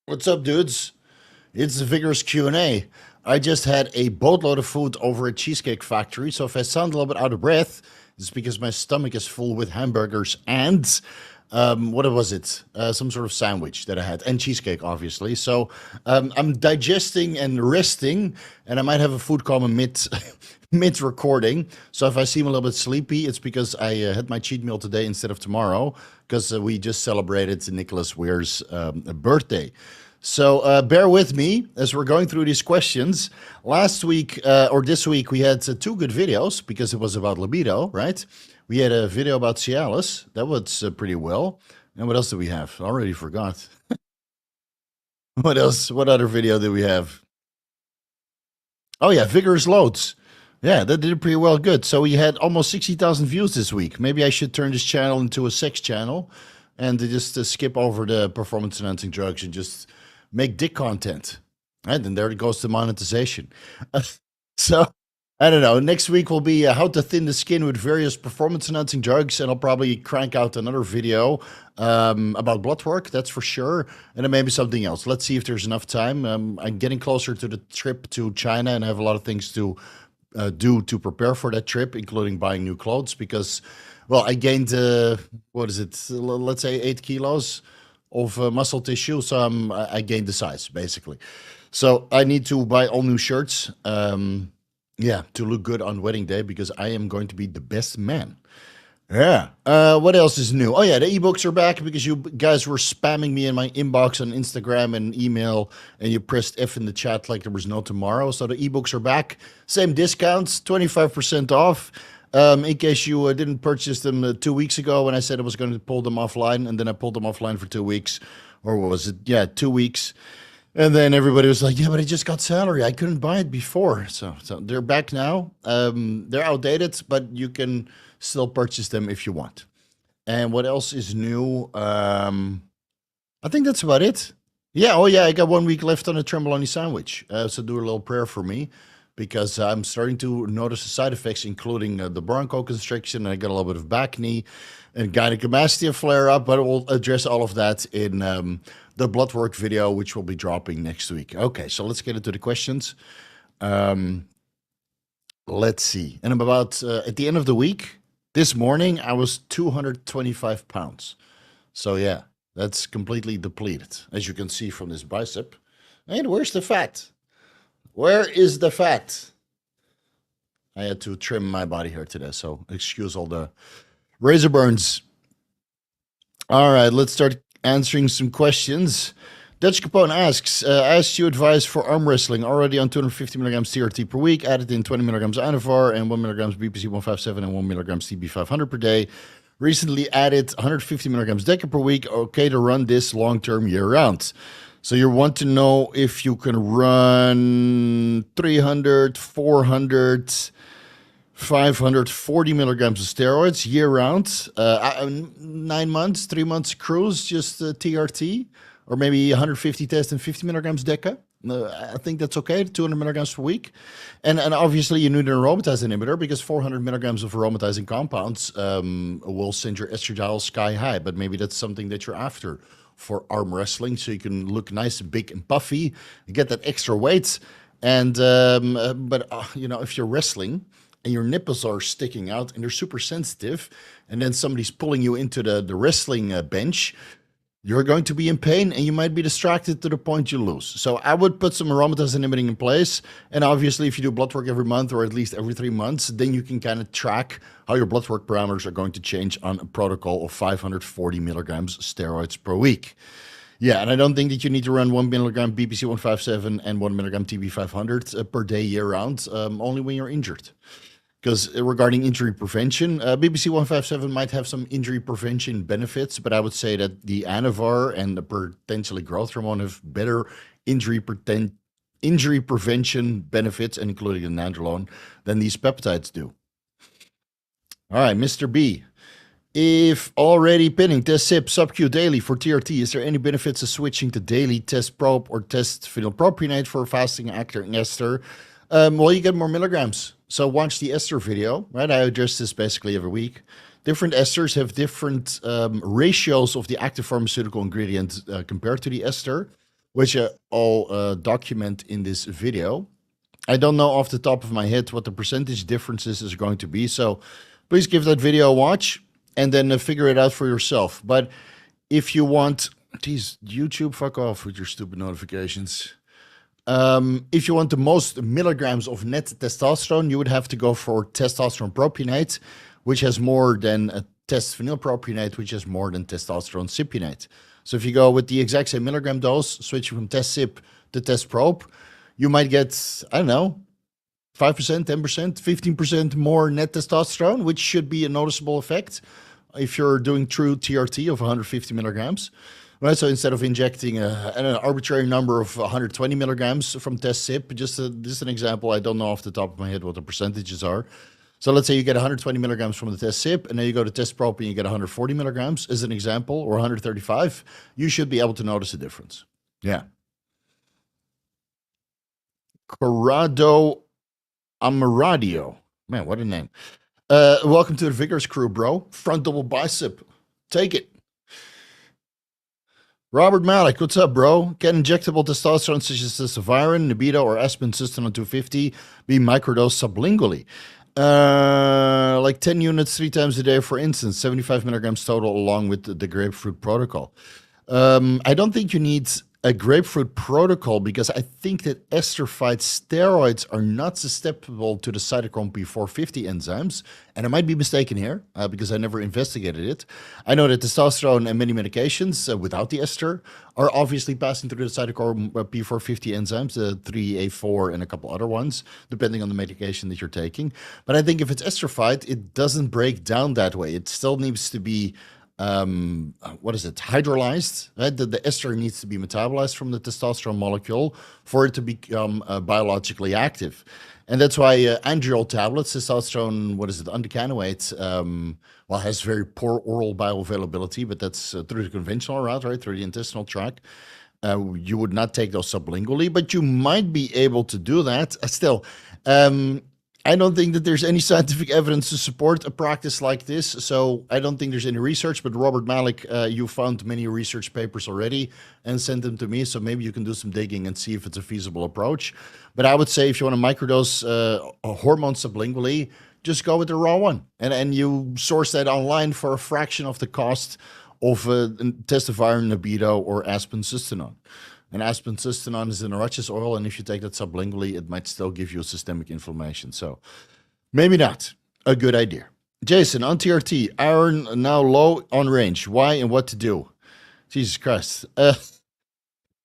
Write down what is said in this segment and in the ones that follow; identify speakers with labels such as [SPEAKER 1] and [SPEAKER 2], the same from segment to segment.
[SPEAKER 1] What's up, dudes? It's the Vigorous Q&A. I just had a boatload of food over at Cheesecake Factory, so if I sound a little bit out of breath, it's because my stomach is full with hamburgers and what was it? Some sort of sandwich that I had, and cheesecake, obviously. So I'm digesting and resting, and I might have a food coma mid recording. So if I seem a little bit sleepy, it's because I had my cheat meal today instead of tomorrow, because we just celebrated Nicholas Weir's birthday. So bear with me as we're going through these questions. Last week or this week, we had two good videos because it was about libido, right? We had a video about Cialis. That was pretty well. And what else did we have? I already forgot. What else? What other video did we have? Oh, yeah, Vigorous Loads. Yeah, that did pretty well good. So we had almost 60,000 views this week. Maybe I should turn this channel into a sex channel and just skip over the performance enhancing drugs and just make dick content. Right, and there it goes to monetization. So I don't know. Next week will be how to thin the skin with various performance enhancing drugs, and I'll probably crank out another video about blood work. That's for sure, and then maybe something else. Let's see if there's enough time. I'm getting closer to the trip to China, and I have a lot of things to do to prepare for that trip, including buying new clothes because, well, I gained what is it? Let's say 8 kilos of muscle tissue, so I gained the size basically. So I need to buy all new shirts. Yeah, to look good on wedding day because I am going to be the best man. Yeah. What else is new? Oh yeah, the ebooks are back because you guys were spamming me in my inbox on Instagram and email, and you pressed F in the chat like there was no tomorrow. So the ebooks are back. Same discounts, 25% off. In case you didn't purchase them 2 weeks ago when I said I was going to pull them offline, and then I pulled them offline for 2 weeks, or what was it? Yeah, 2 weeks. And then everybody was like, "Yeah, but I just got salary. I couldn't buy it before." So they're back now. They're outdated, but you can still purchase them if you want. And what else is new? I think that's about it. Yeah. Oh, yeah. I got 1 week left on a tremboloni sandwich. So do a little prayer for me because I'm starting to notice the side effects, including the bronchoconstriction. I got a little bit of back knee and gynecomastia flare up, but we'll address all of that in the blood work video, which will be dropping next week. Okay, so let's get into the questions. Let's see. And I'm about at the end of the week, this morning, I was 225 pounds. So yeah, that's completely depleted, as you can see from this bicep. And where's the fat? Where is the fat? I had to trim my body hair today, so excuse all the razor burns. All right, let's start answering some questions. Dutch Capone asks, I asked you advice for arm wrestling, already on 250 milligrams TRT per week, added in 20 milligrams Anavar and 1 milligrams BPC 157 and 1 milligrams TB 500 per day. Recently added 150 milligrams Deca per week. Okay to run this long-term year-round. So you want to know if you can run 300, 400, 540 milligrams of steroids year-round. 9 months, 3 months cruise, just TRT. Or maybe 150 test and 50 milligrams Deca. I think that's okay, 200 milligrams per week. And obviously you need an aromatase inhibitor because 400 milligrams of aromatizing compounds will send your estradiol sky high. But maybe that's something that you're after for arm wrestling, so you can look nice and big and puffy and get that extra weight. And but you know, if you're wrestling and your nipples are sticking out and they're super sensitive, and then somebody's pulling you into the wrestling bench, you're going to be in pain and you might be distracted to the point you lose. So I would put some aromatase inhibiting in place. And obviously, if you do blood work every month or at least every 3 months, then you can kind of track how your blood work parameters are going to change on a protocol of 540 milligrams steroids per week. Yeah, and I don't think that you need to run 1 milligram BPC 157 and 1 milligram TB 500 per day year round, only when you're injured. Because regarding injury prevention, BBC 157 might have some injury prevention benefits, but I would say that the Anavar and the potentially growth hormone have better injury prevention benefits, and including the Nandrolone, than these peptides do. All right, Mr. B. If already pinning test sip sub-Q daily for TRT, is there any benefits of switching to daily test probe or test phenylpropionate for fasting acting ester? Well, you get more milligrams. So watch the ester video, right? I address this basically every week. Different esters have different ratios of the active pharmaceutical ingredient compared to the ester. which I'll document in this video. I don't know off the top of my head what the percentage differences is going to be, so please give that video a watch and then figure it out for yourself. But if you want, geez, YouTube, fuck off with your stupid notifications. If you want the most milligrams of net testosterone, you would have to go for testosterone propionate, which has more than a test phenylpropionate, which has more than testosterone cypionate. So if you go with the exact same milligram dose, switching from test cyp to test prop, you might get, I don't know, 5%, 10%, 15% more net testosterone, which should be a noticeable effect if you're doing true TRT of 150 milligrams. Right, so instead of injecting an arbitrary number of 120 milligrams from test cyp, just an example, I don't know off the top of my head what the percentages are. So let's say you get 120 milligrams from the test cyp, and then you go to test prop and you get 140 milligrams as an example, or 135, you should be able to notice a difference. Yeah. Corrado Amaradio. Man, what a name. Welcome to the Vigorous crew, bro. Front double bicep. Take it. Robert Malik, what's up, bro? Can injectable testosterone such as Testoviron, Nebido, or Aspen-Cysteine on 250 be microdosed sublingually? Like 10 units 3 times a day, for instance, 75 milligrams total, along with the grapefruit protocol. I don't think you need a grapefruit protocol because I think that esterified steroids are not susceptible to the cytochrome P450 enzymes. And I might be mistaken here because I never investigated it. I know that testosterone and many medications without the ester are obviously passing through the cytochrome P450 enzymes, the 3A4 and a couple other ones, depending on the medication that you're taking. But I think if it's esterified, it doesn't break down that way. It still needs to be hydrolyzed, right? The ester needs to be metabolized from the testosterone molecule for it to become biologically active. And that's why Nandrolone tablets, testosterone, undecanoate, has very poor oral bioavailability, but that's through the conventional route, right? Through the intestinal tract. You would not take those sublingually, but you might be able to do that. Still, I don't think that there's any scientific evidence to support a practice like this, so I don't think there's any research, but Robert Malik, you found many research papers already and sent them to me, so maybe you can do some digging and see if it's a feasible approach. But I would say if you want to microdose hormone sublingually, just go with the raw one, and you source that online for a fraction of the cost of Testoviron, Nebido, or Aspen-Cysteine. And Aspen-Cysteine is in a Roches oil, and if you take that sublingually, it might still give you a systemic inflammation. So maybe not a good idea. Jason, on TRT, iron now low on range. Why and what to do? Jesus Christ. I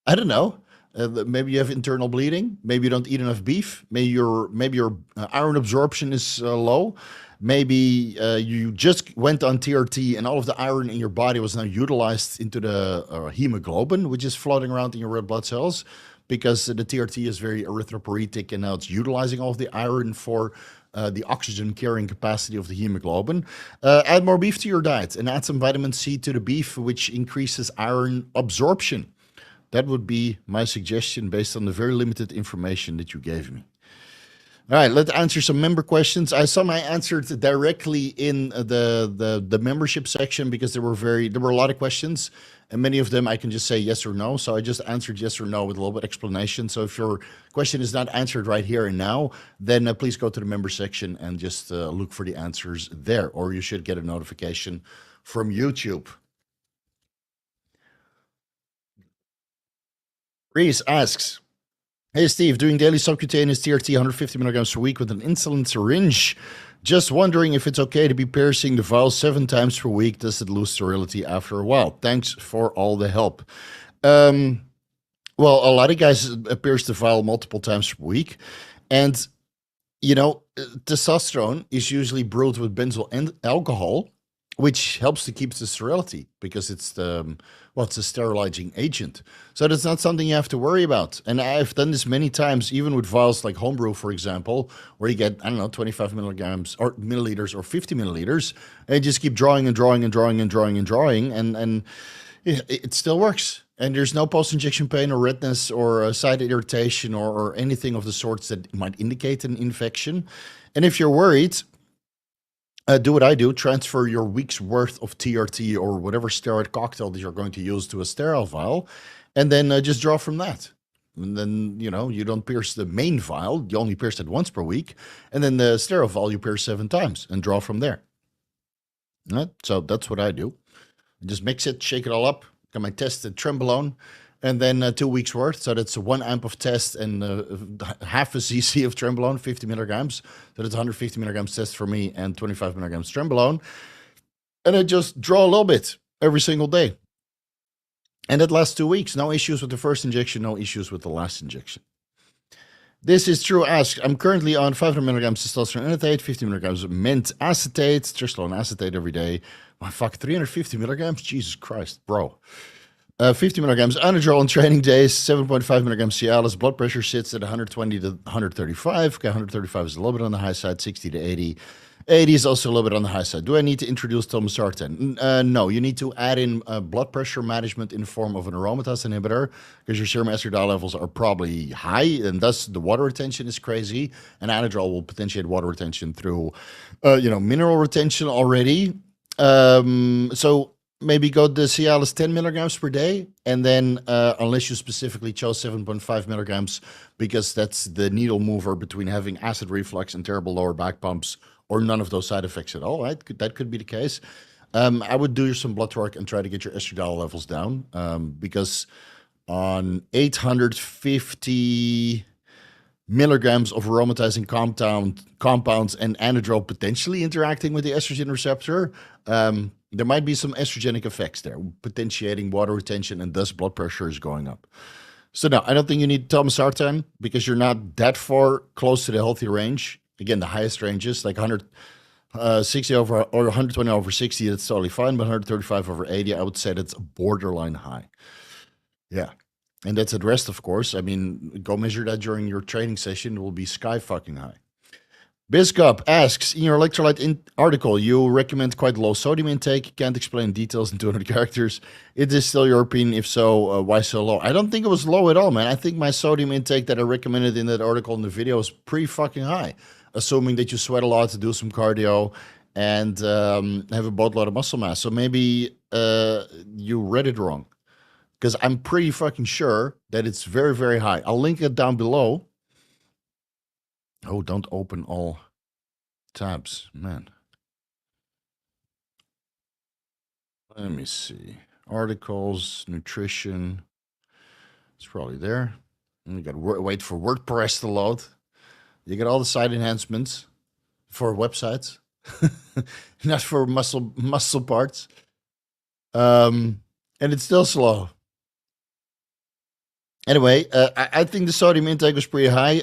[SPEAKER 1] don't know. Maybe you have internal bleeding. Maybe you don't eat enough beef. Maybe your iron absorption is low. Maybe you just went on TRT and all of the iron in your body was now utilized into the hemoglobin, which is floating around in your red blood cells, because the TRT is very erythropoietic and now it's utilizing all of the iron for the oxygen carrying capacity of the hemoglobin. Add more beef to your diet and add some vitamin C to the beef, which increases iron absorption. That would be my suggestion based on the very limited information that you gave me. All right, let's answer some member questions. Some I answered directly in the membership section because there were a lot of questions, and many of them I can just say yes or no. So I just answered yes or no with a little bit of explanation. So if your question is not answered right here and now, then please go to the member section and just look for the answers there, or you should get a notification from YouTube. Reese asks, hey, Steve, doing daily subcutaneous TRT 150 milligrams per week with an insulin syringe. Just wondering if it's okay to be piercing the vial 7 times per week. Does it lose sterility after a while? Thanks for all the help. Well, a lot of guys pierce the vial multiple times per week. And, you know, testosterone is usually brewed with benzyl and alcohol, which helps to keep the sterility because it's it's a sterilizing agent. So that's not something you have to worry about. And I've done this many times, even with vials like homebrew, for example, where you get, 25 milligrams or milliliters or 50 milliliters, and you just keep drawing and drawing and drawing and drawing and drawing, and it still works. And there's no post-injection pain or redness or side irritation or anything of the sorts that might indicate an infection. And if you're worried, Do what I do, transfer your week's worth of TRT or whatever steroid cocktail that you're going to use to a sterile vial, and then just draw from that. And then, you don't pierce the main vial, you only pierce it once per week, and then the sterile vial you pierce 7 times and draw from there. Right? So that's what I do. Just mix it, shake it all up, got my tested Trenbolone, and then 2 weeks worth. So that's 1 amp of test and half a cc of Trenbolone, 50 milligrams. So that's 150 milligrams test for me and 25 milligrams Trenbolone. And I just draw a little bit every single day. And that lasts 2 weeks. No issues with the first injection, no issues with the last injection. This is true ask. I'm currently on 500 milligrams testosterone enanthate, 50 milligrams MENT acetate, testosterone acetate every day. My fuck, 350 milligrams? Jesus Christ, bro. 50 milligrams Anadrol on training days, 7.5 milligrams Cialis. Blood pressure sits at 120 to 135. Okay, 135 is a little bit on the high side, 60 to 80. 80 is also a little bit on the high side. Do I need to introduce Tolmosartan? No, you need to add in blood pressure management in the form of an aromatase inhibitor because your serum estradiol levels are probably high, and thus the water retention is crazy. And Anadrol will potentiate water retention through, mineral retention already. So maybe go the Cialis 10 milligrams per day, and then unless you specifically chose 7.5 milligrams because that's the needle mover between having acid reflux and terrible lower back pumps, or none of those side effects at all, right? That could be the case. I would do some blood work and try to get your estradiol levels down because on 850 milligrams of aromatizing compounds and Anadrol potentially interacting with the estrogen receptor, there might be some estrogenic effects there, potentiating water retention, and thus blood pressure is going up. So no, I don't think you need Tolmosartan because you're not that far close to the healthy range. Again, the highest ranges, like 160 over or 120 over 60, that's totally fine. But 135 over 80, I would say that's borderline high. Yeah. And that's at rest, of course. I mean, go measure that during your training session. It will be sky fucking high. Biscop asks, in your electrolyte article, you recommend quite low sodium intake. Can't explain details in 200 characters. Is this still your opinion? If so, why so low? I don't think it was low at all, man. I think my sodium intake that I recommended in that article in the video is pretty fucking high, assuming that you sweat a lot to do some cardio and have a boatload of muscle mass. So maybe you read it wrong, because I'm pretty fucking sure that it's very, very high. I'll link it down below. Oh, don't open all tabs, man. Let me see. Articles, nutrition. It's probably there. And you got to wait for WordPress to load. You get all the site enhancements for websites, not for muscle parts. And it's still slow. Anyway, I think the sodium intake was pretty high.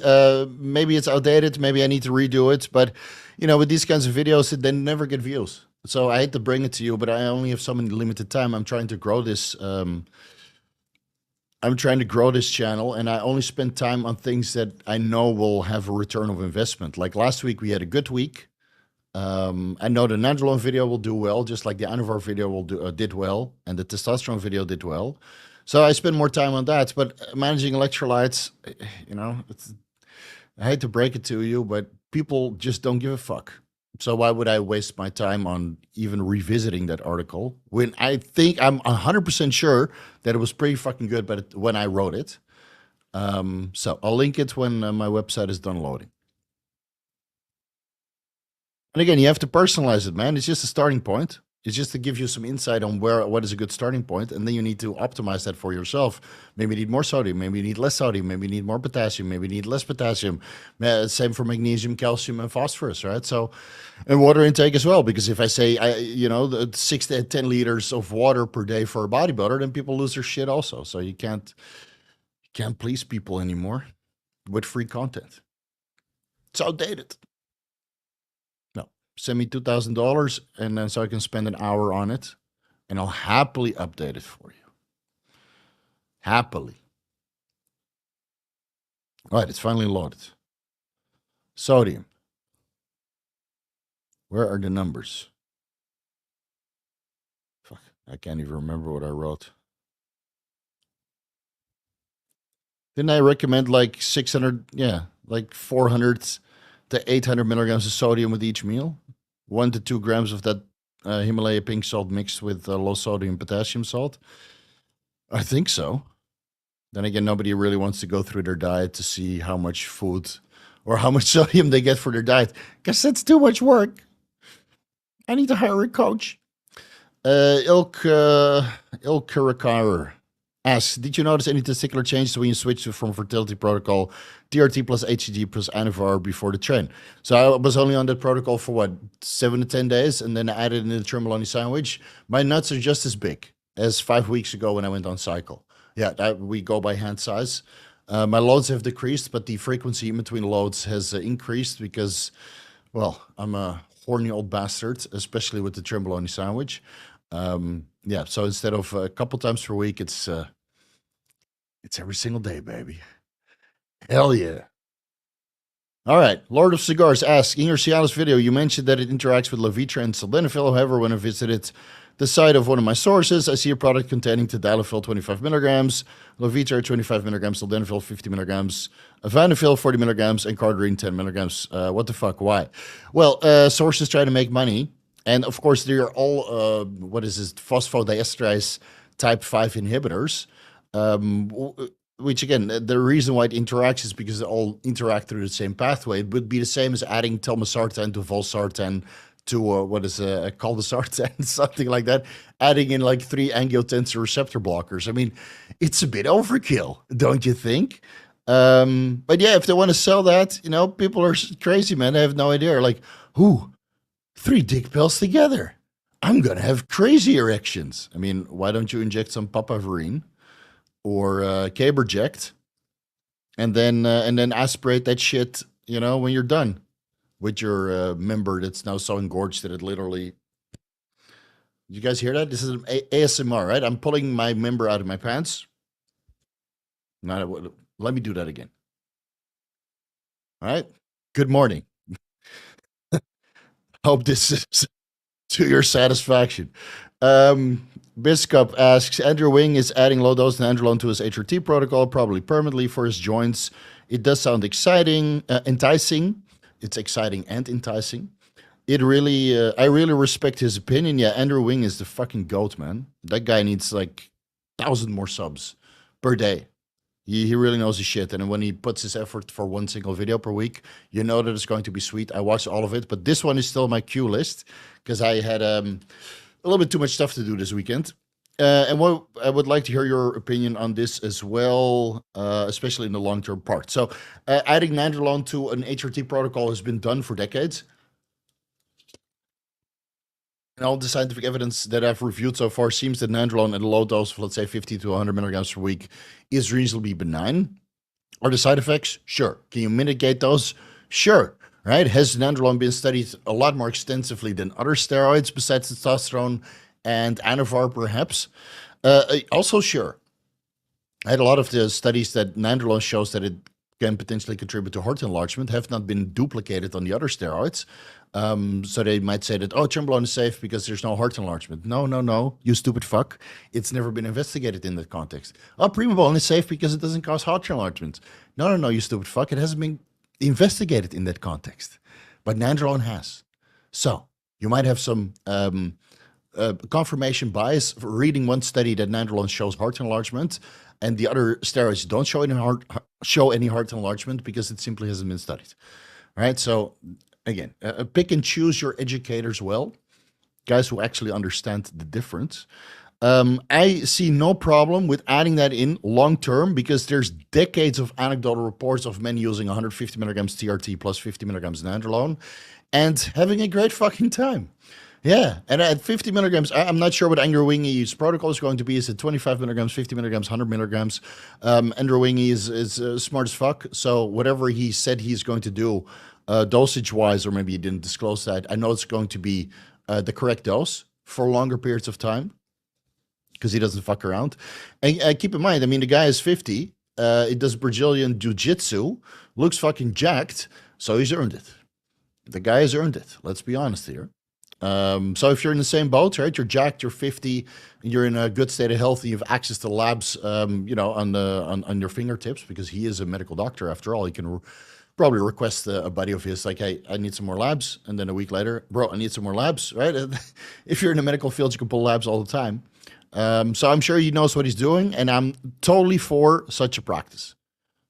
[SPEAKER 1] Maybe it's outdated. Maybe I need to redo it. But, with these kinds of videos, they never get views. So I hate to bring it to you, but I only have so many limited time. I'm trying to grow this. I'm trying to grow this channel, and I only spend time on things that I know will have a return of investment. Like last week, we had a good week. I know the Nandrolone video will do well, just like the Anadrol video did well, and the testosterone video did well. So I spend more time on that, but managing electrolytes, I hate to break it to you, but people just don't give a fuck. So why would I waste my time on even revisiting that article when I think I'm 100% sure that it was pretty fucking good, but when I wrote it. So I'll link it when my website is done loading. And again, you have to personalize it, man. It's just a starting point. It's just to give you some insight on what is a good starting point, and then you need to optimize that for yourself. Maybe you need more sodium, maybe you need less sodium, maybe you need more potassium, maybe you need less potassium. Same for magnesium, calcium, and phosphorus, right? So, and water intake as well, because if I say, 6 to 10 liters of water per day for a bodybuilder, then people lose their shit also. So you can't please people anymore with free content. It's outdated. Send me $2,000, and then so I can spend an hour on it, and I'll happily update it for you. Happily. All right, it's finally loaded. Sodium. Where are the numbers? Fuck, I can't even remember what I wrote. Didn't I recommend like 600, like 400 to 800 milligrams of sodium with each meal? 1 to 2 grams of that Himalaya pink salt mixed with low sodium potassium salt. I think so. Then again, nobody really wants to go through their diet to see how much food or how much sodium they get for their diet, because that's too much work. I need to hire a coach. Ilkarakar asks, did you notice any testicular changes when you switched from fertility protocol TRT plus HCG plus Anavar before the Tren? So I was only on that protocol for what, 7 to 10 days, and then I added in the Trembolone sandwich. My nuts are just as big as 5 weeks ago when I went on cycle. Yeah, we go by hand size. My loads have decreased, but the frequency in between loads has increased because, well, I'm a horny old bastard, especially with the Trembolone sandwich. Yeah, so instead of a couple times per week, it's every single day, baby. Hell yeah. All right, Lord of Cigars asks, in your Cialis video, you mentioned that it interacts with Levitra and sildenafil. However, when I visited the site of one of my sources, I see a product containing tadalafil 25 milligrams, Levitra 25 milligrams, sildenafil 50 milligrams, avanafil 40 milligrams, and Cardarine 10 milligrams. What the fuck? Why? Well, sources try to make money. And of course, they're all, phosphodiesterase type 5 inhibitors, which again, the reason why it interacts is because they all interact through the same pathway. It would be the same as adding telmisartan to valsartan to caldesartan, something like that, adding in like 3 angiotensin receptor blockers. I mean, it's a bit overkill, don't you think? But yeah, if they want to sell that, people are crazy, man. They have no idea. Like, 3 dick pills together. I'm going to have crazy erections. I mean, why don't you inject some papaverine or Caberject and then aspirate that shit, when you're done with your member that's now so engorged that it literally... You guys hear that? This is ASMR, right? I'm pulling my member out of my pants. Let me do that again. All right. Good morning. Hope this is to your satisfaction. Biscup asks, Andrew Wing is adding low-dose Nandrolone to his HRT protocol, probably permanently for his joints. It does sound exciting, enticing. It's exciting and enticing. I really respect his opinion. Yeah, Andrew Wing is the fucking goat, man. That guy needs like 1,000 more subs per day. He really knows his shit. And when he puts his effort for 1 single video per week, you know that it's going to be sweet. I watched all of it, but this one is still my queue list because I had a little bit too much stuff to do this weekend. And what I would like to hear your opinion on this as well, especially in the long-term part. So adding Nandrolone to an HRT protocol has been done for decades. And all the scientific evidence that I've reviewed so far seems that Nandrolone at a low dose of, let's say, 50 to 100 milligrams per week is reasonably benign. Are the side effects? Sure. Can you mitigate those? Sure. Right? Has Nandrolone been studied a lot more extensively than other steroids besides testosterone and Anavar, perhaps? Also, sure. I had a lot of the studies that Nandrolone shows that it can potentially contribute to heart enlargement have not been duplicated on the other steroids. So they might say that, Trembolone is safe because there's no heart enlargement. No, you stupid fuck. It's never been investigated in that context. Primobolan is safe because it doesn't cause heart enlargement. No, you stupid fuck. It hasn't been investigated in that context. But Nandrolone has. So you might have some confirmation bias for reading one study that Nandrolone shows heart enlargement and the other steroids don't show any heart enlargement because it simply hasn't been studied. All right, so again, pick and choose your educators well, guys who actually understand the difference. I see no problem with adding that in long term because there's decades of anecdotal reports of men using 150 milligrams TRT plus 50 milligrams Nandrolone and having a great fucking time. Yeah, and at 50 milligrams, I'm not sure what Andrew Wingy's protocol is going to be. Is it 25 milligrams, 50 milligrams, 100 milligrams? Andrew Wingy is smart as fuck, so whatever he said he's going to do, dosage-wise, or maybe he didn't disclose that, I know it's going to be the correct dose for longer periods of time because he doesn't fuck around. And keep in mind, I mean, the guy is 50, it does Brazilian jiu-jitsu, looks fucking jacked, so he's earned it. The guy has earned it, let's be honest here. So if you're in the same boat, right, you're jacked, you're 50, and you're in a good state of health, and you have access to labs, on your fingertips, because he is a medical doctor after all. He can probably request a buddy of his, like, hey, I need some more labs. And then a week later, bro, I need some more labs, right? If you're in the medical field, you can pull labs all the time. So I'm sure he knows what he's doing, and I'm totally for such a practice.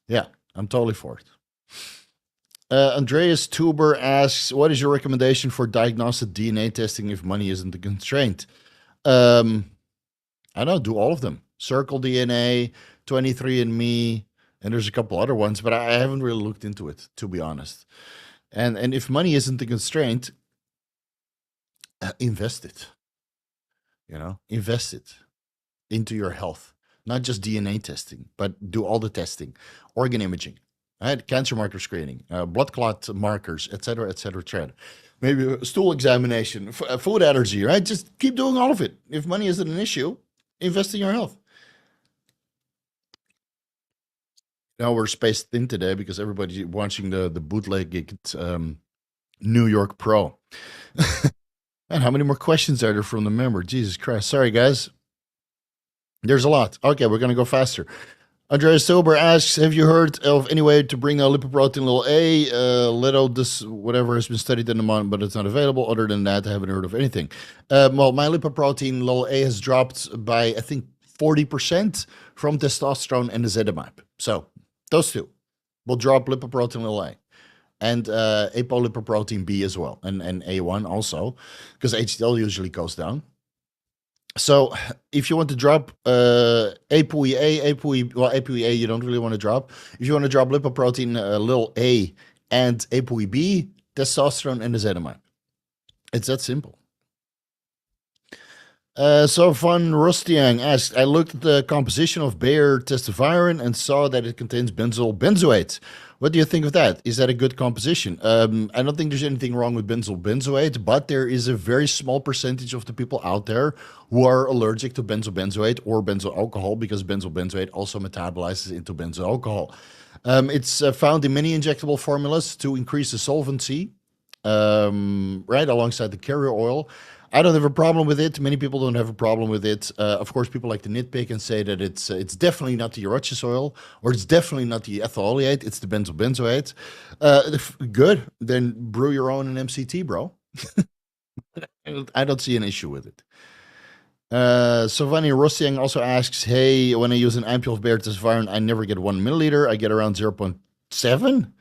[SPEAKER 1] Yeah, I'm totally for it. Andreas Tuber asks, what is your recommendation for diagnostic DNA testing if money isn't a constraint? I don't know, do all of them. Circle DNA, 23andMe, and there's a couple other ones, but I haven't really looked into it, to be honest. And if money isn't a constraint, invest it. Invest it into your health. Not just DNA testing, but do all the testing, organ imaging, right? Cancer marker screening, blood clot markers, etc., etc., etc. Maybe a stool examination, food allergy, right? Just keep doing all of it. If money isn't an issue, invest in your health. Now we're spaced thin today because everybody's watching the bootleg New York Pro. And how many more questions are there from the member? Jesus Christ. Sorry, guys. There's a lot. Okay, we're going to go faster. Andreas Sober asks, have you heard of any way to bring a lipoprotein little a, little this, whatever has been studied in the month, but it's not available. Other than that, I haven't heard of anything. Well, my lipoprotein little a has dropped by, I think, 40% from testosterone and ezetimibe. So those two will drop lipoprotein little a. And apolipoprotein B as well, and A1 also, because HDL usually goes down. So if you want to drop ApoE you don't really want to drop. If you want to drop lipoprotein little a and ApoE B, testosterone and ezetimibe. It's that simple. So Van Rostiang asks, I looked at the composition of Weir Testoviron and saw that it contains benzoate. What do you think of that? Is that a good composition? I don't think there's anything wrong with benzoate, but there is a very small percentage of the people out there who are allergic to benzoate or benzyl alcohol, because benzoate also metabolizes into benzyl alcohol. It's found in many injectable formulas to increase the solvency, right alongside the carrier oil. I don't have a problem with it. Many people don't have a problem with it. Of course, people like to nitpick and say that it's definitely not the urachus oil, or it's definitely not the ethyl oleate. It's the benzoate. Good. Then brew your own in MCT, bro. I don't see an issue with it. Sovani Rossiang also asks, hey, when I use an ampule of Weir Testoviron, I never get 1 milliliter. I get around 0.7.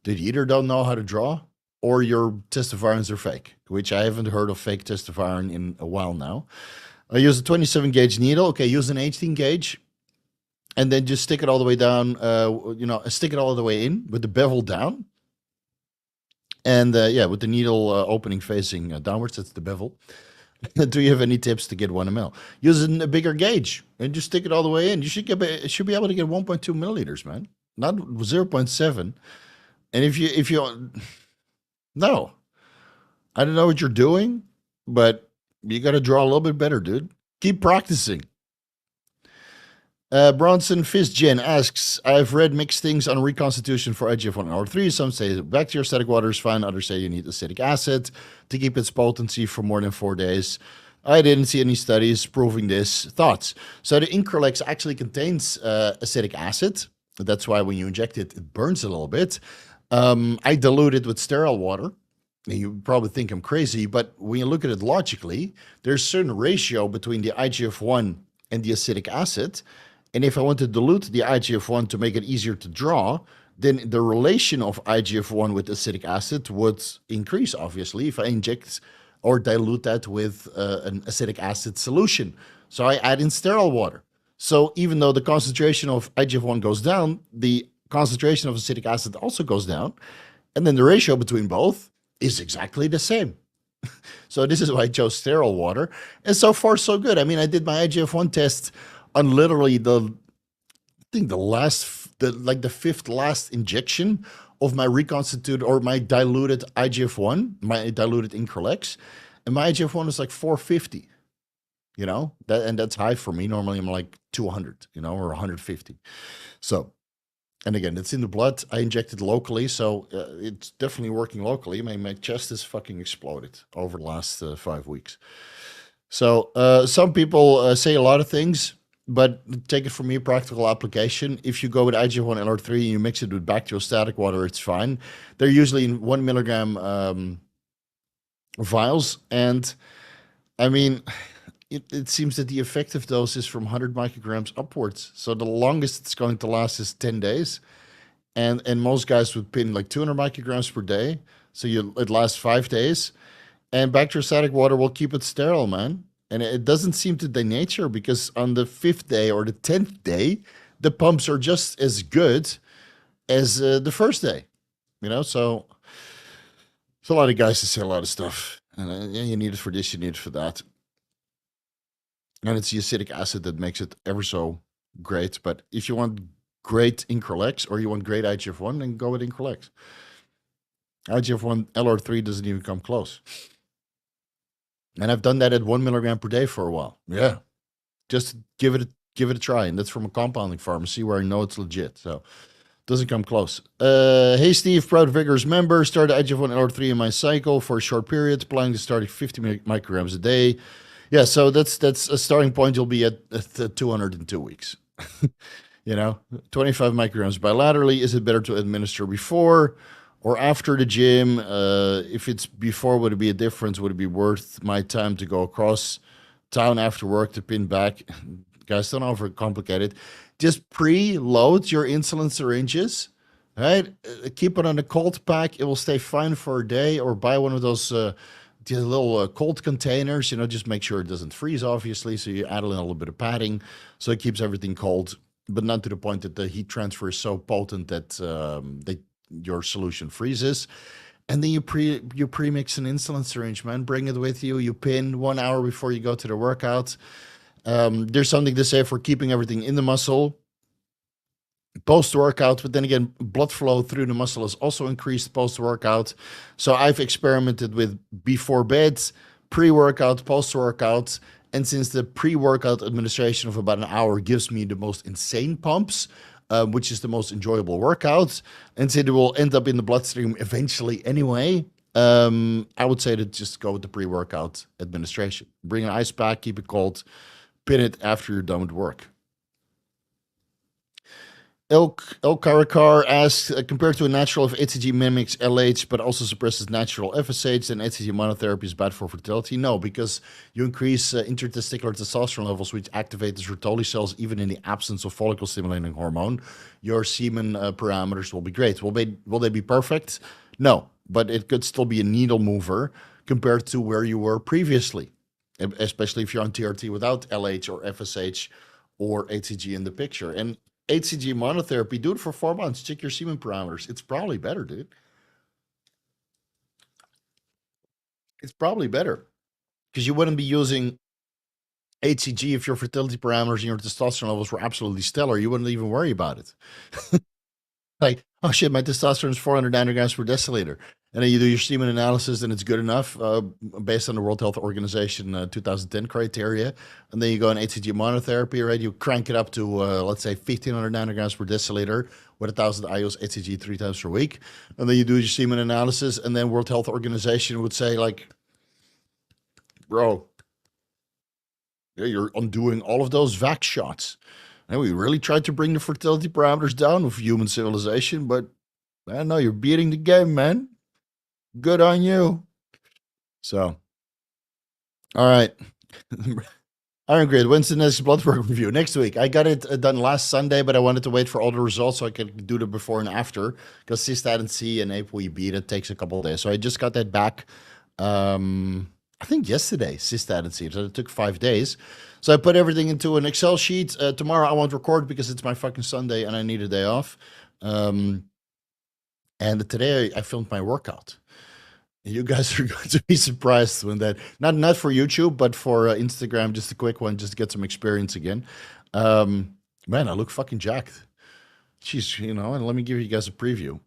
[SPEAKER 1] Did you either don't know how to draw, or your testovirons are fake, which I haven't heard of fake testoviron in a while now. I use a 27 gauge needle. Okay, use an 18 gauge, and then just stick it all the way down, stick it all the way in with the bevel down. And yeah, with the needle opening facing downwards, that's the bevel. Do you have any tips to get 1 ml? Use a bigger gauge and just stick it all the way in. You should be able to get 1.2 milliliters, man, not 0.7. And if you no, I don't know what you're doing, but you got to draw a little bit better, dude. Keep practicing. Bronson Fisgen asks, I've read mixed things on reconstitution for IGF-1 LR3. Some say bacteriostatic water is fine. Others say you need acetic acid to keep its potency for more than 4 days. I didn't see any studies proving this. Thoughts? So the Increlex actually contains acetic acid. That's why when you inject it, it burns a little bit. I dilute it with sterile water. And you probably think I'm crazy, but when you look at it logically, there's a certain ratio between the IGF-1 and the acetic acid. And if I want to dilute the IGF-1 to make it easier to draw, then the relation of IGF-1 with acetic acid would increase, obviously, if I inject or dilute that with an acetic acid solution. So I add in sterile water. So even though the concentration of IGF-1 goes down, the concentration of acetic acid also goes down, and then the ratio between both is exactly the same. So this is why I chose sterile water, and so far so good. I mean, I did my IGF-1 test on literally the fifth last injection of my reconstituted or my diluted IGF-1, my diluted Increlex, and my IGF-1 is like 450. That's high for me. Normally I'm like 200, or 150. So. And again, it's in the blood. I injected locally, so it's definitely working locally. My chest has fucking exploded over the last 5 weeks. So some people say a lot of things. But take it from me, practical application. If you go with IGF-1 LR3 and you mix it with bacteriostatic water, it's fine. They're usually in 1 milligram vials. And I mean, it seems that the effective dose is from 100 micrograms upwards. So the longest it's going to last is 10 days. And most guys would pin like 200 micrograms per day. So it lasts 5 days. And bacteriostatic water will keep it sterile, man. And it doesn't seem to denature because on the 5th day or the 10th day, the pumps are just as good as the first day. So there's a lot of guys that say a lot of stuff. And you need it for this, you need it for that. And it's the acidic acid that makes it ever so great. But if you want great Increlex or you want great IGF-1, then go with Increlex. IGF-1 LR3 doesn't even come close. And I've done that at 1 milligram per day for a while. Yeah. Just give it a try. And that's from a compounding pharmacy where I know it's legit. So it doesn't come close. Hey, Steve, proud Vigorous member. Started IGF-1 LR3 in my cycle for a short period, planning to start at 50 micrograms a day. Yeah, so that's a starting point. You'll be at 200 in 2 weeks. 25 micrograms bilaterally. Is it better to administer before or after the gym? If it's before, would it be a difference? Would it be worth my time to go across town after work to pin back? Guys, don't overcomplicate it. Just pre-load your insulin syringes, right? Keep it on a cold pack. It will stay fine for a day, or buy one of those little cold containers. Just make sure it doesn't freeze, obviously. So you add in a little bit of padding so it keeps everything cold, but not to the point that the heat transfer is so potent that your solution freezes. And then you pre-mix an insulin syringe, man. Bring it with you. You pin 1 hour before you go to the workout. There's something to say for keeping everything in the muscle post-workout, but then again, blood flow through the muscle is also increased post-workout. So I've experimented with before bed, pre-workout, post-workout, and since the pre-workout administration of about an hour gives me the most insane pumps, which is the most enjoyable workout, and since it will end up in the bloodstream eventually anyway, I would say to just go with the pre-workout administration. Bring an ice pack, keep it cold, pin it after you're done with work. El Karakar asks, compared to a natural, if HCG mimics LH but also suppresses natural FSH, then HCG monotherapy is bad for fertility? No, because you increase intertesticular testosterone levels, which activate the Sertoli cells even in the absence of follicle-stimulating hormone. Your semen parameters will be great. Will they be perfect? No, but it could still be a needle mover compared to where you were previously, especially if you're on TRT without LH or FSH or HCG in the picture. And HCG monotherapy, do it for 4 months. Check your semen parameters. It's probably better, dude. It's probably better because you wouldn't be using HCG if your fertility parameters and your testosterone levels were absolutely stellar. You wouldn't even worry about it. Like, oh shit, my testosterone is 400 nanograms per deciliter. And then you do your semen analysis and it's good enough based on the World Health Organization 2010 criteria. And then you go on HCG monotherapy, right? You crank it up to, let's say, 1,500 nanograms per deciliter with 1,000 IUs HCG 3 times per week. And then you do your semen analysis, and then World Health Organization would say, like, bro, you're undoing all of those vax shots. And we really tried to bring the fertility parameters down with human civilization, but I don't know, you're beating the game, man. Good on you. So, all right. Iron Grid, when's the next blood work review? Next week. I got it done last Sunday, but I wanted to wait for all the results so I could do the before and after, because cystatin C and ApoE-B, that takes a couple of days. So I just got that back, I think yesterday, cystatin C. So it took 5 days. So I put everything into an Excel sheet. Tomorrow I won't record because it's my fucking Sunday and I need a day off. And today I filmed my workout. You guys are going to be surprised when that, not for YouTube, but for Instagram, just a quick one, just to get some experience again. Man, I look fucking jacked. Jeez, and let me give you guys a preview.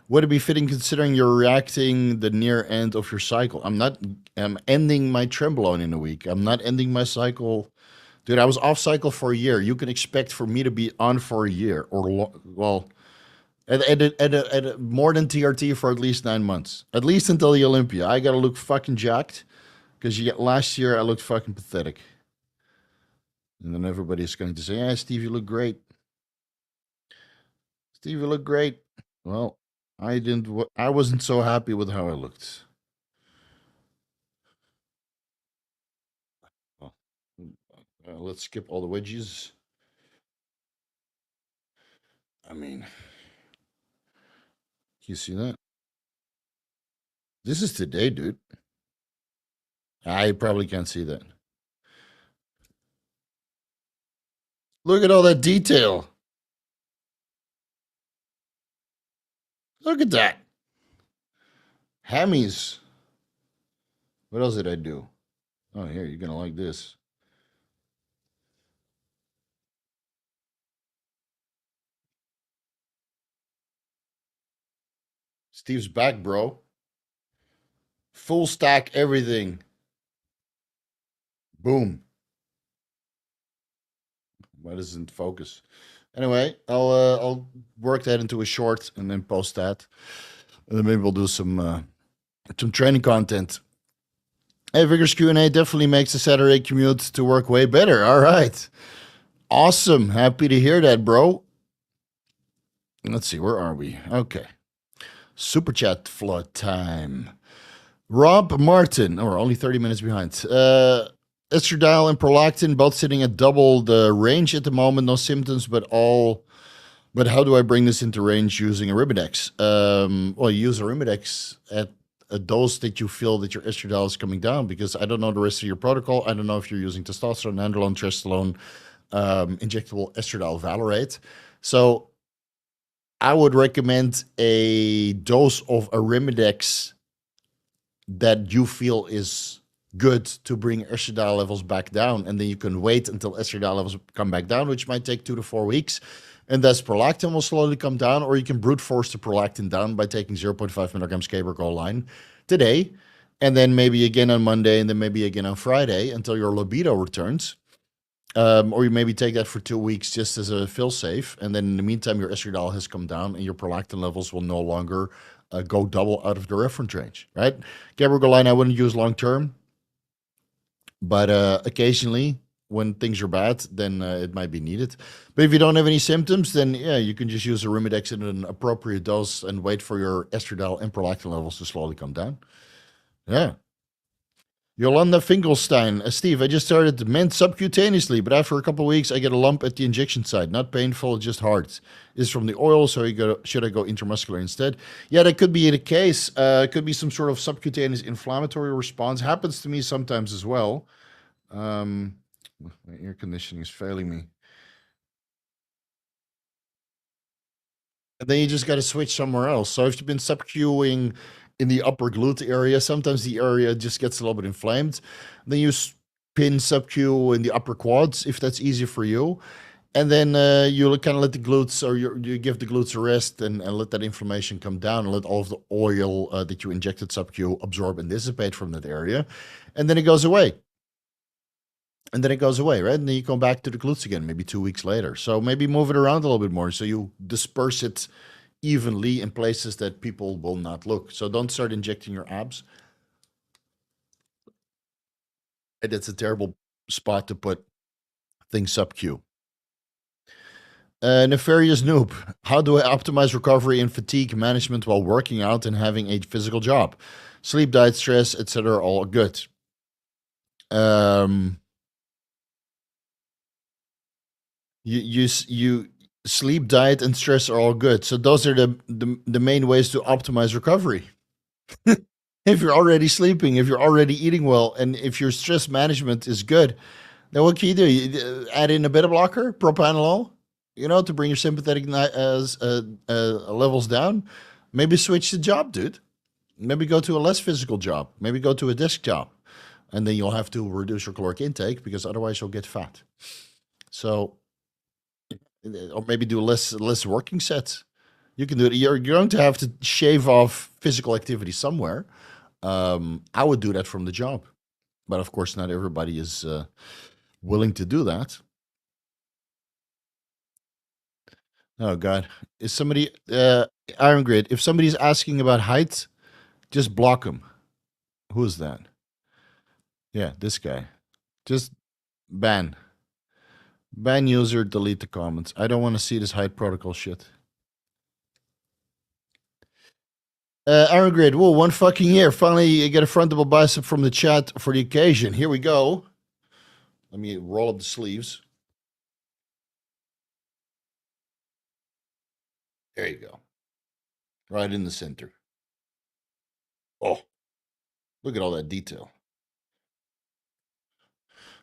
[SPEAKER 1] Would it be fitting considering you're reacting the near end of your cycle? I'm ending my Trenbolone in a week. I'm not ending my cycle. Dude, I was off cycle for a year. You can expect for me to be on for a year or, well, at more than TRT for at least 9 months, at least until the Olympia. I gotta look fucking jacked because last year I looked fucking pathetic. And then everybody's going to say, "Yeah, Steve, you look great. Steve, you look great." Well, I didn't. I wasn't so happy with how I looked. Well, let's skip all the wedges. I mean, you see that? This is today, dude. I probably can't see that. Look at all that detail. Look at that. Hammies. What else did I do? Oh, here, you're going to like this. Steve's back, bro. Full stack everything. Boom. Why doesn't it focus? Anyway, I'll work that into a short and then post that. And then maybe we'll do some training content. Hey, Vigorous Q&A definitely makes the Saturday commute to work way better. All right. Awesome. Happy to hear that, bro. Let's see, where are we? Okay. Super chat flood time. Rob Martin. Oh, we're only 30 minutes behind. Estradiol and prolactin both sitting at double the range at the moment. No symptoms, but how do I bring this into range using Arimidex? Well, you use Arimidex at a dose that you feel that your estradiol is coming down, because I don't know the rest of your protocol. I don't know if you're using testosterone, nandrolone, trestolone, injectable estradiol valerate. So I would recommend a dose of Arimidex that you feel is good to bring estradiol levels back down, and then you can wait until estradiol levels come back down, which might take 2 to 4 weeks, and thus prolactin will slowly come down, or you can brute force the prolactin down by taking 0.5 milligrams cabergoline today, and then maybe again on Monday, and then maybe again on Friday until your libido returns. Or you maybe take that for 2 weeks just as a feel safe, and then in the meantime your estradiol has come down and your prolactin levels will no longer go double out of the reference range, right? Cabergoline I wouldn't use long term, but occasionally when things are bad, then it might be needed. But if you don't have any symptoms, then yeah, you can just use Arimidex in an appropriate dose and wait for your estradiol and prolactin levels to slowly come down. Yeah. Yolanda Finkelstein. Steve, I just started MENT subcutaneously, but after a couple of weeks, I get a lump at the injection site. Not painful, just hard. Is from the oil, so should I go intramuscular instead? Yeah, that could be the case. It could be some sort of subcutaneous inflammatory response. Happens to me sometimes as well. My air conditioning is failing me. And then you just got to switch somewhere else. So if you've been subcuing in the upper glute area, sometimes the area just gets a little bit inflamed. Then you pin subcu in the upper quads if that's easier for you. And then you kind of let the glutes, or you give the glutes a rest and let that inflammation come down and let all of the oil that you injected subcu absorb and dissipate from that area. And then it goes away. And then it goes away, right? And then you come back to the glutes again, maybe 2 weeks later. So maybe move it around a little bit more so you disperse it evenly in places that people will not look. So don't start injecting your abs. It's a terrible spot to put things sub-Q. Nefarious Noob. How do I optimize recovery and fatigue management while working out and having a physical job? Sleep, diet, stress, etc. all good. You sleep, diet, and stress are all good. So those are the main ways to optimize recovery. If you're already sleeping, if you're already eating well, and if your stress management is good, then what can you do? You add in a beta blocker, propranolol, to bring your sympathetic levels down. Maybe switch the job, dude. Maybe go to a less physical job. Maybe go to a desk job. And then you'll have to reduce your caloric intake because otherwise you'll get fat. So, or maybe do less working sets. You can do it. You're going to have to shave off physical activity somewhere. I would do that from the job, but of course, not everybody is willing to do that. Oh God, is somebody Iron Grid? If somebody's asking about height, just block them. Who's that? Yeah, this guy. Just ban. Ban user, delete the comments. I don't want to see this hide protocol shit. Iron Grid, whoa, 1 fucking year. Finally, you get a frontable bicep from the chat for the occasion. Here we go. Let me roll up the sleeves. There you go. Right in the center. Oh, look at all that detail.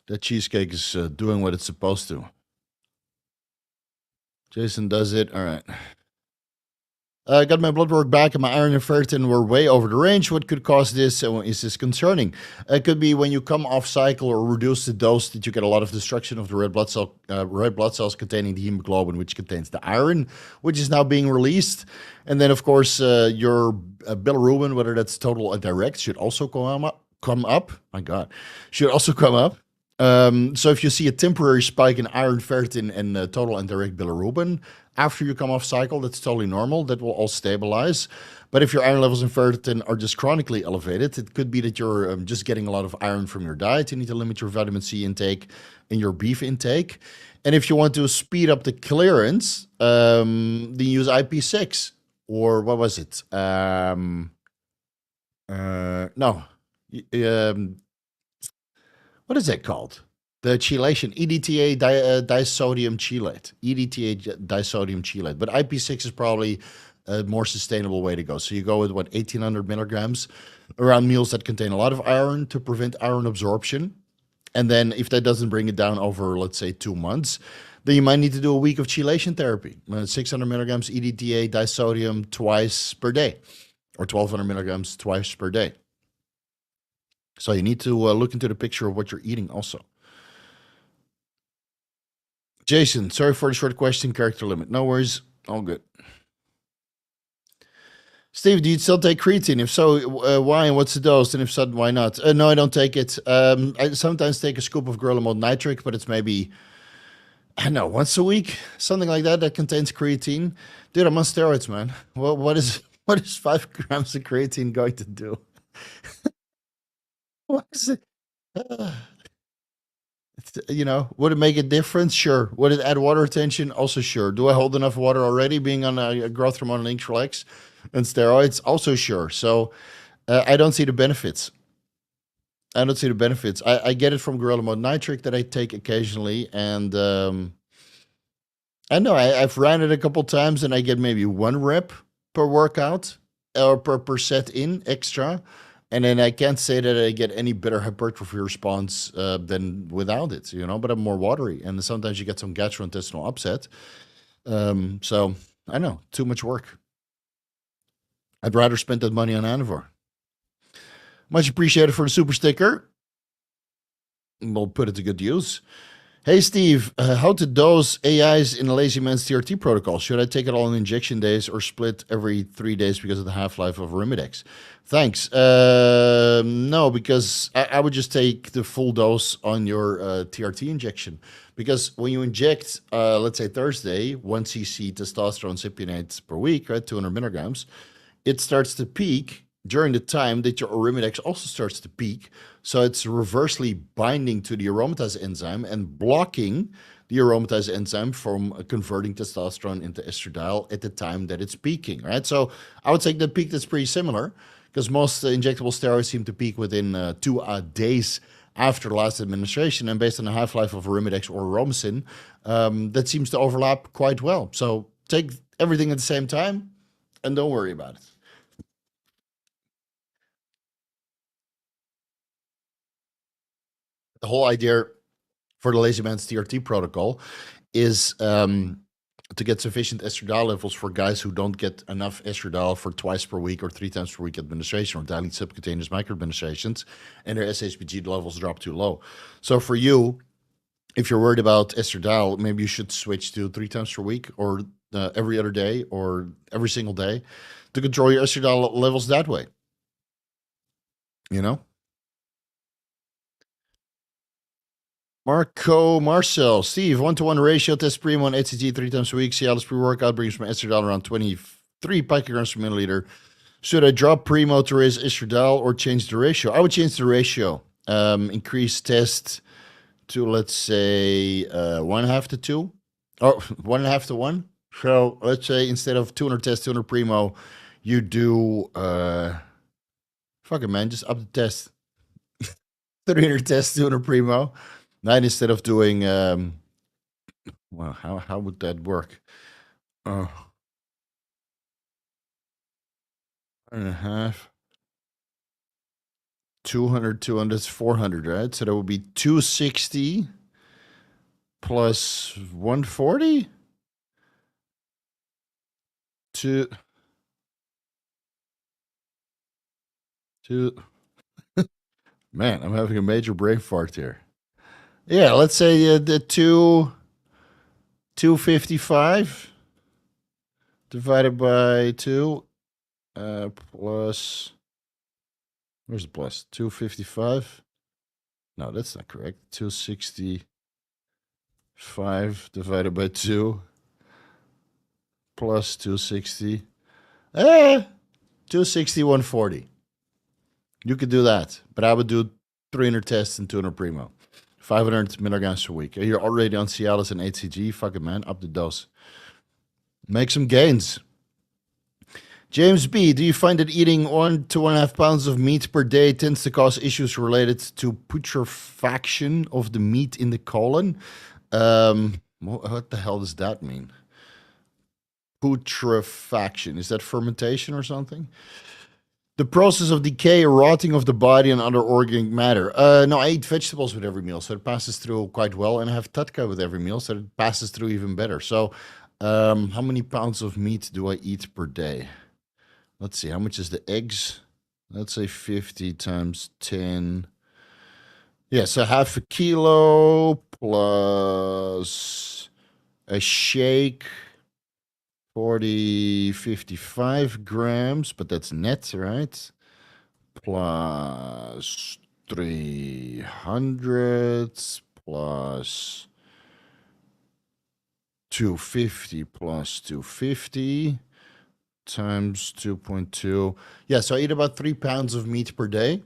[SPEAKER 1] That cheesecake is doing what it's supposed to. Jason does it. All right. I got my blood work back and my iron and ferritin were way over the range. What could cause this? Is this concerning? It could be when you come off cycle or reduce the dose that you get a lot of destruction of the red blood cells containing the hemoglobin, which contains the iron, which is now being released. And then, of course, your bilirubin, whether that's total or direct, should also come up. My God, should also come up. So if you see a temporary spike in iron, ferritin, and total and direct bilirubin after you come off cycle, that's totally normal. That will all stabilize. But if your iron levels and ferritin are just chronically elevated, it could be that you're just getting a lot of iron from your diet. You need to limit your vitamin C intake and your beef intake. And if you want to speed up the clearance, then use IP6 or what was it? No. What is that called? The chelation, EDTA disodium chelate, EDTA disodium chelate. But IP6 is probably a more sustainable way to go. So you go with, 1,800 milligrams around meals that contain a lot of iron to prevent iron absorption. And then if that doesn't bring it down over, let's say, 2 months, then you might need to do a week of chelation therapy. 600 milligrams EDTA disodium twice per day, or 1,200 milligrams twice per day. So you need to look into the picture of what you're eating also. Jason, sorry for the short question, character limit. No worries, all good. Steve, do you still take creatine? If so, why and what's the dose? And if so, why not? No, I don't take it. I sometimes take a scoop of Gorilla nitric, but it's maybe, I don't know, once a week, something like that contains creatine. Dude, I'm on steroids, man. Well, what is 5 grams of creatine going to do? What is it? Would it make a difference? Sure. Would it add water retention? Also sure. Do I hold enough water already being on a growth hormone and Intralex and steroids? Also sure. So I don't see the benefits. I get it from Gorilla nitric that I take occasionally. And I know I've ran it a couple times and I get maybe 1 rep per workout or per set in extra. And then I can't say that I get any better hypertrophy response than without it, but I'm more watery. And sometimes you get some gastrointestinal upset. So I know, too much work. I'd rather spend that money on Anavor. Much appreciated for the super sticker. We'll put it to good use. Hey, Steve, how to dose AIs in a lazy man's TRT protocol? Should I take it all in injection days or split every 3 days because of the half-life of Arimidex? Thanks. No, because I would just take the full dose on your TRT injection. Because when you inject, let's say Thursday, 1 cc testosterone cypionate per week, right, 200 milligrams, it starts to peak during the time that your Arimidex also starts to peak. So it's reversely binding to the aromatase enzyme and blocking the aromatase enzyme from converting testosterone into estradiol at the time that it's peaking, right? So I would say the peak that's pretty similar because most injectable steroids seem to peak within 2 days after the last administration. And based on the half-life of Arimidex or Romacin, that seems to overlap quite well. So take everything at the same time and don't worry about it. The whole idea for the lazy man's TRT protocol is to get sufficient estradiol levels for guys who don't get enough estradiol for twice per week or 3 times per week administration or daily subcutaneous microadministrations, and their SHBG levels drop too low. So for you, if you're worried about estradiol, maybe you should switch to 3 times per week or every other day or every single day to control your estradiol levels that way. Marcel, Steve, 1-to-1 ratio, test primo on HCG 3 times a week. Cialis pre-workout brings my estradiol around 23 picograms per milliliter. Should I drop primo to raise estradiol or change the ratio? I would change the ratio. Increase test to, let's say, 1/2 to 2, or 1/2 to 1. So let's say instead of 200 test, 200 primo, you do, fuck it, man, just up the test. 300 test, 200 primo. Then instead of doing, well, how would that work? 1.5. 200, 200, 400, right? So that would be 260 plus 140? Two. Man, I'm having a major brain fart here. Yeah, let's say the 255 divided by 2 plus, where's the plus? 255? No, that's not correct. 265 divided by 2 plus 260. 260, 140. You could do that, but I would do 300 tests and 200 primo. 500 milligrams per week. You're already on Cialis and HCG. Fuck it, man. Up the dose. Make some gains. James B., do you find that eating 1 to 1.5 pounds of meat per day tends to cause issues related to putrefaction of the meat in the colon? What the hell does that mean? Putrefaction. Is that fermentation or something? The process of decay or rotting of the body and other organic matter. No, I eat vegetables with every meal, so it passes through quite well. And I have Tatka with every meal, so it passes through even better. So how many pounds of meat do I eat per day? Let's see, how much is the eggs? Let's say 50 times 10. Yeah, so half a kilo plus a shake, 40, 55 grams, but that's net, right? Plus 300 plus 250 plus 250 times 2.2. Yeah, so I eat about 3 pounds of meat per day.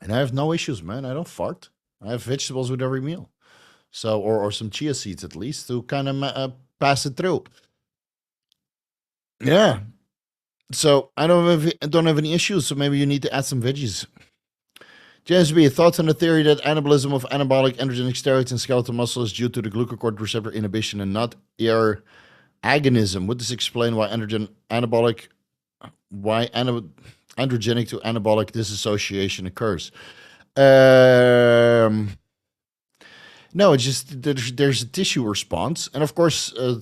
[SPEAKER 1] And I have no issues, man. I don't fart. I have vegetables with every meal. So, or some chia seeds at least to kind of pass it through. Yeah. So I don't have any issues. So maybe you need to add some veggies. James B., thoughts on the theory that anabolism of anabolic androgenic steroids in skeletal muscle is due to the glucocorticoid receptor inhibition and not ER agonism? Would this explain why androgenic to anabolic dissociation occurs? No, it's just there's a tissue response, and of course, a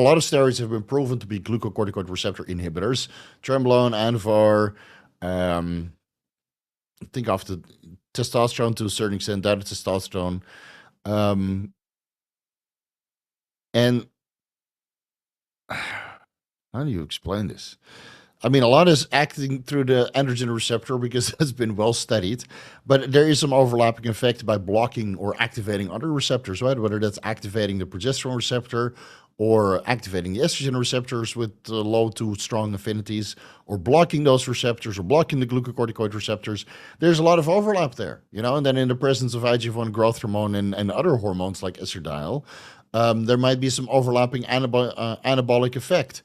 [SPEAKER 1] lot of steroids have been proven to be glucocorticoid receptor inhibitors. Trembolone, Anvar, think of the testosterone to a certain extent, that is testosterone, and how do you explain this? I mean, a lot is acting through the androgen receptor because it's been well studied, but there is some overlapping effect by blocking or activating other receptors, right? Whether that's activating the progesterone receptor or activating the estrogen receptors with low to strong affinities, or blocking those receptors or blocking the glucocorticoid receptors. There's a lot of overlap there, you know, and then in the presence of IGF-1 growth hormone and other hormones like estradiol, there might be some overlapping anabolic effect.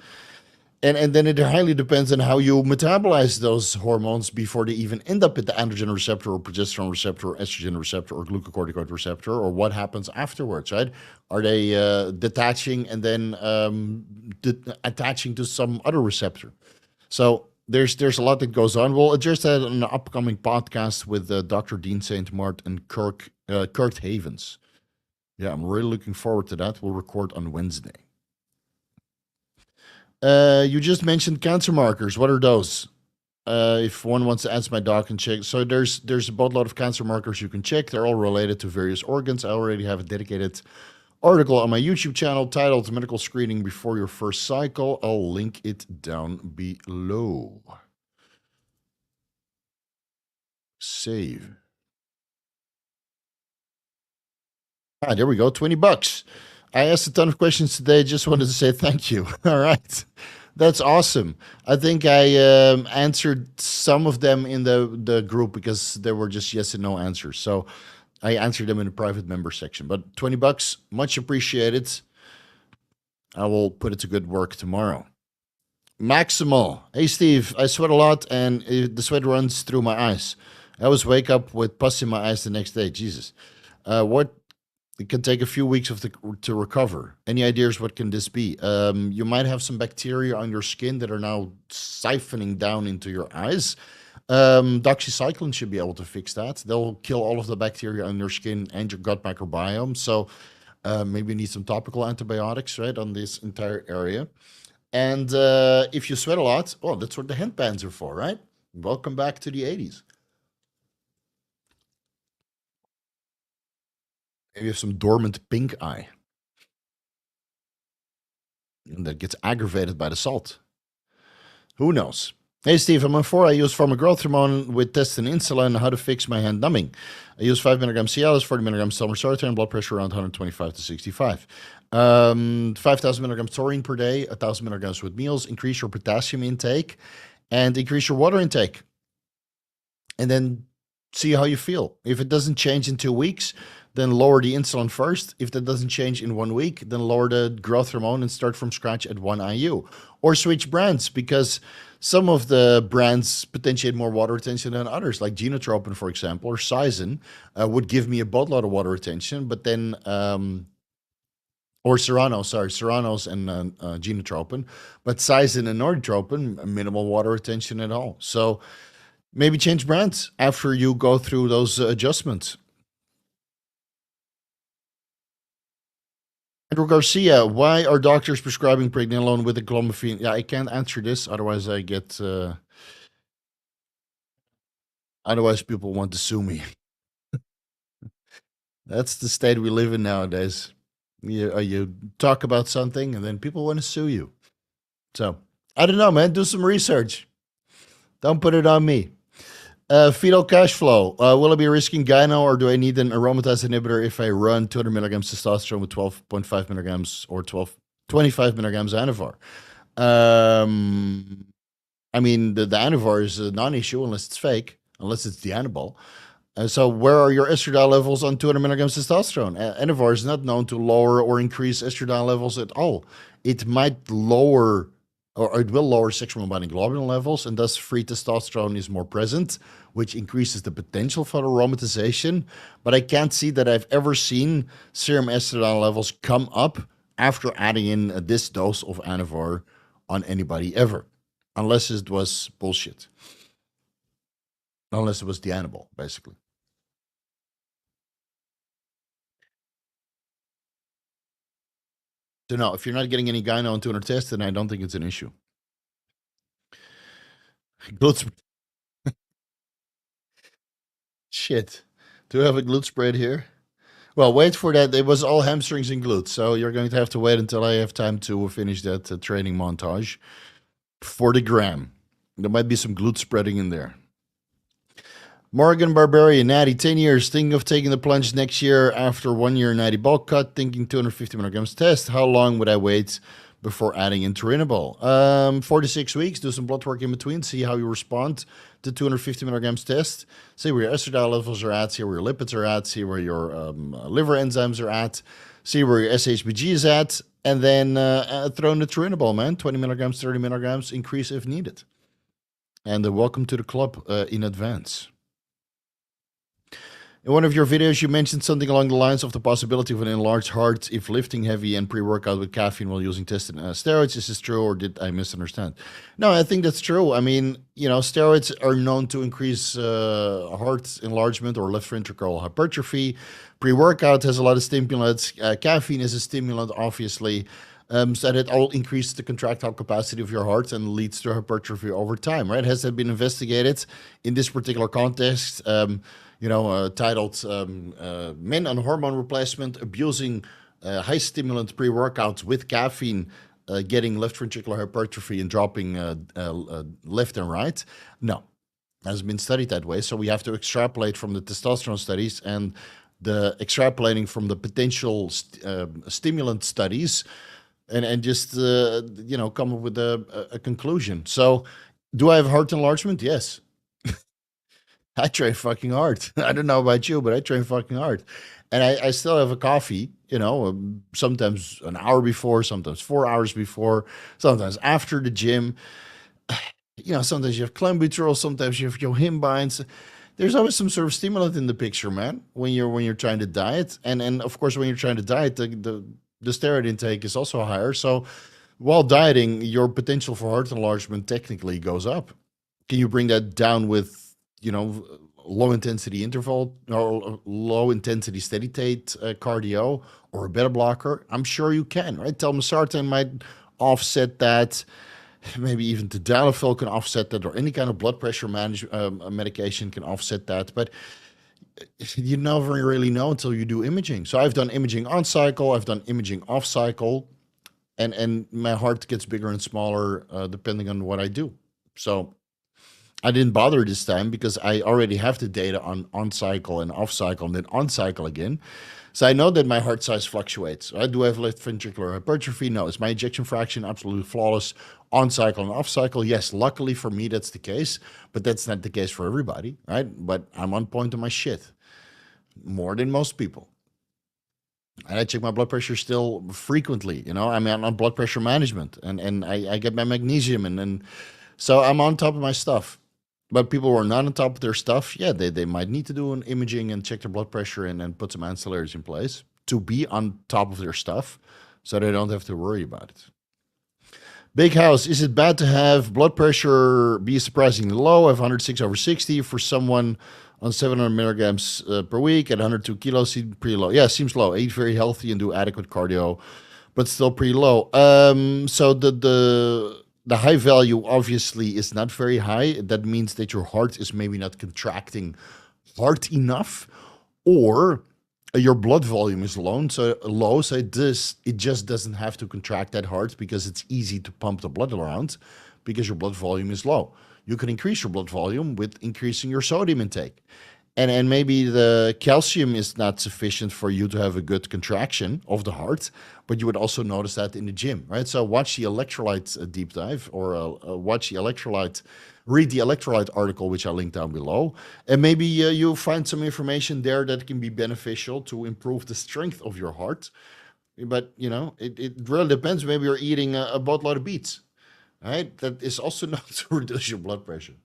[SPEAKER 1] And then it highly depends on how you metabolize those hormones before they even end up at the androgen receptor or progesterone receptor or estrogen receptor or glucocorticoid receptor, or what happens afterwards, right? Are they detaching and then attaching to some other receptor? So there's a lot that goes on. We'll address that in an upcoming podcast with Dr. Dean St. Mart and Kurt Havens. Yeah, I'm really looking forward to that. We'll record on Wednesday. You just mentioned cancer markers. What are those? If one wants to ask my doc and check. So there's a boatload of cancer markers you can check. They're all related to various organs. I already have a dedicated article on my YouTube channel titled Medical Screening Before Your First Cycle. I'll link it down below. Save. Ah, there we go. $20. I asked a ton of questions today. Just wanted to say thank you. All right. That's awesome. I think I answered some of them in the group because there were just yes and no answers. So I answered them in the private member section. But $20, much appreciated. I will put it to good work tomorrow. Maximal. Hey, Steve, I sweat a lot and the sweat runs through my eyes. I always wake up with pus in my eyes the next day. Jesus. What it can take a few weeks to recover. Any ideas what can this be? You might have some bacteria on your skin that are now siphoning down into your eyes. Doxycycline should be able to fix that. They'll kill all of the bacteria on your skin and your gut microbiome. So maybe you need some topical antibiotics, right, on this entire area. And if you sweat a lot, well, that's what the headbands are for, right? Welcome back to the 80s. Maybe you have some dormant pink eye. And that gets aggravated by the salt. Who knows? Hey, Steve, I'm on 4. I use former growth hormone with test and insulin. How to fix my hand numbing? I use 5 milligrams Cialis, 40 milligrams Telmisartan, blood pressure around 125 to 65. 5,000 milligrams taurine per day, 1,000 milligrams with meals. Increase your potassium intake and increase your water intake. And then see how you feel. If it doesn't change in 2 weeks, then lower the insulin first. If that doesn't change in 1 week, then lower the growth hormone and start from scratch at 1 IU. Or switch brands, because some of the brands potentiate more water retention than others, like Genotropin, for example, or Sizin, would give me a boatload of water retention, but then, or Serranos and Genotropin, but Sizin and Norditropin, minimal water retention at all. So maybe change brands after you go through those adjustments. Andrew Garcia, why are doctors prescribing pregnenolone with a clomiphene? Yeah, I can't answer this, otherwise I get. Otherwise, people want to sue me. That's the state we live in nowadays. You talk about something, and then people want to sue you. So I don't know, man. Do some research. Don't put it on me. Fetal cash flow. Will I be risking gyno, or do I need an aromatase inhibitor if I run 200 milligrams testosterone with 12.5 milligrams or 25 milligrams Anavar? I mean, the Anavar is a non-issue unless it's fake, unless it's the Anabol. So where are your estradiol levels on 200 milligrams testosterone? Anavar is not known to lower or increase estradiol levels at all. It might lower, or it will lower sexual binding globulin levels, and thus free testosterone is more present, which increases the potential for aromatization. But I can't see that I've ever seen serum estradiol levels come up after adding in this dose of Anavar on anybody ever, unless it was bullshit. Unless it was the Anabol, basically. So no, if you're not getting any gyno on 200 tests, then I don't think it's an issue. Glutes. Shit. Do we have a glute spread here? Well, wait for that. It was all hamstrings and glutes, so you're going to have to wait until I have time to finish that training montage for the gram. There might be some glute spreading in there. Morgan Barbarian, Natty, 10 years, thinking of taking the plunge next year after 1 year Natty bulk cut, thinking 250 milligrams test. How long would I wait before adding in Turinabol? 4 to 6 weeks, do some blood work in between, see how you respond to 250 milligrams test. See where your estradiol levels are at, see where your lipids are at, see where your liver enzymes are at, see where your SHBG is at, and then throw in the Turinabol, man. 20 milligrams, 30 milligrams, increase if needed. And welcome to the club in advance. In one of your videos, you mentioned something along the lines of the possibility of an enlarged heart if lifting heavy and pre-workout with caffeine while using tested steroids. Is this true, or did I misunderstand? No, I think that's true. I mean, steroids are known to increase heart enlargement or left ventricular hypertrophy. Pre-workout has a lot of stimulants. Caffeine is a stimulant, obviously. So that it all increases the contractile capacity of your heart and leads to hypertrophy over time, right? Has that been investigated in this particular context? Titled Men on Hormone Replacement Abusing High Stimulant Pre-Workouts with Caffeine, Getting Left Ventricular Hypertrophy and Dropping Left and Right. No, hasn't been studied that way. So we have to extrapolate from the testosterone studies and the extrapolating from the potential stimulant studies and just, come up with a conclusion. So do I have heart enlargement? Yes. I train fucking hard. I don't know about you, but I train fucking hard. And I still have a coffee, sometimes an hour before, sometimes 4 hours before, sometimes after the gym. Sometimes you have clenbuterol, sometimes you have yohimbines. There's always some sort of stimulant in the picture, man, when you're trying to diet. And of course, when you're trying to diet, the steroid intake is also higher. So while dieting, your potential for heart enlargement technically goes up. Can you bring that down with, low intensity interval or low intensity steady state cardio or a beta blocker? I'm sure you can, right? Telmisartan might offset that. Maybe even tadalafil can offset that, or any kind of blood pressure medication can offset that. But you never really know until you do imaging. So I've done imaging on cycle, I've done imaging off cycle, and my heart gets bigger and smaller depending on what I do. So I didn't bother this time because I already have the data on cycle and off cycle and then on cycle again. So I know that my heart size fluctuates. I do have left ventricular hypertrophy. No, is my ejection fraction absolutely flawless on cycle and off cycle? Yes, luckily for me that's the case, but that's not the case for everybody, right? But I'm on point on my shit more than most people. And I check my blood pressure still frequently. I'm on blood pressure management, and I get my magnesium, and so I'm on top of my stuff. But people who are not on top of their stuff, yeah, they might need to do an imaging and check their blood pressure and put some ancillaries in place to be on top of their stuff so they don't have to worry about it. Big House, is it bad to have blood pressure be surprisingly low? I have 106/60 for someone on 700 milligrams per week at 102 kilos. Seems pretty low. Yeah, seems low. Eat very healthy and do adequate cardio, but still pretty low. So the high value obviously is not very high. That means that your heart is maybe not contracting hard enough, or your blood volume is low, so it just doesn't have to contract that hard because it's easy to pump the blood around because your blood volume is low. You can increase your blood volume with increasing your sodium intake. And maybe the calcium is not sufficient for you to have a good contraction of the heart, but you would also notice that in the gym, right? So watch the electrolyte deep dive, or read the electrolyte article, which I linked down below. And maybe you'll find some information there that can be beneficial to improve the strength of your heart. But, it really depends. Maybe you're eating a boatload of beets, right? That is also not to reduce your blood pressure.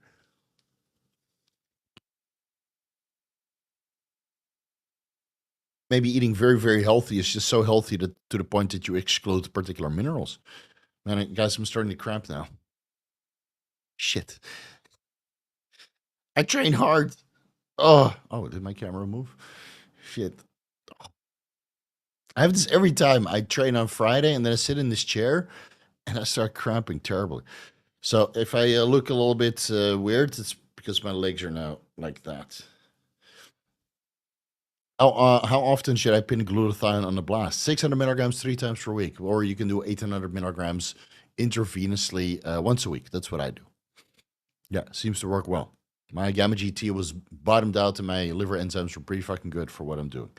[SPEAKER 1] Maybe eating very, very healthy is just so healthy to the point that you exclude particular minerals. Man, guys, I'm starting to cramp now. Shit. I train hard. Oh, did my camera move? Shit. I have this every time I train on Friday, and then I sit in this chair and I start cramping terribly. So if I look a little bit weird, it's because my legs are now like that. How often should I pin glutathione on the blast? 600 milligrams 3 times per week, or you can do 800 milligrams intravenously once a week. That's what I do. Yeah, seems to work well. My gamma GT was bottomed out, and my liver enzymes were pretty fucking good for what I'm doing.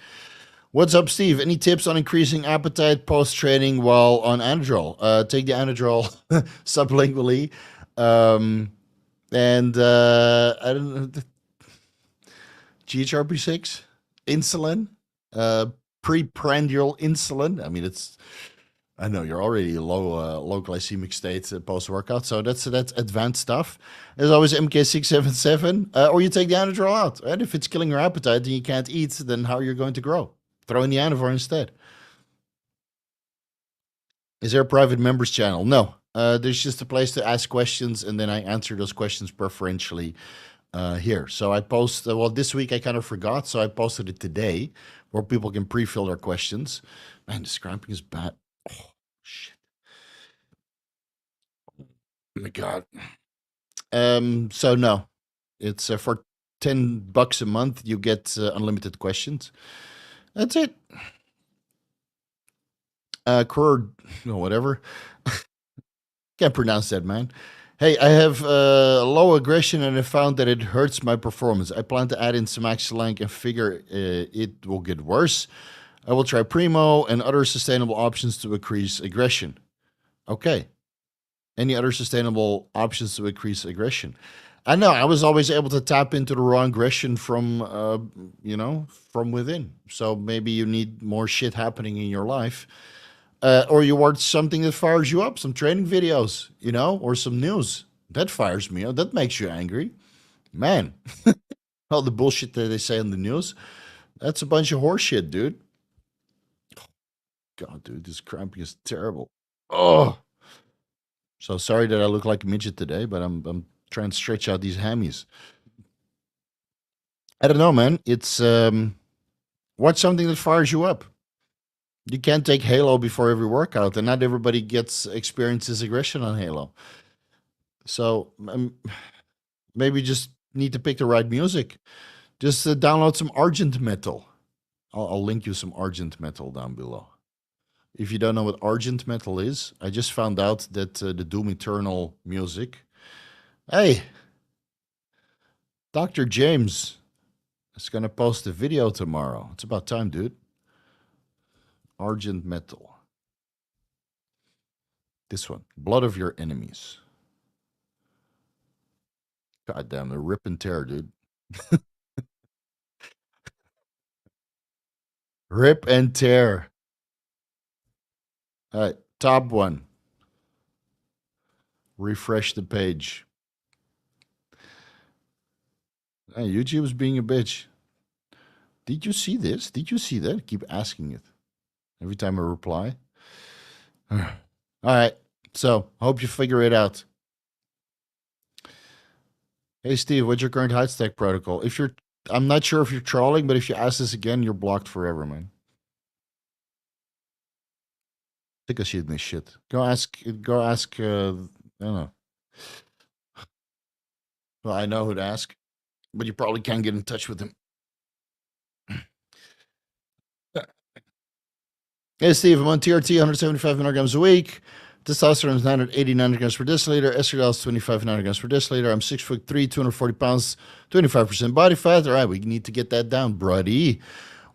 [SPEAKER 1] What's up, Steve? Any tips on increasing appetite post-training while on Anadrol? Take the Anadrol sublingually. And I don't know, GHRP6, insulin, preprandial insulin. I mean, I know you're already low glycemic state post workout, so that's advanced stuff. There's always MK677, or you take the Anadrol out. And if it's killing your appetite and you can't eat, then how are you going to grow? Throw in the Anavor instead. Is there a private members channel? No. There's just a place to ask questions, and then I answer those questions preferentially here. So I post, this week I kind of forgot, so I posted it today where people can pre-fill their questions. Man, this cramping is bad. Oh, shit. Oh my God. So no, it's for $10 a month, you get unlimited questions. That's it. Whatever. Can't pronounce that, man. Hey, I have low aggression, and I found that it hurts my performance. I plan to add in some Semaxillank and figure it will get worse. I will try Primo and other sustainable options to increase aggression. Okay. Any other sustainable options to increase aggression? I know I was always able to tap into the raw aggression from, from within. So maybe you need more shit happening in your life, or you watch something that fires you up, some training videos, or some news that fires me up. That makes you angry, man. All the bullshit that they say on the news, that's a bunch of horse shit, dude. God, dude, this cramping is terrible. Oh, so sorry that I look like a midget today, but I'm trying to stretch out these hammies. I don't know, man. It's watch something that fires you up. You can't take Halo before every workout, and not everybody experiences aggression on Halo. So maybe just need to pick the right music. Just download some Argent Metal. I'll link you some Argent Metal down below. If you don't know what Argent Metal is, I just found out that the Doom Eternal music. Hey, Dr. James is going to post a video tomorrow. It's about time, dude. Argent Metal. This one. Blood of Your Enemies. God damn, they're rip and tear, dude. Rip and tear. All right, top one. Refresh the page. Hey, YouTube's being a bitch. Did you see this? Did you see that? I keep asking it every time I reply. All right, so hope you figure it out. Hey, Steve, what's your current height stack protocol? I'm not sure if you're trolling, but if you ask this again, you're blocked forever, man. Take a shit in this shit. Go ask, I don't know. Well, I know who to ask, but you probably can't get in touch with him. Hey, Steve, I'm on TRT, 175 nanograms a week. Testosterone is 980 nanograms per deciliter. Esterol is 25 nanograms per deciliter. I'm 6'3", 240 pounds, 25% body fat. All right, we need to get that down, buddy.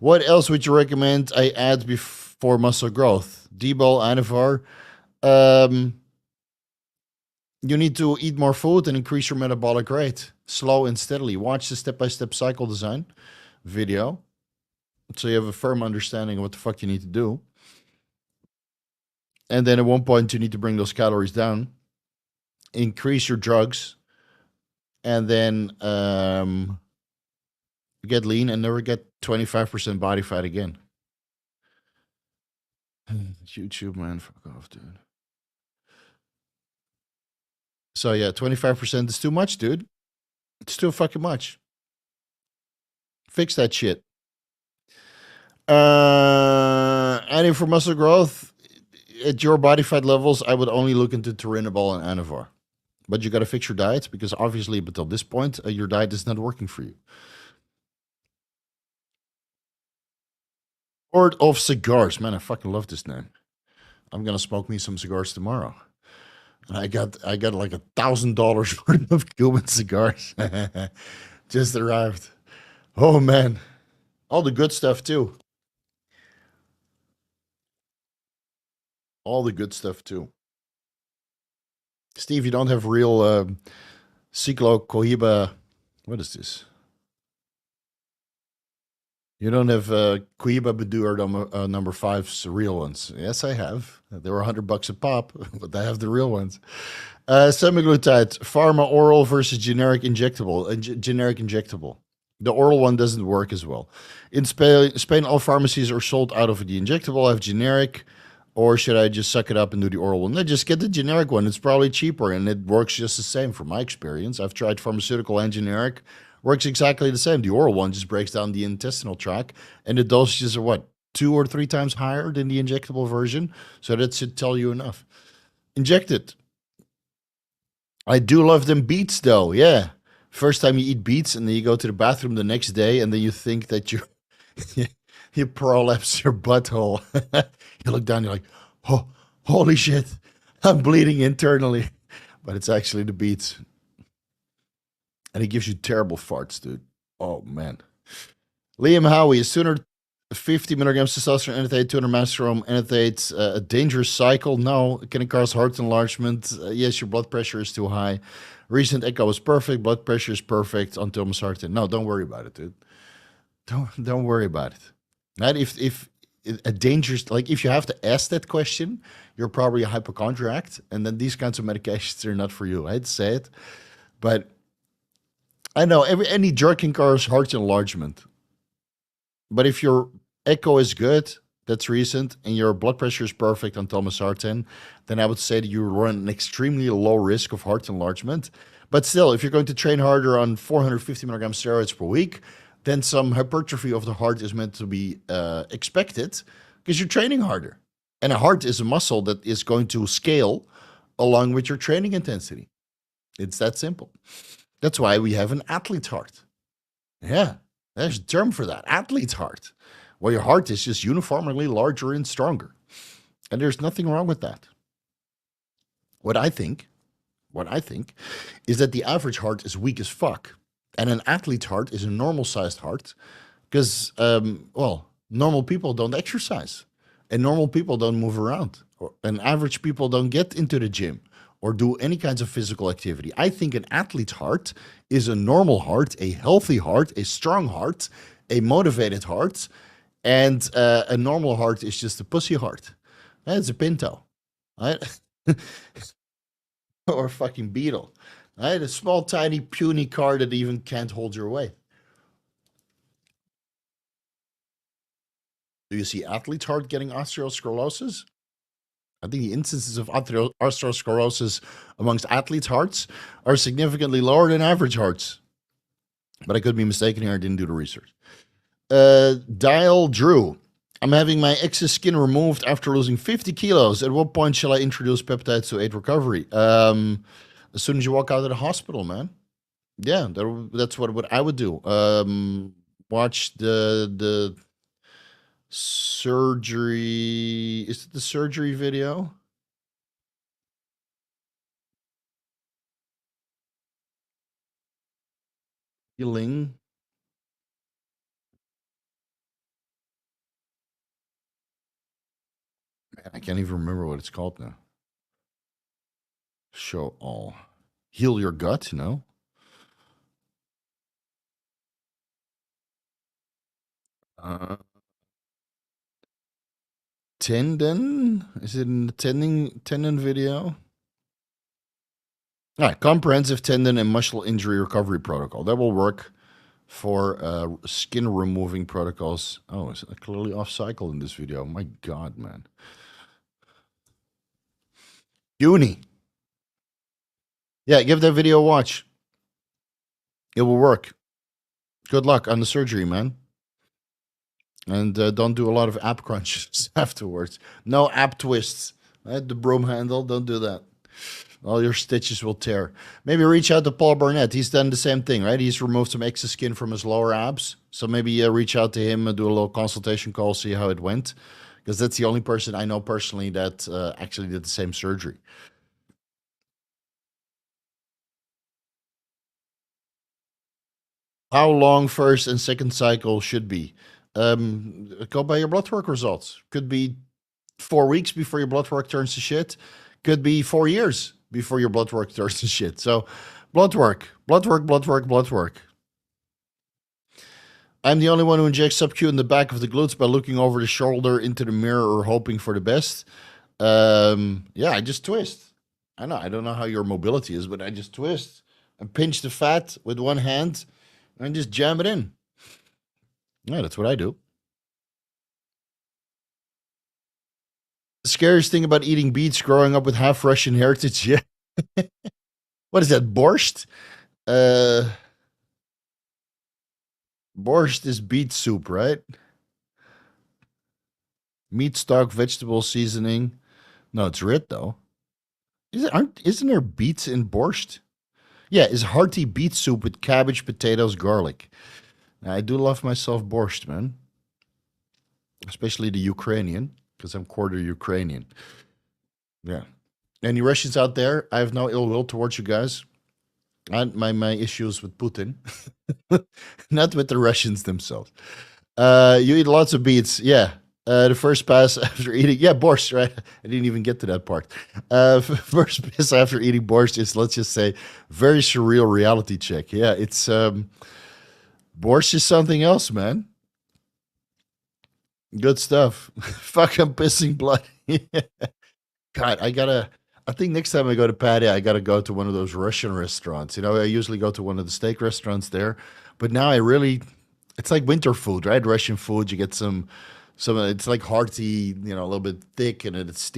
[SPEAKER 1] What else would you recommend I add before muscle growth? D-bol, Anavar. You need to eat more food and increase your metabolic rate. Slow and steadily. Watch the step-by-step cycle design video so you have a firm understanding of what the fuck you need to do. And then at one point, you need to bring those calories down, increase your drugs, and then get lean and never get 25% body fat again. YouTube, man, fuck off, dude. So yeah, 25% is too much, dude. It's too fucking much. Fix that shit. Adding for muscle growth, at your body fat levels, I would only look into Turinabol and Anavar. But you got to fix your diet because obviously, up until this point, your diet is not working for you. Lord of Cigars. Man, I fucking love this name. I'm going to smoke me some cigars tomorrow. I got like $1,000 worth of Cuban cigars. Just arrived. Oh, man. All the good stuff, too. All the good stuff, too. Steve, you don't have real Cyclocohiba. What is this? You don't have Cohiba Bedur number 5's real ones. Yes, I have. They were $100 a pop, but I have the real ones. Semaglutide, pharma oral versus generic injectable. Generic injectable. The oral one doesn't work as well. In Spain, all pharmacies are sold out of the injectable. I have generic, or should I just suck it up and do the oral one? No, just get the generic one. It's probably cheaper, and it works just the same from my experience. I've tried pharmaceutical and generic. Works exactly the same. The oral one just breaks down the intestinal tract, and the dosages are what, 2 or 3 times higher than the injectable version. So that should tell you enough. Inject it. I do love them beets, though. Yeah, first time you eat beets, and then you go to the bathroom the next day, and then you think that you prolapse your butthole. You look down, you're like, oh, holy shit, I'm bleeding internally, but it's actually the beets. And he gives you terrible farts, dude. Oh, man. Liam Howie, 50 milligrams testosterone enanthate, 200 masterom enanthate, a dangerous cycle. No, can it cause heart enlargement? Yes, your blood pressure is too high. Recent echo was perfect. Blood pressure is perfect until Masartan. No, don't worry about it, dude. Don't worry about it. Not if a dangerous, like if you have to ask that question, you're probably a hypochondriac, and then these kinds of medications are not for you. I'd say it, but I know any drug can cause heart enlargement. But if your echo is good, that's recent, and your blood pressure is perfect on Telmisartan, then I would say that you run an extremely low risk of heart enlargement. But still, if you're going to train harder on 450 milligrams steroids per week, then some hypertrophy of the heart is meant to be expected because you're training harder. And a heart is a muscle that is going to scale along with your training intensity. It's that simple. That's why we have an athlete's heart. Yeah, there's a term for that, athlete's heart. Well, your heart is just uniformly larger and stronger. And there's nothing wrong with that. What I think is that the average heart is weak as fuck. And an athlete's heart is a normal-sized heart because, normal people don't exercise. And normal people don't move around. And average people don't get into the gym or do any kinds of physical activity. I think an athlete's heart is a normal heart, a healthy heart, a strong heart, a motivated heart, and a normal heart is just a pussy heart. It's a Pinto, right? Or a fucking Beetle, right? A small, tiny, puny car that even can't hold your weight. Do you see athlete's heart getting atherosclerosis? I think the instances of atherosclerosis amongst athletes' hearts are significantly lower than average hearts. But I could be mistaken here. I didn't do the research. Dial Drew. I'm having my excess skin removed after losing 50 kilos. At what point shall I introduce peptides to aid recovery? As soon as you walk out of the hospital, man. Yeah, that's what I would do. Watch the surgery. Is it the surgery video? Healing. Man, I can't even remember what it's called now. Show all. Heal your gut, Tendon? Is it in the tendon video? All right, comprehensive tendon and muscle injury recovery protocol. That will work for skin removing protocols. Oh, it's clearly off cycle in this video. My God, man. Uni. Yeah, give that video a watch. It will work. Good luck on the surgery, man. And don't do a lot of ab crunches afterwards. No ab twists. Right? The broom handle, don't do that. All your stitches will tear. Maybe reach out to Paul Barnett. He's done the same thing, right? He's removed some excess skin from his lower abs. So maybe reach out to him and do a little consultation call, see how it went. Because that's the only person I know personally that actually did the same surgery. How long first and second cycle should be? Go by your blood work results. Could be 4 weeks before your blood work turns to shit. Could be 4 years before your blood work turns to shit. So blood work. I'm the only one who injects sub-Q in the back of the glutes by looking over the shoulder into the mirror or hoping for the best. Yeah, I just twist. I don't know how your mobility is, but I just twist and pinch the fat with one hand and just jam it in. Yeah, that's what I do. The scariest thing about eating beets growing up with half Russian heritage. Yeah. What is that? Borscht? Borscht is beet soup, right? Meat stock, vegetable seasoning. No, it's red though. Isn't there beets in borscht? Yeah, it's hearty beet soup with cabbage, potatoes, garlic. Now, I do love myself borscht, man. Especially the Ukrainian, because I'm quarter Ukrainian. Yeah. Any Russians out there? I have no ill will towards you guys. And my issues with Putin, not with the Russians themselves. You eat lots of beets. Yeah. The first pass after eating, yeah, borscht, right? I didn't even get to that part. First pass after eating borscht is, let's just say, very surreal reality check. Yeah, it's borscht is something else, man. Good stuff. Fuck, I'm pissing blood. God, I think next time I go to Patty, I gotta go to one of those Russian restaurants. You know, I usually go to one of the steak restaurants there, but now it's like winter food, right? Russian food. You get some. It's like hearty, you know, a little bit thick, and it's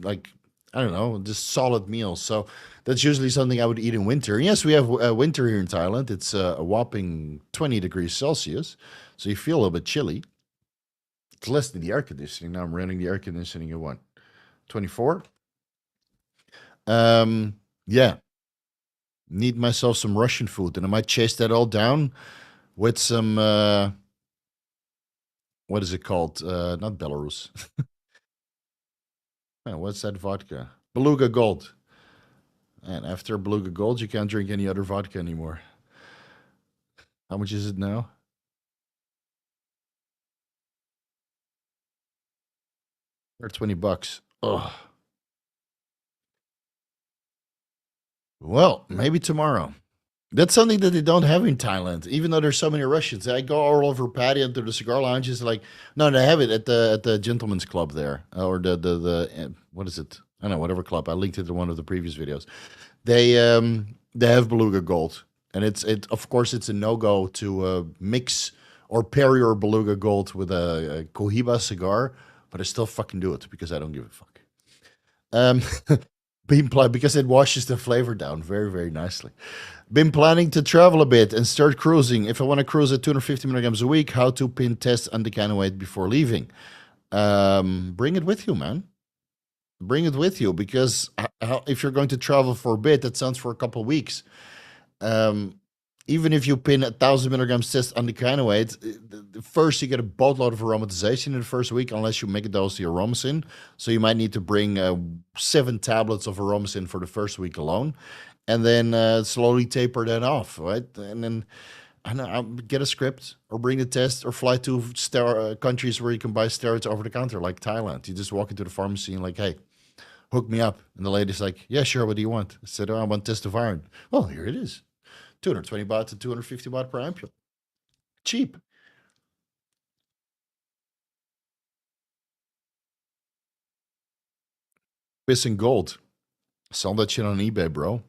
[SPEAKER 1] like I don't know, just solid meals. So that's usually something I would eat in winter. And yes, we have winter here in Thailand. It's a whopping 20 degrees Celsius, so you feel a little bit chilly. It's less than the air conditioning. Now I'm running the air conditioning at what, 24? Yeah, need myself some Russian food, and I might chase that all down with some what is it called? Not Belarus. What's that vodka? Beluga Gold. And after Beluga Gold, you can't drink any other vodka anymore. How much is it now? Or $20. Oh, well, maybe tomorrow. That's something that they don't have in Thailand, even though there's so many Russians. I go all over patio to the cigar lounges. Like, no, they have it at the gentleman's club there, or the what is it? I don't know, whatever club. I linked it to one of the previous videos. They have Beluga Gold, and it of course it's a no go to mix or pair your Beluga Gold with a Cohiba cigar, but I still fucking do it because I don't give a fuck. Um, because it washes the flavor down very very nicely. Been planning to travel a bit and start cruising. If I want to cruise at 250 milligrams a week, how to pin test undecanoate before leaving? Bring it with you, man. Bring it with you because if you're going to travel for a bit, that sounds for a couple of weeks. Um, Even if you pin 1,000 milligrams test undecanoate, first you get a boatload of aromatization in the first week, unless you make a dose of aromacin. So you might need to bring 7 tablets of aromacin for the first week alone, and then slowly taper that off, right? And then I don't know, get a script or bring the test or fly to countries where you can buy steroids over the counter, like Thailand. You just walk into the pharmacy and like, hey, hook me up. And the lady's like, yeah, sure. What do you want? I said, oh, I want Testoviron. Well, here it is. 220 baht to 250 baht per ampule. Cheap. Pissing gold. Sell that shit on eBay, bro.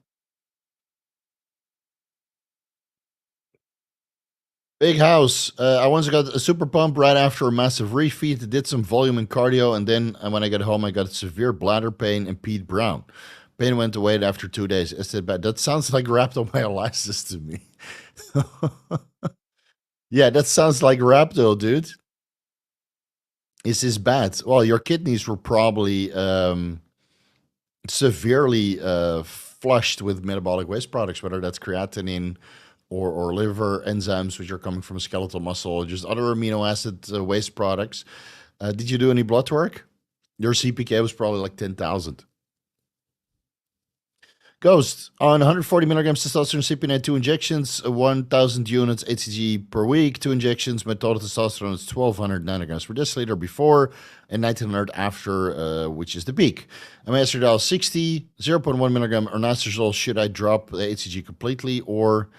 [SPEAKER 1] Big house. I once got a super pump right after a massive refeed. Did some volume and cardio, and then when I got home, I got severe bladder pain and peed brown. Pain went away after 2 days. I said, "But that sounds like rhabdomyolysis to me." Yeah, that sounds like rhabdo, dude. Is this bad? Well, your kidneys were probably severely flushed with metabolic waste products, whether that's creatinine or liver enzymes, which are coming from skeletal muscle, or just other amino acid waste products. Did you do any blood work? Your CPK was probably like 10,000. Ghost on 140 milligrams testosterone cypionate, 2 injections, 1,000 units HCG per week, 2 injections. My total testosterone is 1,200 nanograms per deciliter before and 1,900 after, which is the peak. And my estradiol 60, 0.1 milligram anastrozole. Should I drop the HCG completely, or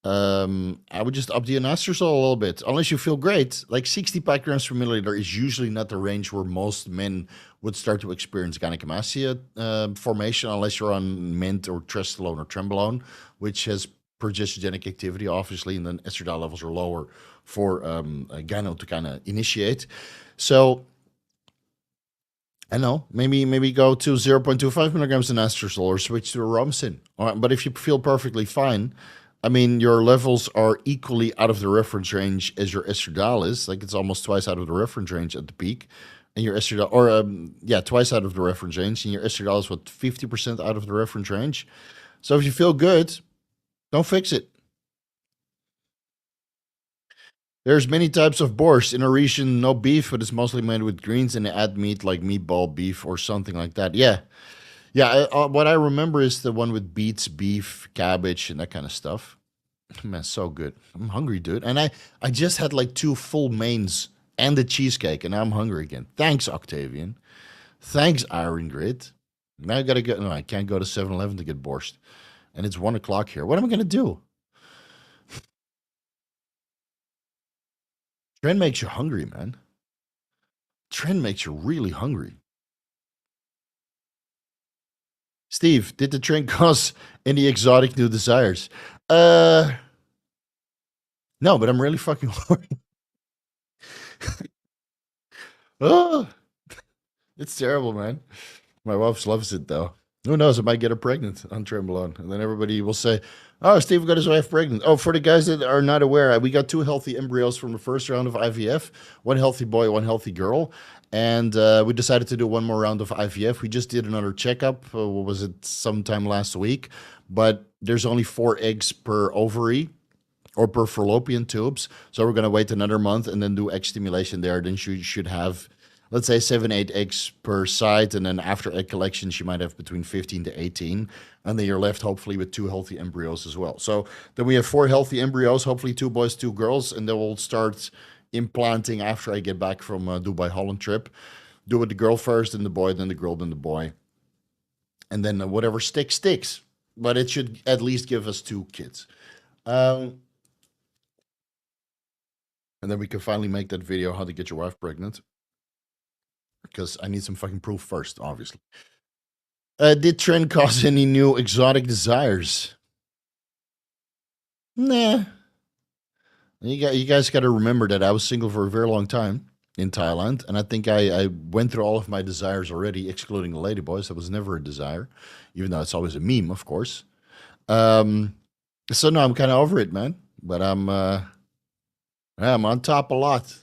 [SPEAKER 1] I would just up the anastrozole a little bit, unless you feel great. Like 60 picograms per milliliter is usually not the range where most men would start to experience gynecomastia formation, unless you're on MENT or Trestolone or Trembolone, which has progestogenic activity, obviously, and then estradiol levels are lower for gyno to kind of initiate. So I know, maybe go to 0.25 milligrams anastrozole or switch to aromacin. But if you feel perfectly fine, I mean, your levels are equally out of the reference range as your estradiol is. Like, it's almost twice out of the reference range at the peak. And your estradiol, or twice out of the reference range. And your estradiol is, what, 50% out of the reference range? So if you feel good, don't fix it. There's many types of borscht. In our region, no beef, but it's mostly made with greens, and they add meat like meatball beef or something like that. Yeah. Yeah, what I remember is the one with beets, beef, cabbage, and that kind of stuff. Man, so good. I'm hungry, dude. And I just had like 2 full mains and the cheesecake, and now I'm hungry again. Thanks, Octavian. Thanks, Iron Grid. Now I gotta go. No, I can't go to 7-Eleven to get borscht. And it's 1 o'clock here. What am I gonna do? Tren makes you hungry, man. Tren makes you really hungry. Steve, did the Tren cause any exotic new desires? No, but I'm really fucking horny. Oh, it's terrible, man. My wife loves it though. Who knows? I might get her pregnant on Trenbolone, and then everybody will say, "Oh, Steve got his wife pregnant." Oh, for the guys that are not aware, we got 2 healthy embryos from the first round of IVF. 1 healthy boy, 1 healthy girl, and we decided to do 1 more round of IVF. We just did another checkup. What was it? Sometime last week, but there's only 4 eggs per ovary or per fallopian tubes. So we're going to wait another month and then do egg stimulation there. Then she should have, let's say, 7, 8 eggs per site. And then after egg collection, she might have between 15 to 18. And then you're left hopefully with 2 healthy embryos as well. So then we have 4 healthy embryos, hopefully 2 boys, 2 girls. And then we'll start implanting after I get back from Dubai Holland trip. Do it the girl first, then the boy, then the girl, then the boy. And then whatever sticks, sticks. But it should at least give us 2 kids. And then we can finally make that video, how to get your wife pregnant. Because I need some fucking proof first, obviously. Did Tren cause any new exotic desires? Nah. You guys got to remember that I was single for a very long time in Thailand. And I think I went through all of my desires already, excluding the ladyboys. That was never a desire, even though it's always a meme, of course. So no, I'm kind of over it, man. But I'm on top a lot.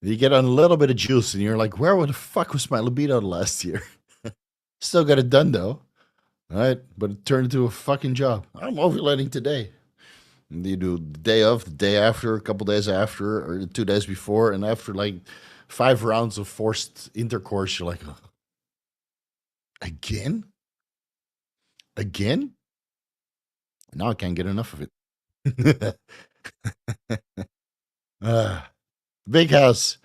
[SPEAKER 1] You get on a little bit of juice and you're like, where the fuck was my libido last year? Still got it done though. All right. But it turned into a fucking job. I'm ovulating today. And you do the day of, the day after, a couple days after, or 2 days before. And after like 5 rounds of forced intercourse, you're like, oh, again? Again? Now I can't get enough of it. Big house.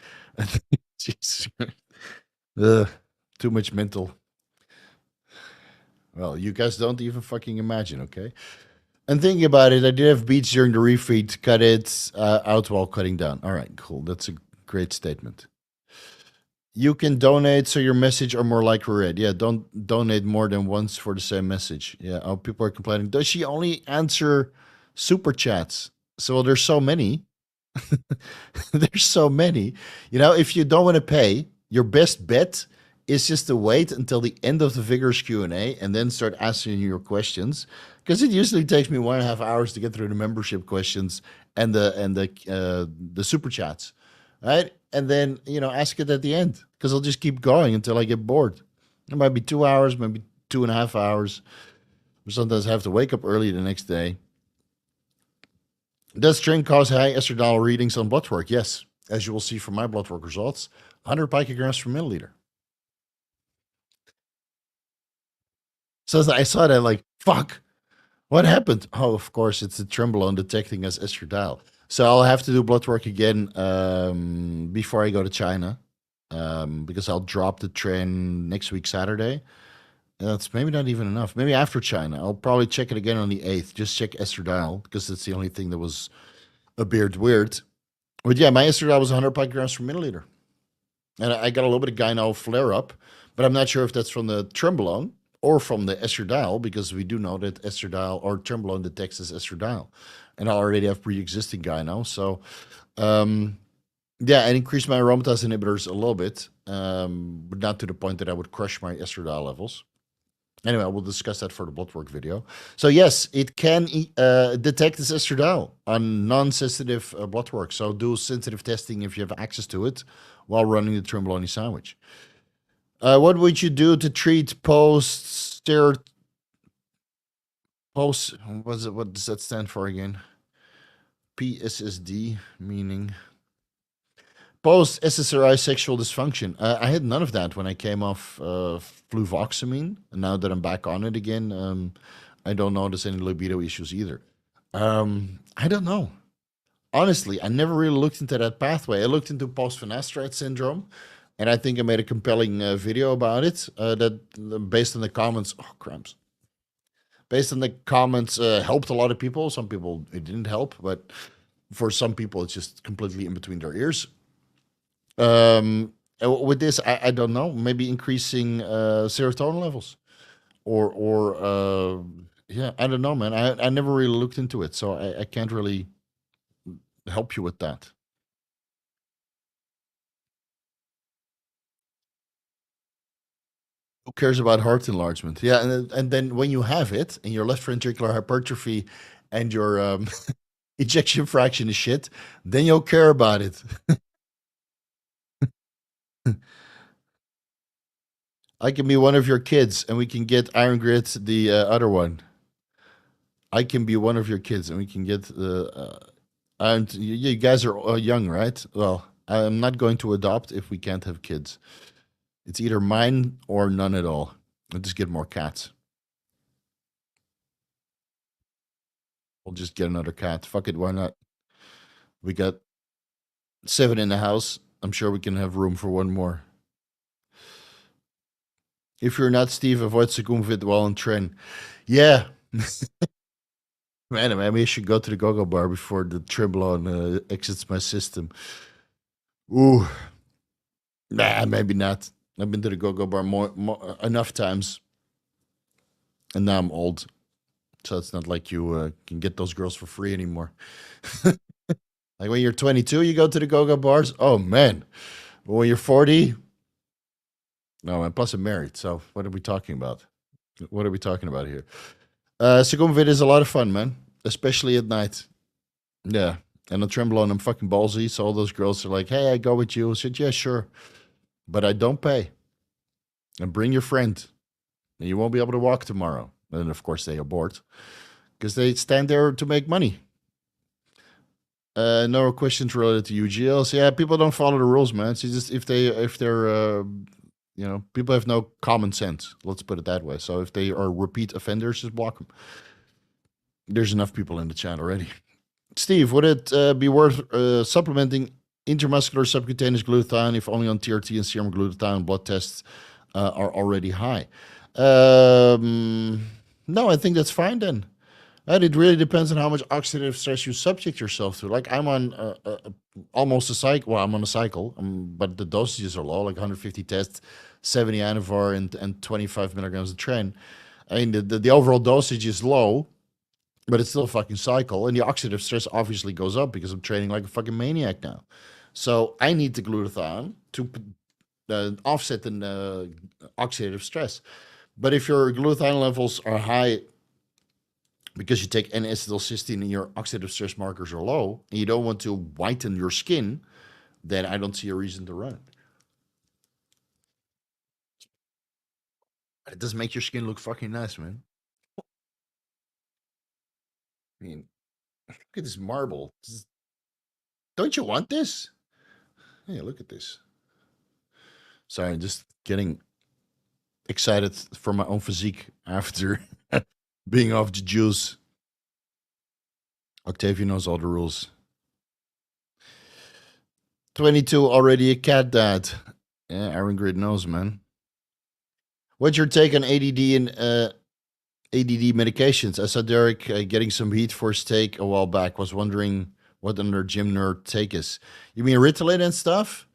[SPEAKER 1] Jesus. Too much mental. Well, you guys don't even fucking imagine, okay? And thinking about it, I did have beats during the refeed. Cut it out while cutting down. All right, cool. That's a great statement. You can donate so your message are more likely read. Yeah, don't donate more than once for the same message. Yeah, oh, people are complaining. Does she only answer super chats? So there's so many. There's so many. You know, if you don't want to pay, your best bet is just to wait until the end of the Vigorous Q&A and then start asking your questions, because it usually takes me 1.5 hours to get through the membership questions and the super chats, right? And then ask it at the end, because I'll just keep going until I get bored. It might be 2 hours, maybe 2.5 hours. Or sometimes I have to wake up early the next day. Does Tren cause high estradiol readings on blood work? Yes, as you will see from my blood work results, 100 picograms per milliliter. So I saw that like, fuck, what happened? Oh, of course, it's the Trenbolone detecting as estradiol. So I'll have to do blood work again before I go to China, because I'll drop the Tren next week, Saturday. That's maybe not even enough. Maybe after China. I'll probably check it again on the 8th. Just check estradiol, because that's the only thing that was a bit weird. But yeah, my estradiol was 100 picograms per milliliter. And I got a little bit of gyno flare up, but I'm not sure if that's from the Trenbolone or from the estradiol, because we do know that estradiol or Trenbolone detects as estradiol. And I already have pre-existing gyno. So, yeah, I increased my aromatase inhibitors a little bit, but not to the point that I would crush my estradiol levels. Anyway, we'll discuss that for the blood work video. So yes, it can detect this estradiol on non-sensitive blood work. So do sensitive testing if you have access to it while running the Trenbolone sandwich. What would you do to treat post-steroid? What does that stand for again? PSSD, meaning Post SSRI sexual dysfunction. I had none of that when I came off fluvoxamine. And now that I'm back on it again, I don't notice any libido issues either. I don't know. Honestly, I never really looked into that pathway. I looked into post-finasteride syndrome, and I think I made a compelling video about it. That based on the comments, oh cramps. Based on the comments, helped a lot of people. Some people it didn't help, but for some people, it's just completely in between their ears. With this, I don't know. Maybe increasing serotonin levels, or yeah, I don't know, man. I never really looked into it, so I can't really help you with that. Who cares about heart enlargement? Yeah, and then when you have it and your left ventricular hypertrophy and your ejection fraction is shit, then you'll care about it. I can be one of your kids and we can get Iron Grit, the other one. I can be one of your kids and we can get the. And you guys are young, right? Well, I'm not going to adopt if we can't have kids. It's either mine or none at all. I'll just get more cats. We'll just get another cat. Fuck it, why not? We got 7 in the house. I'm sure we can have room for one more. If you're not Steve, avoid Sukhumvit while on Tren. Yeah. Man, maybe I should go to the go-go bar before the Tremblon exits my system. Ooh. Nah, maybe not. I've been to the go-go bar more enough times. And now I'm old. So it's not like you can get those girls for free anymore. Like when you're 22, you go to the go-go bars. Oh, man. But when you're 40, no, man. Plus I'm married. So what are we talking about? What are we talking about here? Sukhumvit is a lot of fun, man. Especially at night. Yeah. And on Tremblon, I'm fucking ballsy. So all those girls are like, hey, I go with you. I said, yeah, sure. But I don't pay. And bring your friend. And you won't be able to walk tomorrow. And of course they abort. Because they stand there to make money. No questions related to UGLs. Yeah, people don't follow the rules, man. It's just if they're people have no common sense. Let's put it that way. So if they are repeat offenders, just block them. There's enough people in the chat already. Steve, would it be worth supplementing intramuscular subcutaneous glutathione if only on TRT and serum glutathione blood tests are already high? No, I think that's fine then. And it really depends on how much oxidative stress you subject yourself to. Like I'm on almost a cycle. Well, I'm on a cycle, but the dosages are low, like 150 tests, 70 Anavar, and 25 milligrams of Tren. I mean, the overall dosage is low, but it's still a fucking cycle. And the oxidative stress obviously goes up because I'm training like a fucking maniac now. So I need the glutathione to offset the oxidative stress. But if your glutathione levels are high because you take N-acetylcysteine and your oxidative stress markers are low, and you don't want to whiten your skin, then I don't see a reason to run it. But it does make your skin look fucking nice, man. I mean, look at this marble. Don't you want this? Hey, look at this. Sorry, just getting excited for my own physique after being off the juice. Octavia knows all the rules. 22, already a cat dad. Yeah, Aaron Grid knows, man. What's your take on ADD and ADD medications? I saw Derek getting some heat for his take a while back. Was wondering what another gym nerd take is. You mean Ritalin and stuff?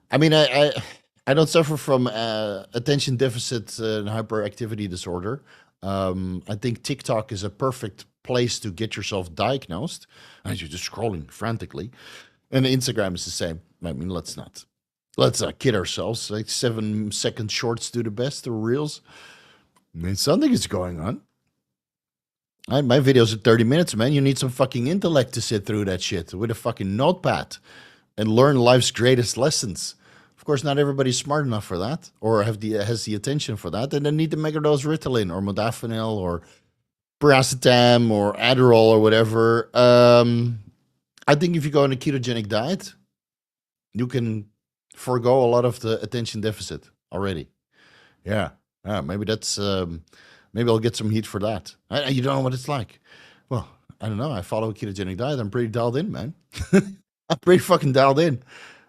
[SPEAKER 1] I mean, I don't suffer from attention deficit and hyperactivity disorder. I think TikTok is a perfect place to get yourself diagnosed. And you're just scrolling frantically. And Instagram is the same. I mean, let's not kid ourselves. Like 7-second shorts do the best, or reels. I mean, something is going on. My videos are 30 minutes, man. You need some fucking intellect to sit through that shit with a fucking notepad and learn life's greatest lessons. Of course, not everybody's smart enough for that, or has the attention for that, and they need to microdose Ritalin or modafinil or paracetam or Adderall or whatever. I think if you go on a ketogenic diet, you can forego a lot of the attention deficit already. Yeah. Maybe that's maybe I'll get some heat for that. You don't know what it's like. Well, I don't know. I follow a ketogenic diet. I'm pretty dialed in, man. I'm pretty fucking dialed in.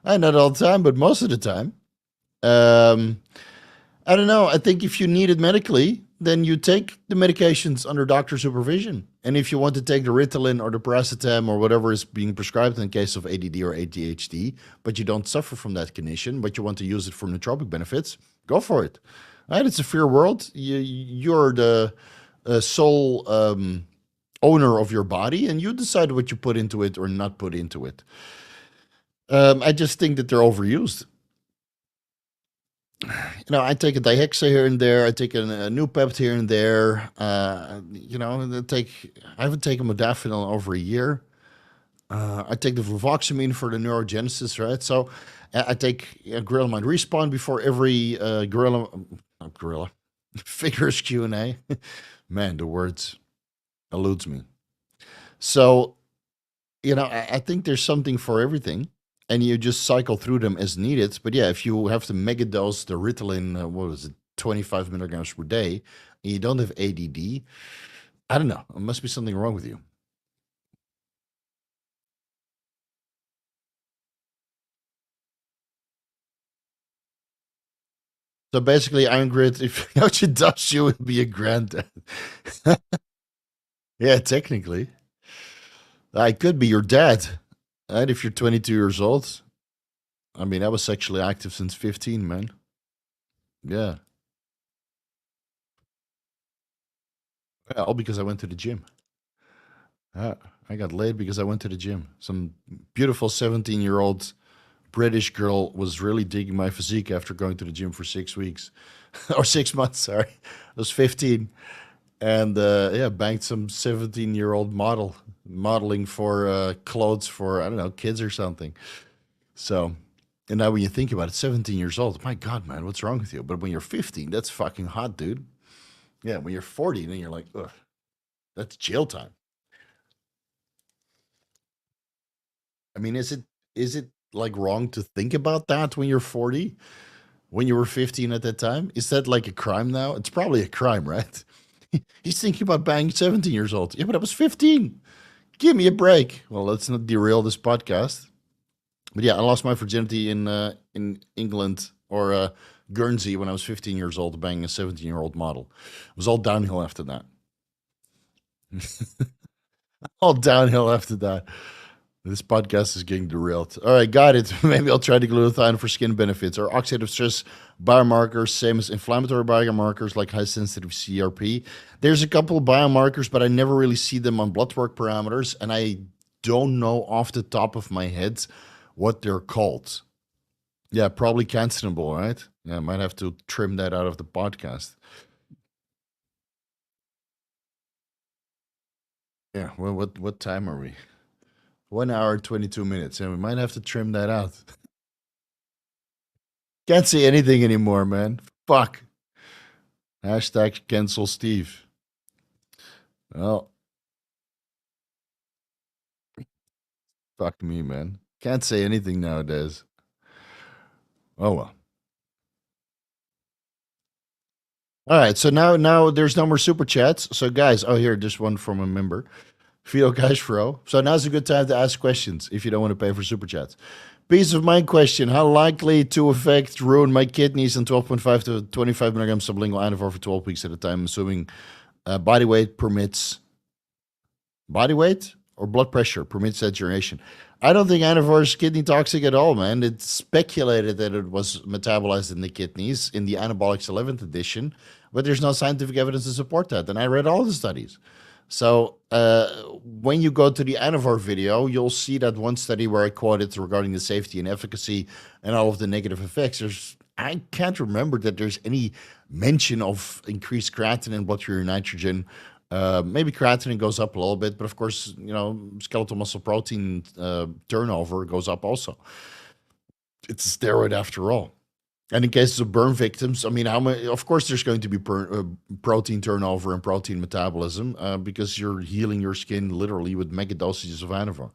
[SPEAKER 1] Not all the time, but most of the time. Um, I don't know. I think if you need it medically, then you take the medications under doctor supervision. And if you want to take the Ritalin or the paracetam or whatever is being prescribed in case of ADD or ADHD, but you don't suffer from that condition, but you want to use it for nootropic benefits, go for it. Right? It's a fair world. You're the sole owner of your body, and you decide what you put into it or not put into it. I just think that they're overused. I take a Dihexa here and there. I take a new Pept here and there. I haven't taken modafinil in over a year. I take the fluvoxamine for the neurogenesis, right? So I take Gorilla Mind Respawn before every Vigorous Q&A. Man, the words eludes me. So, I think there's something for everything. And you just cycle through them as needed. But yeah, if you have to mega dose the Ritalin, 25 milligrams per day, and you don't have ADD, I don't know. There must be something wrong with you. So basically, Iron Grid, if Yoshi does you, would be a granddad. Yeah, technically. I could be your dad, right? If you're 22 years old. I mean, I was sexually active since 15, man. Yeah. All because I went to the gym. I got laid because I went to the gym. Some beautiful 17-year-old British girl was really digging my physique after going to the gym for 6 weeks. Or 6 months, sorry. I was 15. And banged some 17-year-old model, modeling for clothes for, I don't know, kids or something. So, and now when you think about it, 17 years old, my God, man, what's wrong with you? But when you're 15, that's fucking hot, dude. Yeah, when you're 40, then you're like, ugh, that's jail time. I mean, is it like wrong to think about that when you're 40? When you were 15 at that time? Is that like a crime now? It's probably a crime, right? He's thinking about banging 17 years old. Yeah, but I was 15. Give me a break. Well, let's not derail this podcast. But yeah, I lost my virginity in England or Guernsey when I was 15 years old, banging a 17-year-old model. It was all downhill after that. All downhill after that. This podcast is getting derailed. All right, got it. Maybe I'll try the glutathione for skin benefits or oxidative stress biomarkers, same as inflammatory biomarkers like high sensitive CRP. There's a couple of biomarkers, but I never really see them on blood work parameters, and I don't know off the top of my head what they're called. Yeah, probably cancerable, right? Yeah, I might have to trim that out of the podcast. Yeah, well, what time are we? 1 hour, 22 minutes, and we might have to trim that out. Can't say anything anymore, man. Fuck. Hashtag cancel Steve. Well, fuck me, man. Can't say anything nowadays. Oh well. All right, so now there's no more super chats. So guys, oh here, just one from a member. Fido Cashflow. So now's a good time to ask questions if you don't want to pay for super chats. Peace of mind question. How likely to affect ruin my kidneys on 12.5 to 25 milligrams sublingual Anadrol for 12 weeks at a time, assuming body weight permits body weight or blood pressure permits that duration. I don't think Anadrol is kidney toxic at all, man. It's speculated that it was metabolized in the kidneys in the Anabolics 11th edition, but there's no scientific evidence to support that. And I read all the studies. So when you go to the Anavor video, you'll see that one study where I quoted regarding the safety and efficacy and all of the negative effects. I can't remember that there's any mention of increased creatinine, blood urea nitrogen. Maybe creatinine goes up a little bit, but of course, skeletal muscle protein turnover goes up also. It's a steroid after all. And in cases of burn victims, I mean, of course, there's going to be protein turnover and protein metabolism because you're healing your skin literally with mega dosages of Anavor.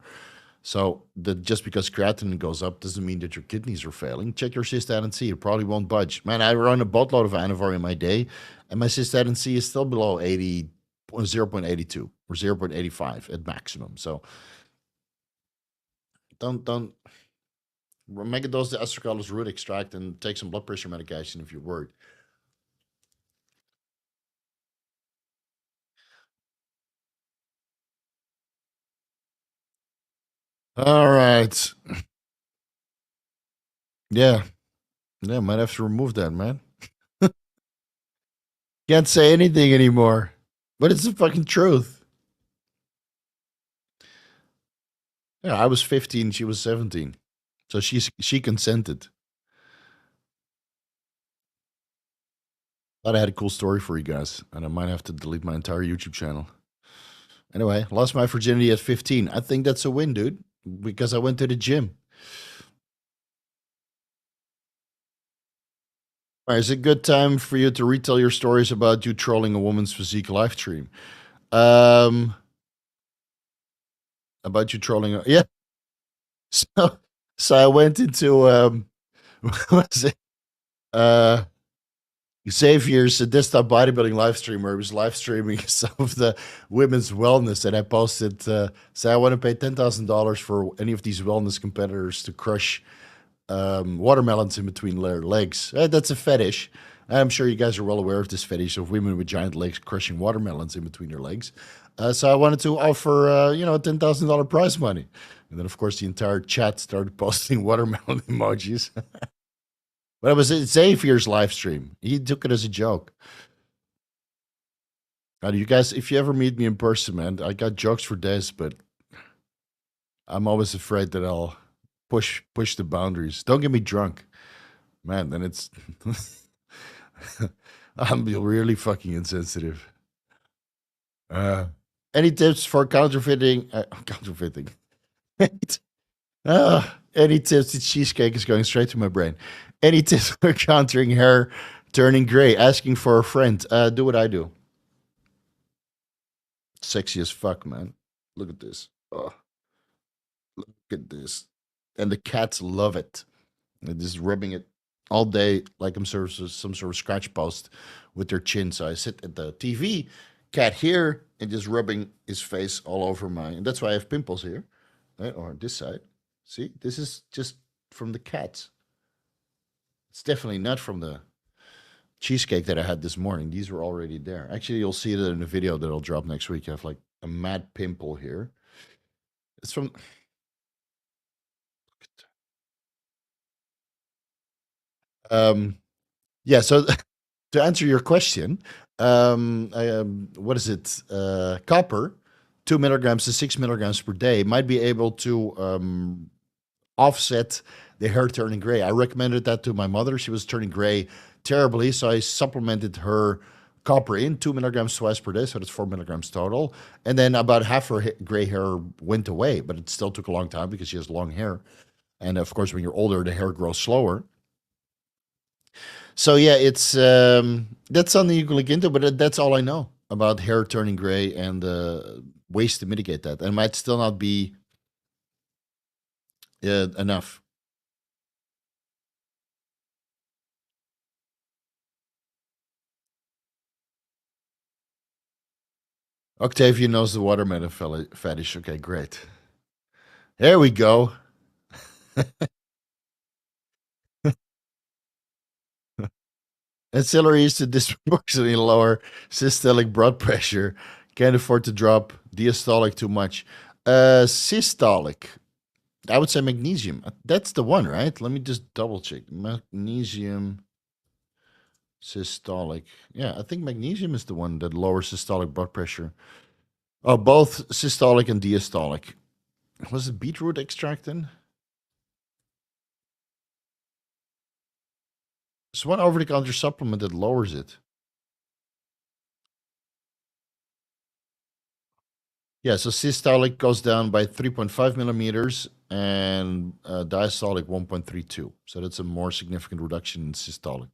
[SPEAKER 1] So that just because creatinine goes up doesn't mean that your kidneys are failing. Check your cystatin C; it probably won't budge. Man, I run a boatload of Anavar in my day, and my cystatin C is still below 80, 0.82 or 0.85 at maximum. So don't make a dose of astragalus root extract and take some blood pressure medication if you're worried. All right. Yeah. Yeah, might have to remove that, man. Can't say anything anymore. But it's the fucking truth. Yeah, I was 15, she was 17. So she consented. Thought I had a cool story for you guys, and I might have to delete my entire YouTube channel. Anyway, lost my virginity at 15. I think that's a win, dude, because I went to the gym. All right, is it a good time for you to retell your stories about you trolling a woman's physique live stream? About you trolling, yeah. So, so I went into what was it? Xavier's desktop bodybuilding live stream where he was live streaming some of the women's wellness, and I posted, say I want to pay $10,000 for any of these wellness competitors to crush watermelons in between their legs. That's a fetish. I'm sure you guys are well aware of this fetish of women with giant legs crushing watermelons in between their legs. So I wanted to offer, $10,000 prize money. And then, of course, the entire chat started posting watermelon emojis. But it was Xavier's live stream. He took it as a joke. You guys, if you ever meet me in person, man, I got jokes for days, but I'm always afraid that I'll push the boundaries. Don't get me drunk, man. Then it's I'm really fucking insensitive. Any tips for counterfeiting? Counterfeiting. Any tips? The cheesecake is going straight to my brain. Any tips for countering hair turning gray? Asking for a friend. Do what I do. Sexy as fuck, man. Look at this. Oh, look at this. And the cats love it. They're just rubbing it all day like I'm some sort of scratch post with their chin. So I sit at the TV, cat here, and just rubbing his face all over mine. And that's why I have pimples here, right? Or this side. See, this is just from the cats. It's definitely not from the cheesecake that I had this morning. These were already there. Actually, you'll see it in the video that'll drop next week. I have like a mad pimple here. It's from. Yeah. So to answer your question, what is it? Copper, 2 milligrams to 6 milligrams per day might be able to offset the hair turning gray. I recommended that to my mother. She was turning gray terribly, so I supplemented her copper in 2 milligrams twice per day, so that's 4 milligrams total. And then about half her gray hair went away, but it still took a long time because she has long hair. And of course, when you're older, the hair grows slower. So yeah, it's that's something you can look into, but that's all I know about hair turning gray and ways to mitigate that. And it might still not be enough. Octavia knows the watermelon fetish. Okay, great. There we go. Ancillary is to disproportionately lower systolic blood pressure. Can't afford to drop diastolic too much. Systolic. I would say magnesium. That's the one, right? Let me just double check. Magnesium systolic. Yeah, I think magnesium is the one that lowers systolic blood pressure. Oh, both systolic and diastolic. Was it beetroot extract then? There's one over-the-counter supplement that lowers it. Yeah, so systolic goes down by 3.5 millimeters and diastolic 1.32. So that's a more significant reduction in systolic.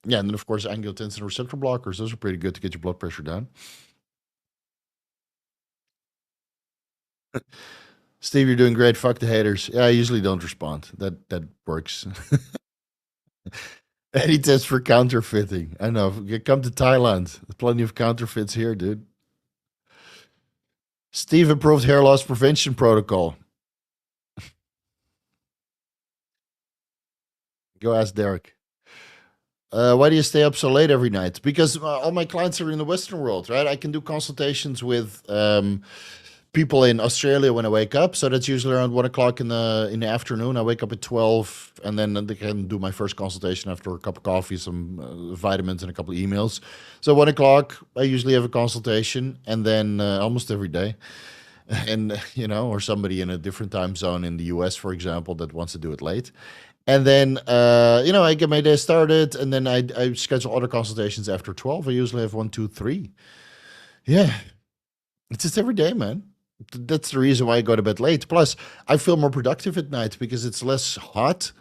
[SPEAKER 1] Yeah, and then of course angiotensin receptor blockers. Those are pretty good to get your blood pressure down. Steve, you're doing great. Fuck the haters. Yeah, I usually don't respond. That works. Any tips for counterfeiting? I know. Come to Thailand. There's plenty of counterfeits here, dude. Steve approved hair loss prevention protocol. Go ask Derek. Why do you stay up so late every night? Because all my clients are in the Western world, right? I can do consultations with people in Australia when I wake up. So that's usually around 1 o'clock in the afternoon. I wake up at 12, and then they can do my first consultation after a cup of coffee, some vitamins, and a couple of emails. So 1 o'clock, I usually have a consultation, and then almost every day. And or somebody in a different time zone in the US, for example, that wants to do it late. And then I get my day started, and then I schedule other consultations after 12. I usually have one, two, three. Yeah, it's just every day, man. That's the reason why I go to bed late. Plus, I feel more productive at night because it's less hot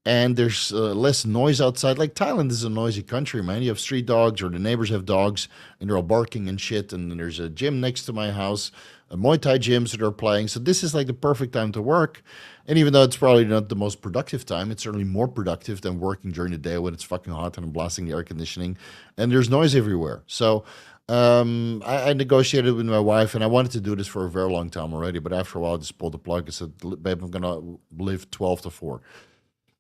[SPEAKER 1] and there's less noise outside. Like Thailand is a noisy country, man. You have street dogs, or the neighbors have dogs, and they're all barking and shit. And then there's a gym next to my house, a Muay Thai gym, so they're playing. So this is like the perfect time to work. And even though it's probably not the most productive time, it's certainly more productive than working during the day when it's fucking hot and I'm blasting the air conditioning and there's noise everywhere. So I negotiated with my wife, and I wanted to do this for a very long time already. But after a while, I just pulled the plug. I said, babe, I'm going to live 12 to 4.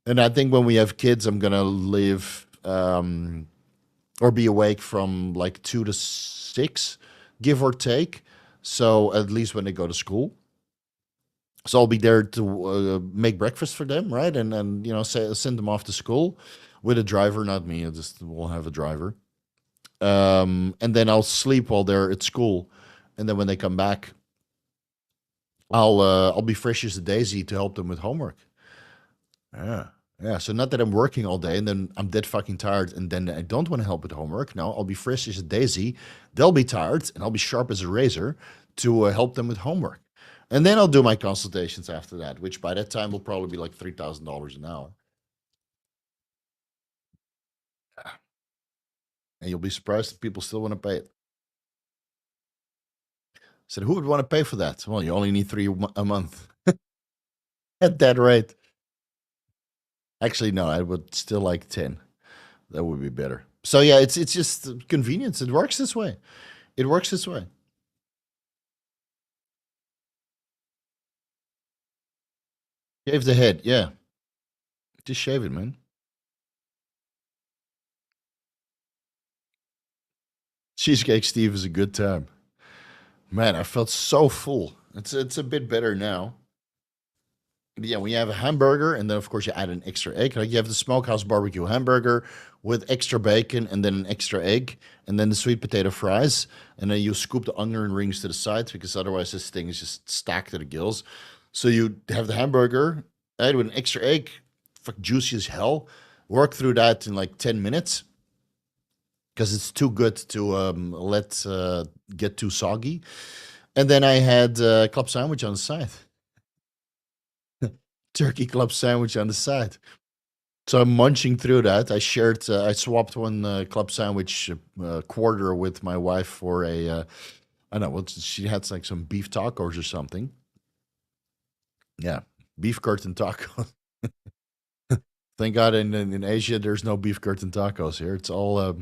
[SPEAKER 1] And I think when we have kids, I'm going to live or be awake from like 2 to 6, give or take. So at least when they go to school. So I'll be there to make breakfast for them, right? And send them off to school with a driver, not me. I just will have a driver. And then I'll sleep while they're at school, and then when they come back, I'll be fresh as a daisy to help them with homework. Yeah, yeah. So not that I'm working all day and then I'm dead fucking tired and then I don't want to help with homework. No, I'll be fresh as a daisy. They'll be tired and I'll be sharp as a razor to help them with homework. And then I'll do my consultations after that, which by that time will probably be like $3,000 an hour. And you'll be surprised if people still want to pay it. I said, who would want to pay for that? Well, you only need three a month at that rate. Actually, no, I would still like 10. That would be better. So yeah, it's just convenience. It works this way. It works this way. Shave the head, yeah. Just shave it, man. Cheesecake Steve is a good time. Man, I felt so full. It's a bit better now. Yeah, when you have a hamburger and then of course you add an extra egg, like you have the smokehouse barbecue hamburger with extra bacon and then an extra egg and then the sweet potato fries, and then you scoop the onion rings to the sides because otherwise this thing is just stacked to the gills. So you have the hamburger, add with an extra egg, fuck juicy as hell. Work through that in like 10 minutes because it's too good to let get too soggy. And then I had a club sandwich on the side. Turkey club sandwich on the side. So I'm munching through that. I swapped one club sandwich quarter with my wife for I don't know, what she had like some beef tacos or something. Yeah, beef curtain taco. Thank God in Asia there's no beef curtain tacos here. It's all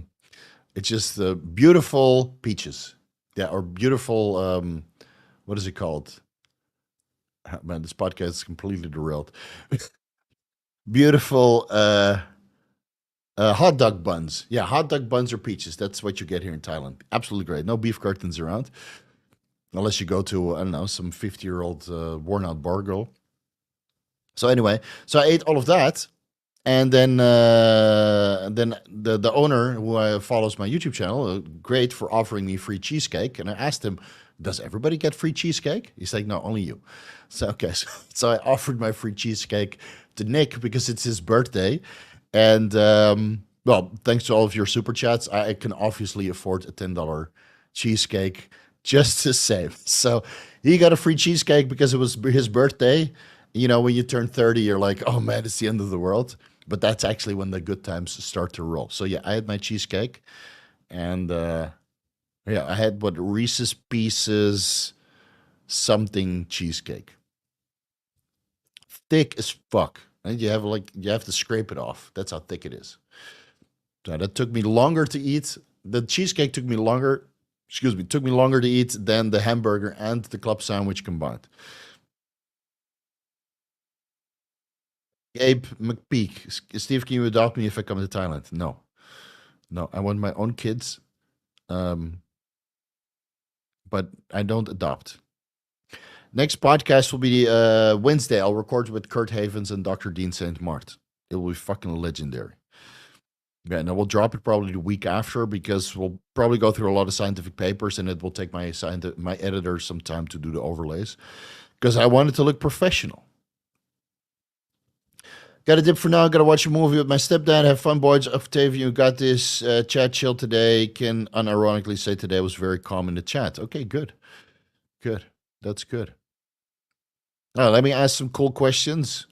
[SPEAKER 1] it's just beautiful peaches. Yeah, or beautiful what is it called? Man, this podcast is completely derailed. Beautiful hot dog buns. Yeah, hot dog buns or peaches. That's what you get here in Thailand. Absolutely great. No beef curtains around. Unless you go to, I don't know, some 50-year-old worn out bar girl. So anyway, so I ate all of that. And then the owner who follows my YouTube channel, great for offering me free cheesecake. And I asked him, does everybody get free cheesecake? He's like, no, only you. So, okay. So I offered my free cheesecake to Nick because it's his birthday. And, well, thanks to all of your super chats, I can obviously afford a $10 cheesecake just the same. So he got a free cheesecake because it was his birthday. You know, when you turn 30, you're like, oh man, it's the end of the world. But that's actually when the good times start to roll. So yeah, I had my cheesecake, and yeah, I had what Reese's Pieces something cheesecake, thick as fuck, and you have to scrape it off. That's how thick it is. So that took me longer to eat. The cheesecake took me longer. Excuse me, took me longer to eat than the hamburger and the club sandwich combined. Gabe McPeak, Steve, can you adopt me if I come to Thailand? No, no, I want my own kids, um, but I don't adopt. Next podcast will be Wednesday. I'll record with Kurt Havens and Dr. Dean St. Mart. It will be fucking legendary. Yeah, and I will drop it probably the week after because we'll probably go through a lot of scientific papers, and it will take my editor some time to do the overlays because I want it to look professional. Got a dip for now. Got to watch a movie with my stepdad. Have fun, boys. Octavian, you got this. Chat chill today. Can unironically say today was very calm in the chat. Okay, good. Good. That's good. Let me ask some cool questions.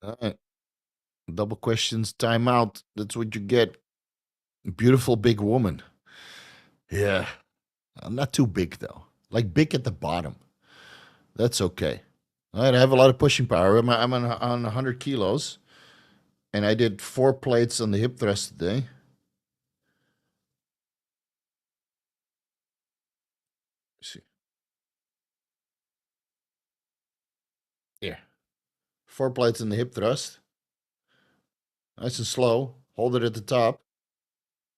[SPEAKER 1] All right. Double questions, timeout. That's what you get. Beautiful big woman. Yeah. Not too big, though. Like big at the bottom. That's okay. All right, I have a lot of pushing power. I'm on 100 kilos, and I did 4 plates on the hip thrust today. Let's see. Here. 4 plates on the hip thrust. Nice and slow. Hold it at the top.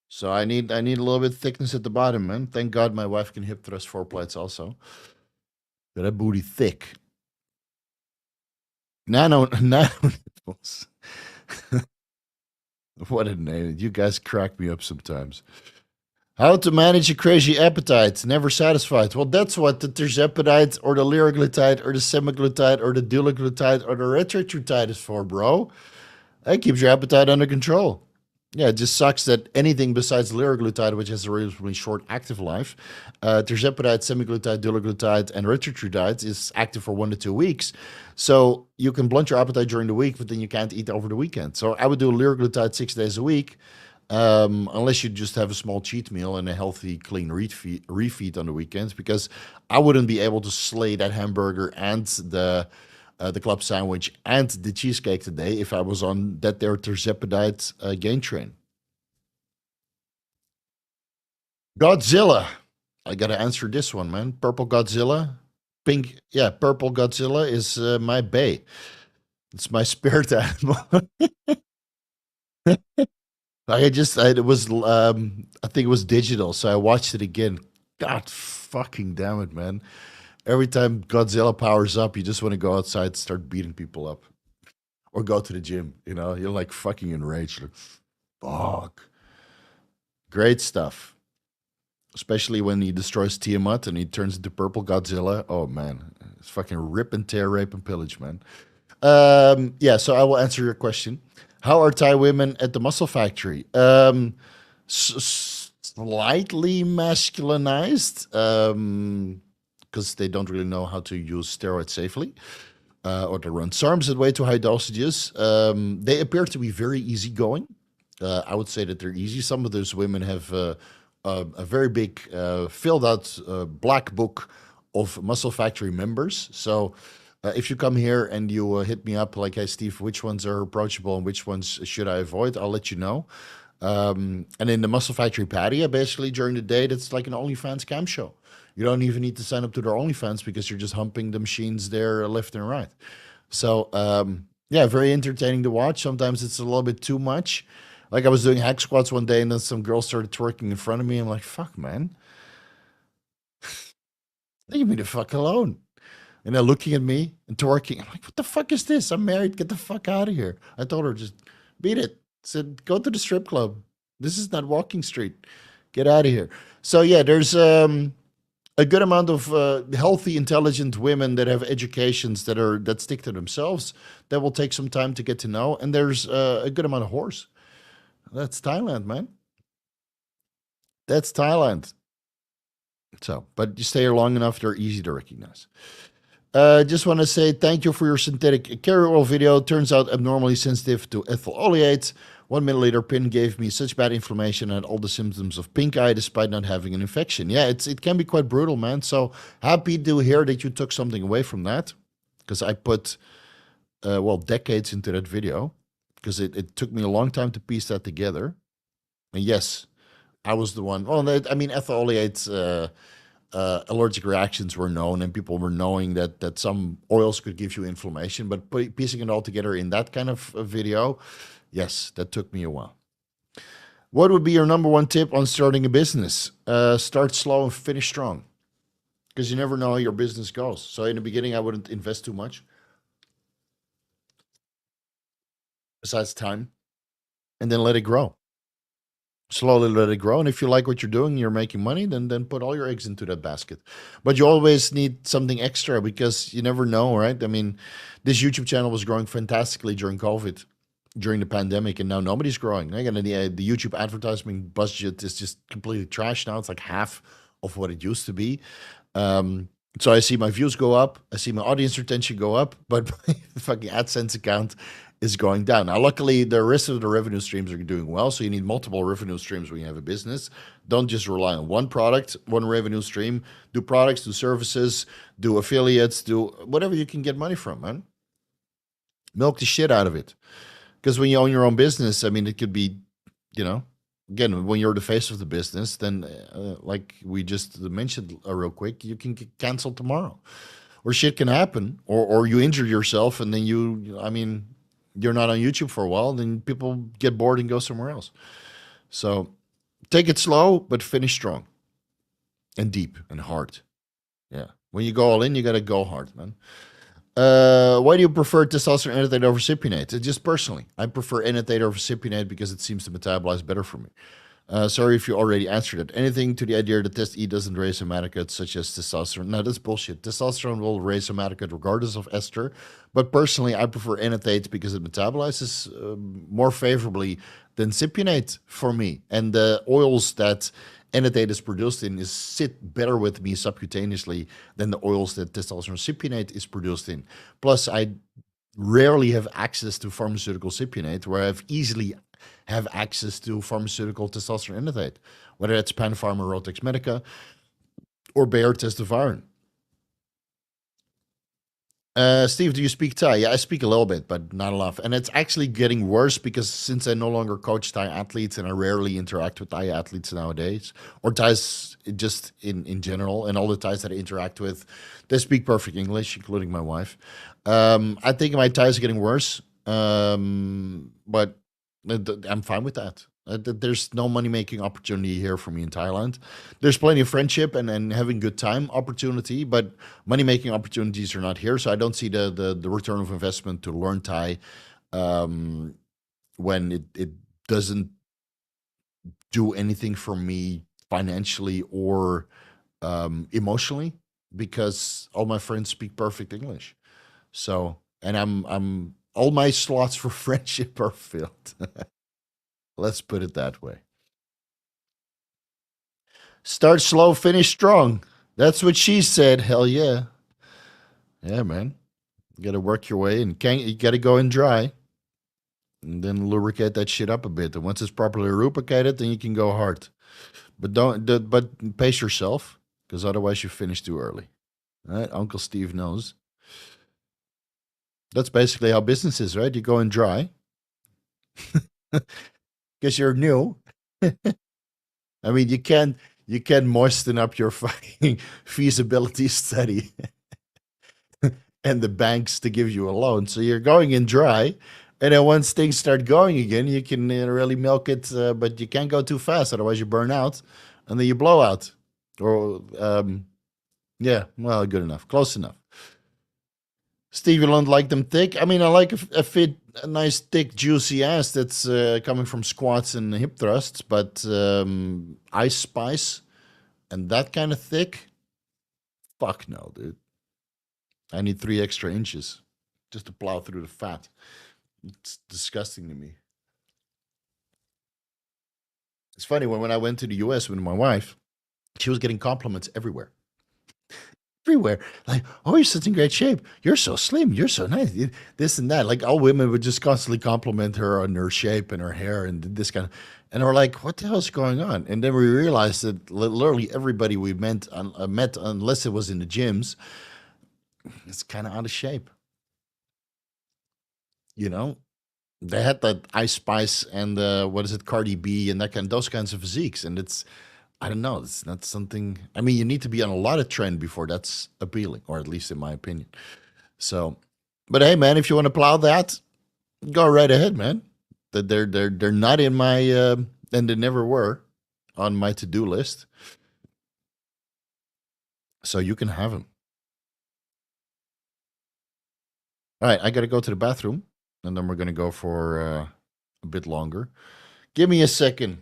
[SPEAKER 1] So I need a little bit of thickness at the bottom, man. Thank God my wife can hip thrust 4 plates also. Got that booty thick. Nano nipples. What a name. You guys crack me up sometimes. How to manage a crazy appetite, never satisfied. Well, that's what the tirzepatide or the liraglutide or the semaglutide or the dulaglutide or the retatrutide is for, bro. That keeps your appetite under control. Yeah, it just sucks that anything besides liraglutide, which has a really short active life, tirzepatide, semaglutide, dulaglutide, and retatrutide is active for 1 to 2 weeks. So you can blunt your appetite during the week, but then you can't eat over the weekend. So I would do liraglutide 6 days a week, unless you just have a small cheat meal and a healthy, clean refeed on the weekends, because I wouldn't be able to slay that hamburger and the club sandwich and the cheesecake today if I was on that there tirzepatide gain train. Godzilla. I gotta answer this one, man. Purple Godzilla. Pink, yeah, purple Godzilla is my bae. It's my spirit animal. I think it was digital, so I watched it again. God fucking damn it, man. Every time Godzilla powers up, you just want to go outside and start beating people up. Or go to the gym, you know? You're like fucking enraged. Like, fuck. Great stuff. Especially when he destroys Tiamat and he turns into purple Godzilla. Oh, man. It's fucking rip and tear, rape and pillage, man. Yeah, so I will answer your question. How are Thai women at the muscle factory? Slightly masculinized, because they don't really know how to use steroids safely, or they run SARMs at way too high dosages. They appear to be very easygoing. I would say that they're easy. Some of those women have a very big filled out black book of muscle factory members. So if you come here and you hit me up like, hey, Steve, which ones are approachable and which ones should I avoid? I'll let you know. And in the Muscle Factory patio, basically during the day, that's like an OnlyFans cam show. You don't even need to sign up to their OnlyFans because you're just humping the machines there left and right. So, yeah, very entertaining to watch. Sometimes it's a little bit too much. Like I was doing hack squats one day and then some girl started twerking in front of me. I'm like, fuck, man. Leave me the fuck alone. And they're looking at me and twerking. I'm like, what the fuck is this? I'm married. Get the fuck out of here. I told her, just beat it. Said, go to the strip club. This is not Walking Street. Get out of here. So, yeah, there's a good amount of healthy, intelligent women that have educations that stick to themselves that will take some time to get to know. And there's a good amount of whores. That's Thailand, man. That's Thailand. So, but you stay here long enough, they're easy to recognize. Just want to say thank you for your synthetic carrier oil video. Turns out abnormally sensitive to ethyl oleate. 1 milliliter pin gave me such bad inflammation and all the symptoms of pink eye despite not having an infection. Yeah, it can be quite brutal, man. So happy to hear that you took something away from that, because I put, decades into that video, because it took me a long time to piece that together. And yes, I was the one. Well, I mean, ethyl oleate allergic reactions were known, and people were knowing that some oils could give you inflammation. But piecing it all together in that kind of a video, yes, that took me a while. What would be your number one tip on starting a business? Start slow and finish strong, because you never know how your business goes. So in the beginning, I wouldn't invest too much, besides time, and then let it grow. Slowly let it grow, and if you like what you're doing, you're making money, then put all your eggs into that basket. But you always need something extra, because you never know, right? I mean, this YouTube channel was growing fantastically during COVID, during the pandemic, and now nobody's growing. Again, the YouTube advertising budget is just completely trash now. It's like half of what it used to be. So I see my views go up, I see my audience retention go up, but my fucking AdSense account is going down. Now, luckily, the rest of the revenue streams are doing well, so you need multiple revenue streams when you have a business. Don't just rely on one product, one revenue stream. Do products, do services, do affiliates, do whatever you can get money from, man. Milk the shit out of it. Because when you own your own business, I mean, it could be, again, when you're the face of the business, then like we just mentioned real quick, you can get canceled tomorrow, or shit can happen, or you injure yourself, and then you're not on YouTube for a while, then people get bored and go somewhere else. So take it slow, but finish strong and deep and hard. Yeah. When you go all in, you got to go hard, man. Why do you prefer testosterone enanthate over cypionate? Just personally, I prefer enanthate over cypionate because it seems to metabolize better for me. Sorry if you already answered it. Anything to the idea that test E doesn't raise hematocrit such as testosterone? No, that's bullshit. Testosterone will raise hematocrit regardless of ester. But personally, I prefer enanthate because it metabolizes more favorably than cypionate for me. And the oils that enanthate is produced in sit better with me subcutaneously than the oils that testosterone cypionate is produced in. Plus, I rarely have access to pharmaceutical cypionate, where I've easily have access to pharmaceutical testosterone enanthate, whether that's Panpharma, Rotex Medica, or Bayer Testoviron. Steve, do you speak Thai? Yeah, I speak a little bit, but not a lot. And it's actually getting worse, because since I no longer coach Thai athletes, and I rarely interact with Thai athletes nowadays, or Thais just in general, and all the Thais that I interact with, they speak perfect English, including my wife. I think my Thai is getting worse, but I'm fine with that. There's no money-making opportunity here for me in Thailand. There's plenty of friendship and having good time opportunity, but money-making opportunities are not here. So I don't see the return of investment to learn Thai when it doesn't do anything for me financially or emotionally, because all my friends speak perfect English. So, and I'm all my slots for friendship are filled. Let's put it that way. Start slow, finish strong. That's what she said. Hell yeah. Yeah, man. You got to work your way, and you got to go in dry, and then lubricate that shit up a bit. And once it's properly lubricated, then you can go hard. But but pace yourself, because otherwise you finish too early. All right? Uncle Steve knows. That's basically how business is, right? You go in dry because you're new. I mean, you can moisten up your fucking feasibility study and the banks to give you a loan. So you're going in dry, and then once things start going again, you can really milk it, but you can't go too fast, otherwise you burn out, and then you blow out. Or yeah, well, good enough, close enough. Steve, you don't like them thick? I mean, I like a nice, thick, juicy ass that's coming from squats and hip thrusts, but Ice Spice and that kind of thick? Fuck no, dude. I need 3 extra inches just to plow through the fat. It's disgusting to me. It's funny, when I went to the US with my wife, she was getting compliments everywhere. everywhere. Like, oh, you're such in great shape. You're so slim. You're so nice. This and that. Like, all women would just constantly compliment her on her shape and her hair and this kind of. And we're like, what the hell is going on? And then we realized that literally everybody we met, unless it was in the gyms, it's kind of out of shape. You know, they had that Ice Spice and what is it, Cardi B and those kinds of physiques, and it's I don't know, it's not something. I mean, you need to be on a lot of trend before that's appealing, or at least in my opinion. So, but hey, man, if you want to plow that, go right ahead, man. They're not in my and they never were on my to do list, so you can have them. All right, I got to go to the bathroom, and then we're gonna go for a bit longer. Give me a second.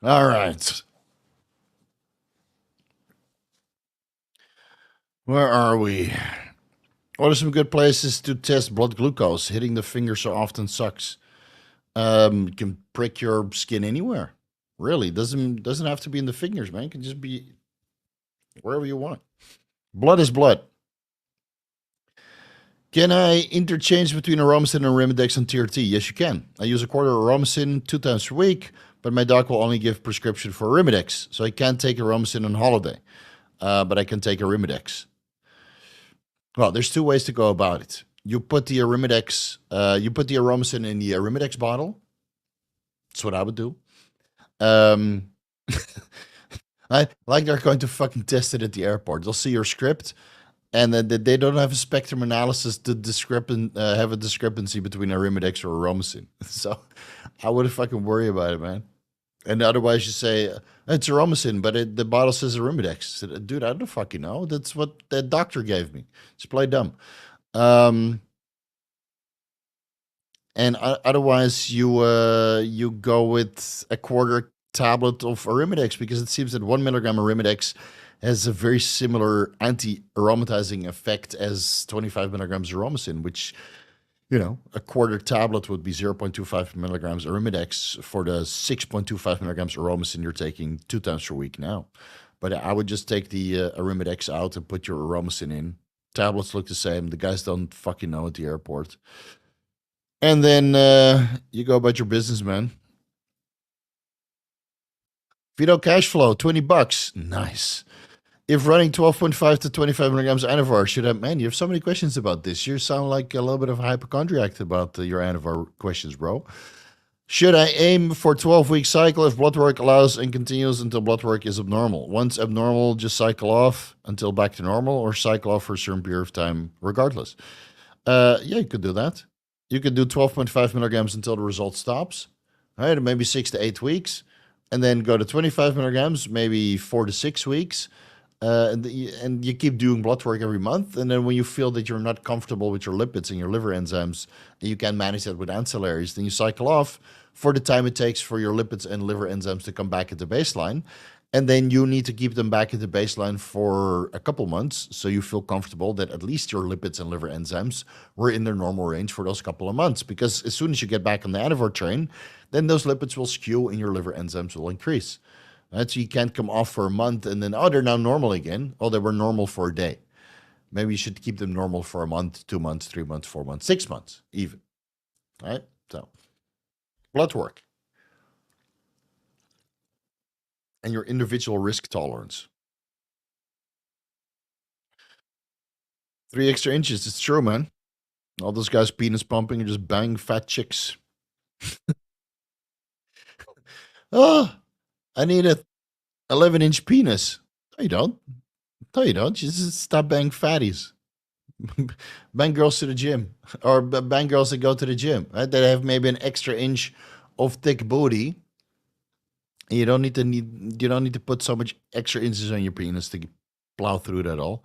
[SPEAKER 1] All right. Where are we? What are some good places to test blood glucose? Hitting the finger so often sucks. You can prick your skin anywhere. Really, doesn't have to be in the fingers, man. It can just be wherever you want. Blood is blood. Can I interchange between Aromacin and Arimidex on TRT? Yes, you can. I use a quarter of Aromacin 2 times per week, but my doc will only give prescription for Arimidex, so I can't take Aromacin on holiday, but I can take Arimidex. Well, there's two ways to go about it. You put the Arimidex, you put the Aromacin in the Arimidex bottle. That's what I would do. I like they're going to fucking test it at the airport. They'll see your script, and then they don't have a spectrum analysis to have a discrepancy between Arimidex or Aromacin. So I wouldn't fucking worry about it, man. And otherwise, you say it's Aromacin, but the bottle says Arimidex. I said, dude, I don't fucking know. That's what that doctor gave me. Just play dumb. And otherwise, you go with a quarter tablet of Arimidex, because it seems that 1 milligram Arimidex has a very similar anti-aromatizing effect as 25 milligrams Aromacin, which, a quarter tablet would be 0.25 milligrams Arimidex for the 6.25 milligrams Aromacin you're taking 2 times per week now. But I would just take the Arimidex out and put your Aromacin in. Tablets look the same. The guys don't fucking know at the airport. And then you go about your business, man. Vito cash flow, $20. Nice. If running 12.5 to 25 milligrams Anavar, should I? Man, you have so many questions about this. You sound like a little bit of a hypochondriac about your Anavar questions, bro. Should I aim for 12-week cycle if blood work allows and continues until blood work is abnormal? Once abnormal, just cycle off until back to normal, or cycle off for a certain period of time regardless? Yeah, you could do that. You could do 12.5 milligrams until the result stops, right? Maybe 6 to 8 weeks, and then go to 25 milligrams, maybe 4 to 6 weeks. And you keep doing blood work every month. And then when you feel that you're not comfortable with your lipids and your liver enzymes, and you can manage that with ancillaries, then you cycle off for the time it takes for your lipids and liver enzymes to come back at the baseline. And then you need to keep them back at the baseline for a couple months so you feel comfortable that at least your lipids and liver enzymes were in their normal range for those couple of months. Because as soon as you get back on the Anadrol train, then those lipids will skew and your liver enzymes will increase. Right? So you can't come off for a month and then, oh, they're now normal again. Oh, they were normal for a day. Maybe you should keep them normal for a month, 2 months, 3 months, 4 months, 6 months even. Right? So blood work. And your individual risk tolerance. 3 extra inches. It's true, man. All those guys penis pumping and just bang fat chicks. Oh, I need a 11-inch penis. No, you don't. No, you don't. You just stop banging fatties. Bang girls to the gym. Or bang girls that go to the gym. Right? That have maybe an extra inch of thick booty. You don't need to put so much extra inches on your penis to plow through that all.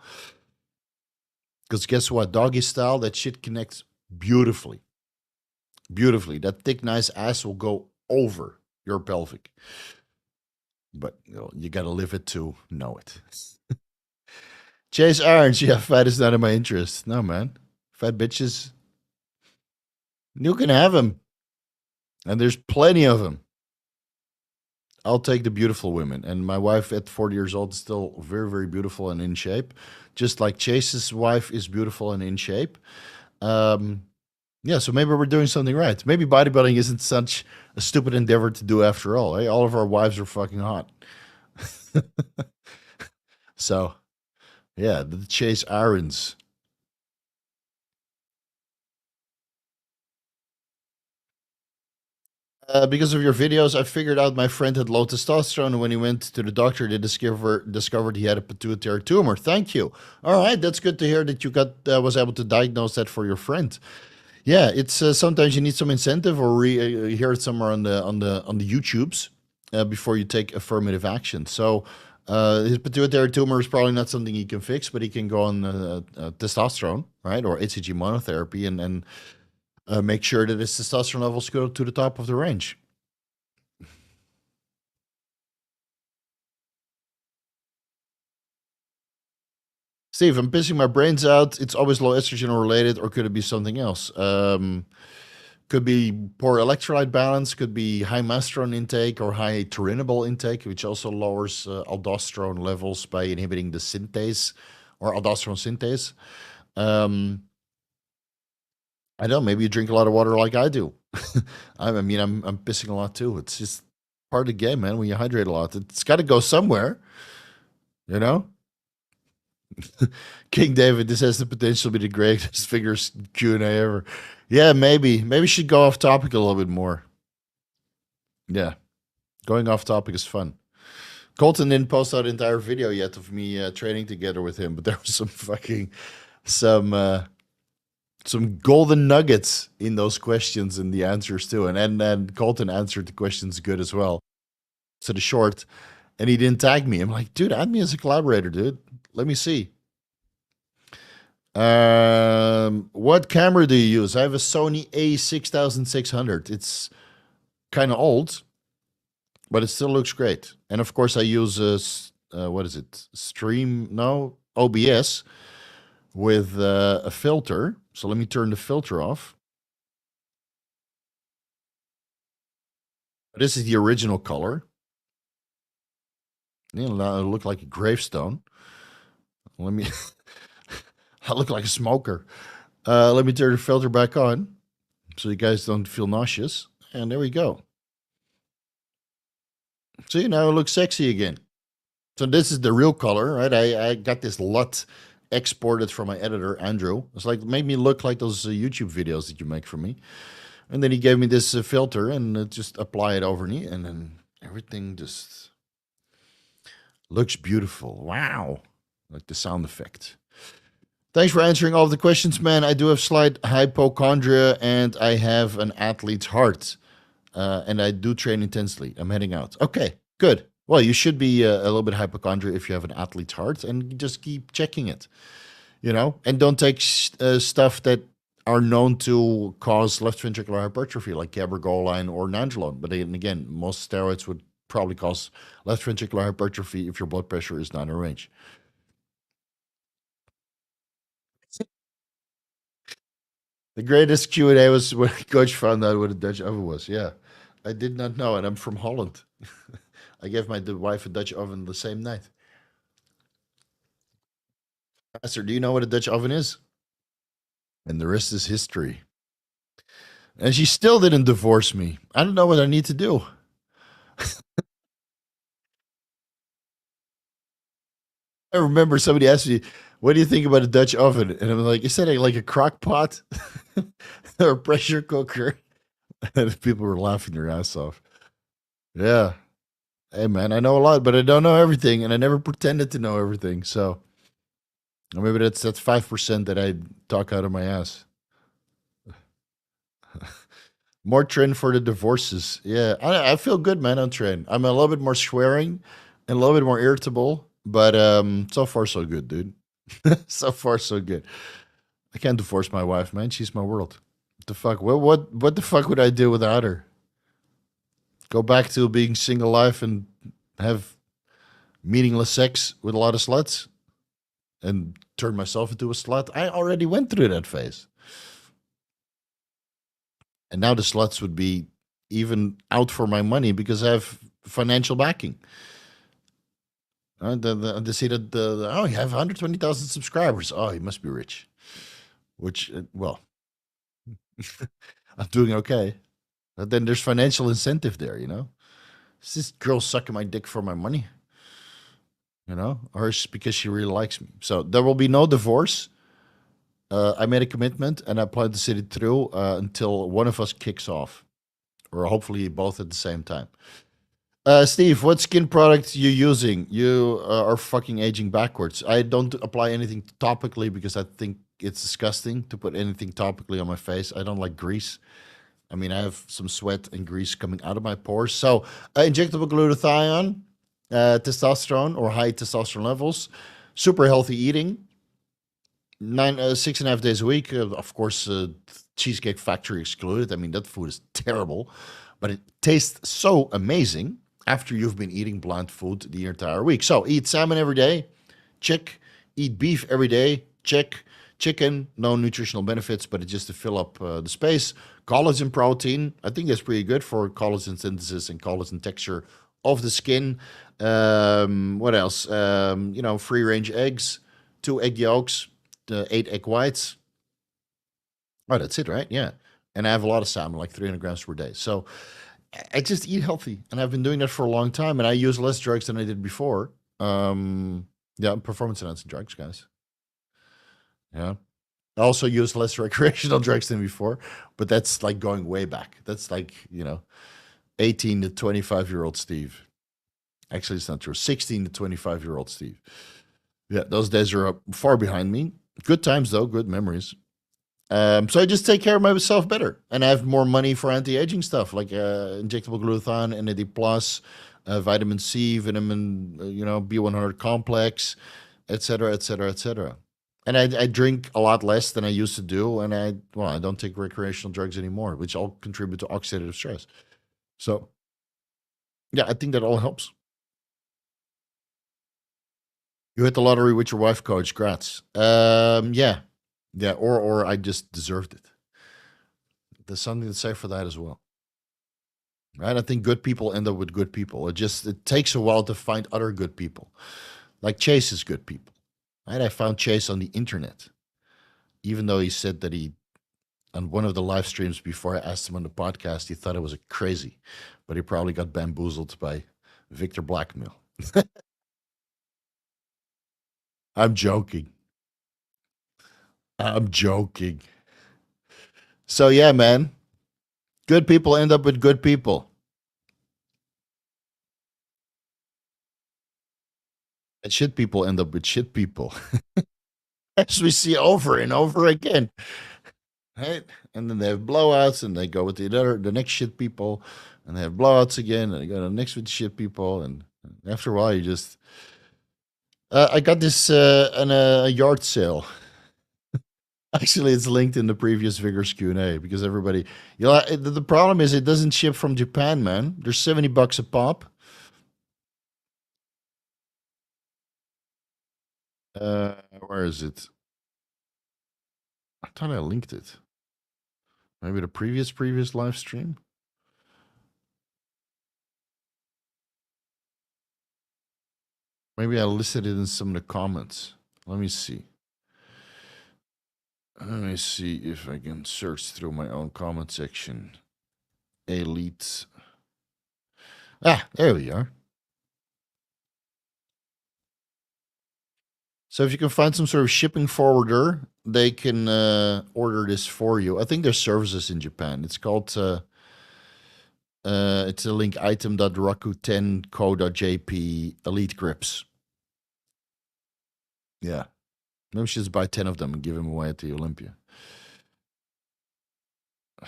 [SPEAKER 1] Because guess what? Doggy style, that shit connects beautifully. Beautifully. That thick, nice ass will go over your pelvic. But you got to live it to know it. Chase Orange. Yeah, fat is not in my interest. No, man. Fat bitches. You can have them. And there's plenty of them. I'll take the beautiful women. And my wife at 40 years old is still very, very beautiful and in shape. Just like Chase's wife is beautiful and in shape. Yeah, so maybe we're doing something right. Maybe bodybuilding isn't such a stupid endeavor to do after all. Eh? All of our wives are fucking hot. So, yeah, the Chase Irons. Because of your videos, I figured out my friend had low testosterone, and when he went to the doctor, they discovered he had a pituitary tumor. Thank you. All right, that's good to hear that you was able to diagnose that for your friend. Yeah, it's sometimes you need some incentive or hear it somewhere on the YouTubes before you take affirmative action. So his pituitary tumor is probably not something he can fix, but he can go on testosterone, right, or HCG monotherapy, and make sure that his testosterone levels go to the top of the range. Steve, I'm pissing my brains out. It's always low estrogen related, or could it be something else? Could be poor electrolyte balance, could be high masterone intake or high turinabol intake, which also lowers aldosterone levels by inhibiting the synthase or aldosterone synthase. I don't know, maybe you drink a lot of water like I do. I mean, I'm pissing a lot too. It's just part of the game, man. When you hydrate a lot, it's got to go somewhere, you know? King David, this has the potential to be the greatest figures Q&A ever. Yeah, maybe. Maybe we should go off topic a little bit more. Yeah. Going off topic is fun. Colton didn't post out the entire video yet of me training together with him, but there was some golden nuggets in those questions and the answers too. And then Colton answered the questions good as well. So the short, and he didn't tag me. I'm like, dude, add me as a collaborator, dude. Let me see. What camera do you use? I have a Sony A6600. It's kind of old, but it still looks great. And of course, I use what is it? OBS with a filter. So let me turn the filter off. This is the original color. I look like a gravestone. Let me. I look like a smoker. Let me turn the filter back on so you guys don't feel nauseous. And there we go. See, now it looks sexy again. So this is the real color, right? I got this LUT exported from my editor, Andrew. It's like, make me look like those YouTube videos that you make for me. And then he gave me this filter and just apply it over me. And then everything just looks beautiful. Wow. Like the sound effect. Thanks for answering all of the questions, man. I do have slight hypochondria and I have an athlete's heart. And I do train intensely. I'm heading out. Okay, good. Well, you should be a little bit hypochondriac if you have an athlete's heart and just keep checking it, and don't take stuff that are known to cause left ventricular hypertrophy, like cabergoline or nandrolone. But again, most steroids would probably cause left ventricular hypertrophy if your blood pressure is not in range. The greatest Q&A was when Coach found out what a Dutch oven was. Yeah, I did not know, and I'm from Holland. I gave my wife a Dutch oven the same night. Pastor, do you know what a Dutch oven is? And the rest is history. And she still didn't divorce me. I don't know what I need to do. I remember somebody asked me, "What do you think about a Dutch oven?" And I'm like, "Is that like a crock pot or a pressure cooker?" And people were laughing their ass off. Yeah. Hey, man, I know a lot, but I don't know everything, and I never pretended to know everything. So maybe that's 5% that I talk out of my ass. More Tren for the divorces. Yeah, I feel good, man, on Tren. I'm a little bit more swearing and a little bit more irritable, but so far so good, dude. So far so good. I can't divorce my wife, man. She's my world. What the fuck? What the fuck would I do without her? Go back to being single life and have meaningless sex with a lot of sluts and turn myself into a slut? I already went through that phase. And now the sluts would be even out for my money because I have financial backing. They see that oh, you have 120,000 subscribers. Oh, you must be rich. Which, well, I'm doing okay. But then there's financial incentive there, you know? Is this girl sucking my dick for my money? You know? Or is it because she really likes me? So there will be no divorce. I made a commitment and I plan to see it through until one of us kicks off. Or hopefully both at the same time. Steve, what skin product you using? You are fucking aging backwards. I don't apply anything topically because I think it's disgusting to put anything topically on my face. I don't like grease. I mean, I have some sweat and grease coming out of my pores. So, injectable glutathione, testosterone or high testosterone levels, super healthy eating, 6.5 days a week. Of course, Cheesecake Factory excluded. I mean, that food is terrible, but it tastes so amazing after you've been eating bland food the entire week. So, eat salmon every day, check. Eat beef every day, check. Chicken, no nutritional benefits, but it's just to fill up the space. Collagen protein, I think that's pretty good for collagen synthesis and collagen texture of the skin. What else? Free range eggs, 2 egg yolks, 8 egg whites. Oh, that's it, right? Yeah. And I have a lot of salmon, like 300 grams per day. So I just eat healthy, and I've been doing that for a long time, and I use less drugs than I did before. Yeah, performance enhancing drugs, guys. Yeah. I also use less recreational drugs than before, but that's like going way back. That's like, 18 to 25-year-old Steve. Actually, it's not true. 16 to 25-year-old Steve. Yeah, those days are far behind me. Good times, though. Good memories. So I just take care of myself better. And I have more money for anti-aging stuff, like injectable glutathione, NAD+, vitamin C, vitamin, B100 complex, et cetera, et cetera, et cetera. And I drink a lot less than I used to do, and I don't take recreational drugs anymore, which all contribute to oxidative stress. So, yeah, I think that all helps. You hit the lottery with your wife, coach. Grats. Yeah, or I just deserved it. There's something to say for that as well, right? I think good people end up with good people. It takes a while to find other good people. Like Chase is good people, right? I found Chase on the internet, even though he said that on one of the live streams before I asked him on the podcast, he thought I was crazy, but he probably got bamboozled by Victor Blackmail. I'm joking. I'm joking. So yeah, man, good people end up with good people. And shit people end up with shit people. As we see over and over again. Right? And then they have blowouts and they go with the next shit people, and they have blowouts again, and they go to the next with shit people, and after a while you just I got this in a yard sale. Actually, it's linked in the previous Vigorous Q&A because everybody, you know, the problem is it doesn't ship from Japan, man. They're $70 a pop. Where is it? I thought I linked it. Maybe the previous live stream. Maybe I listed it in some of the comments. Let me see. Let me see if I can search through my own comment section. Elite. Ah, there we are. So if you can find some sort of shipping forwarder, they can order this for you. I think there's services in Japan. It's called it's a link item.rakuten.co.jp elite grips. Yeah. Maybe we should just buy 10 of them and give them away at the Olympia.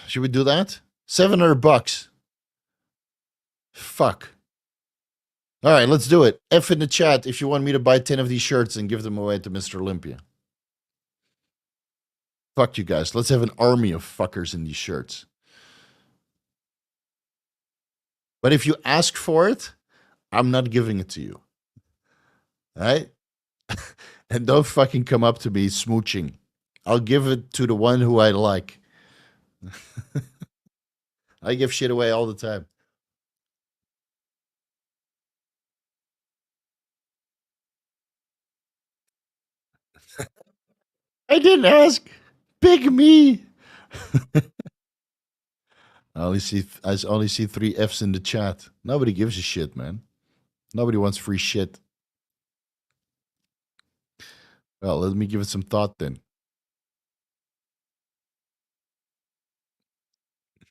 [SPEAKER 1] Should we do that? $700. Fuck. All right, let's do it. F in the chat if you want me to buy 10 of these shirts and give them away to Mr. Olympia. Fuck you guys. Let's have an army of fuckers in these shirts. But if you ask for it, I'm not giving it to you. All right? And don't fucking come up to me smooching. I'll give it to the one who I like. I give shit away all the time. I didn't ask. Big me. I only see 3 F's in the chat. Nobody gives a shit, man. Nobody wants free shit. Well, let me give it some thought then.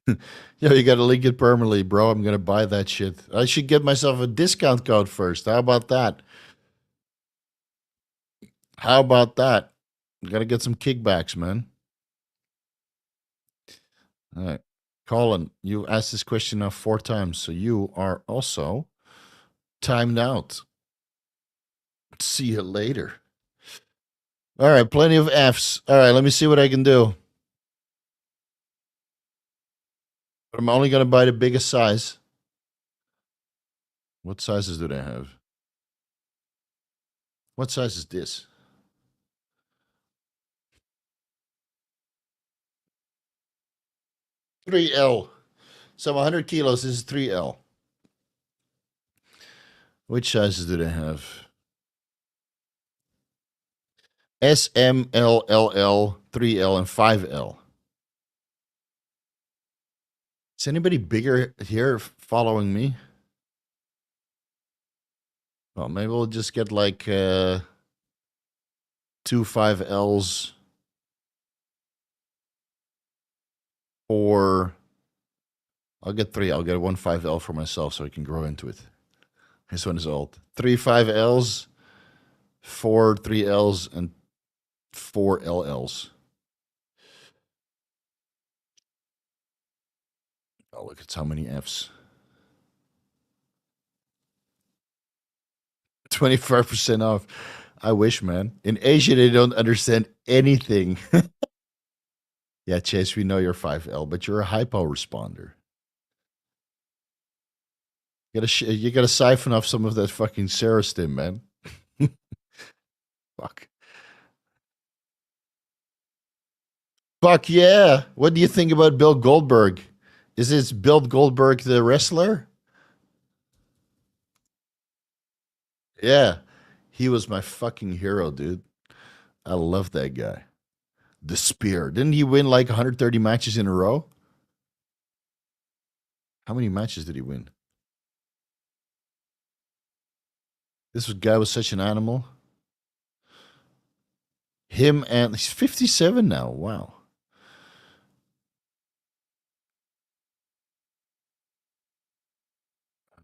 [SPEAKER 1] Yo, you gotta link it permanently, bro. I'm gonna buy that shit. I should get myself a discount code first. How about that? How about that? Gotta get some kickbacks, man. All right. Colin, you asked this question now 4 times, so you are also timed out. See you later. All right, plenty of F's. All right, let me see what I can do. But I'm only going to buy the biggest size. What sizes do they have? What size is this? $3L. So 100 kilos, this is $3L. Which sizes do they have? S, M, L, LL, 3L, and 5L. Is anybody bigger here following me? Well, maybe we'll just get like 2 5Ls or I'll get 3. I'll get 1 5L for myself so I can grow into it. This one is old. 3 5Ls, 4 3Ls, and 4 LLs. Oh, look, it's how many Fs. 25% off. I wish, man. In Asia, they don't understand anything. Yeah, Chase, we know you're 5L, but you're a hypo responder. You gotta siphon off some of that fucking Serostim, man. Fuck. Fuck yeah. What do you think about Bill Goldberg? Is this Bill Goldberg the wrestler? Yeah. He was my fucking hero, dude. I love that guy. The Spear. Didn't he win like 130 matches in a row? How many matches did he win? This guy was such an animal. Him and he's 57 now. Wow.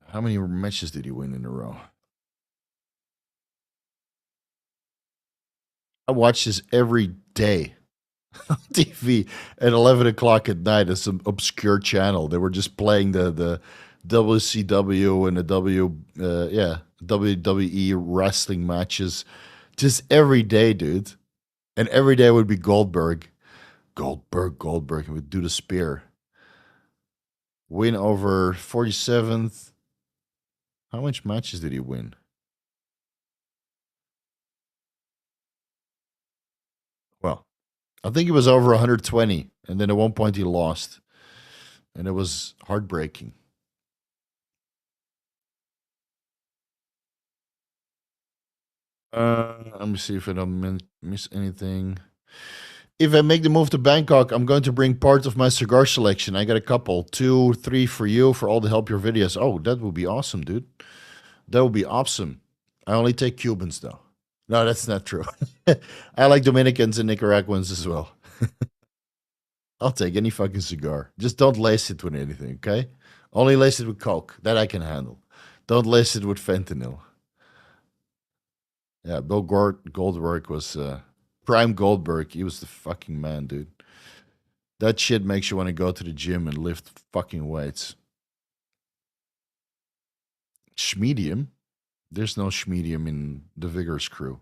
[SPEAKER 1] How many matches did he win in a row? I watch this every day on TV at 11 o'clock at night at some obscure channel. They were just playing the WCW and the WWE wrestling matches just every day, dude. And every day would be Goldberg. Goldberg. He would do the spear. Win over 47th. How much matches did he win? Well, I think it was over 120. And then at one point he lost. And it was heartbreaking. Let me see if I don't miss anything. If I make the move to Bangkok, I'm going to bring part of my cigar selection. I got a couple, 2, 3 for you for all the help your videos. Oh, that would be awesome, dude. That would be awesome. I only take Cubans though. No, that's not true. I like Dominicans and Nicaraguans as well. I'll take any fucking cigar. Just don't lace it with anything, okay? Only lace it with coke. That I can handle. Don't lace it with fentanyl. Yeah, Bill Goldberg was Prime Goldberg. He was the fucking man, dude. That shit makes you want to go to the gym and lift fucking weights. Schmedium? There's no schmedium in the Vigorous crew.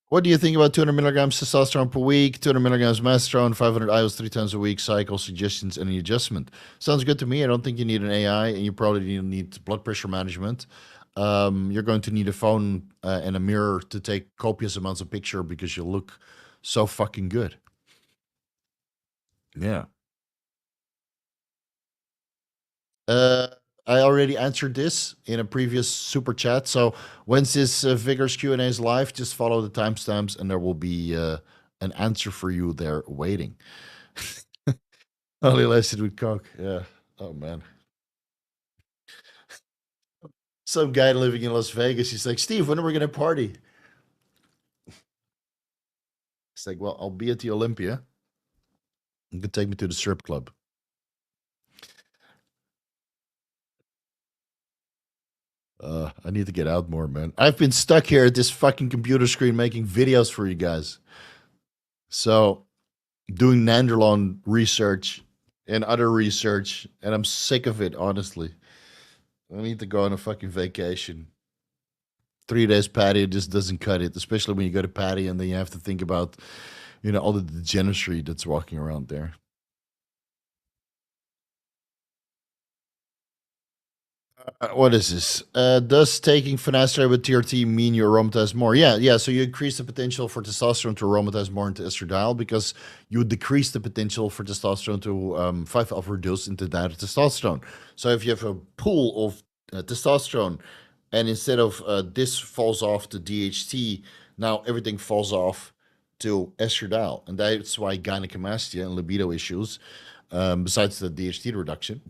[SPEAKER 1] What do you think about 200 milligrams testosterone per week, 200 milligrams masteron, 500 IOs 3 times a week, cycle suggestions, any adjustment? Sounds good to me. I don't think you need an AI, and you probably need blood pressure management. You're going to need a phone and a mirror to take copious amounts of picture because you look so fucking good. Yeah. I already answered this in a previous super chat. So once this Vigorous Q&A is live, just follow the timestamps and there will be an answer for you there waiting. Only lasted with coke. Yeah. Oh, man. Some guy living in Las Vegas, he's like, Steve, when are we going to party? It's like, well, I'll be at the Olympia. You can take me to the strip club. I need to get out more, man. I've been stuck here at this fucking computer screen making videos for you guys. So, doing Nandrolone research and other research, and I'm sick of it, honestly. I need to go on a fucking vacation. 3 days patty just doesn't cut it, especially when you go to patty and then you have to think about, all the degeneracy that's walking around there. What is this? Does taking finasteride with TRT mean you aromatize more? Yeah. So you increase the potential for testosterone to aromatize more into estradiol because you decrease the potential for testosterone to 5-alpha reduce into testosterone. So if you have a pool of testosterone and instead of this falls off to DHT, now everything falls off to estradiol. And that's why gynecomastia and libido issues, besides the DHT reduction,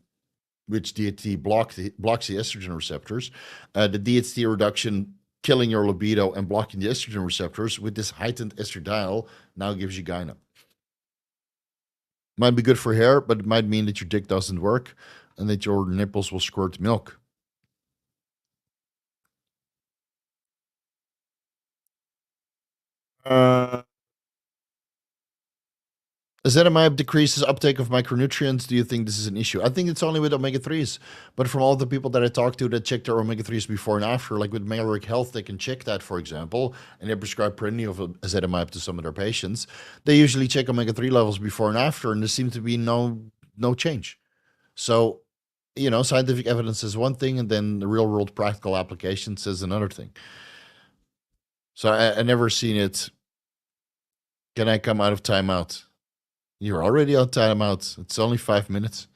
[SPEAKER 1] which DHT blocks the estrogen receptors. The DHT reduction killing your libido and blocking the estrogen receptors with this heightened estradiol now gives you gyno. Might be good for hair, but it might mean that your dick doesn't work and that your nipples will squirt milk. Ezetimibe decreases uptake of micronutrients. Do you think this is an issue? I think it's only with omega-3s. But from all the people that I talked to that checked their omega-3s before and after, like with Maverick Health, they can check that, for example, and they prescribe plenty of ezetimibe to some of their patients. They usually check omega-3 levels before and after, and there seems to be no change. So, scientific evidence is one thing, and then the real-world practical application says another thing. So I never seen it. Can I come out of timeout? You're already on timeout. It's only 5 minutes.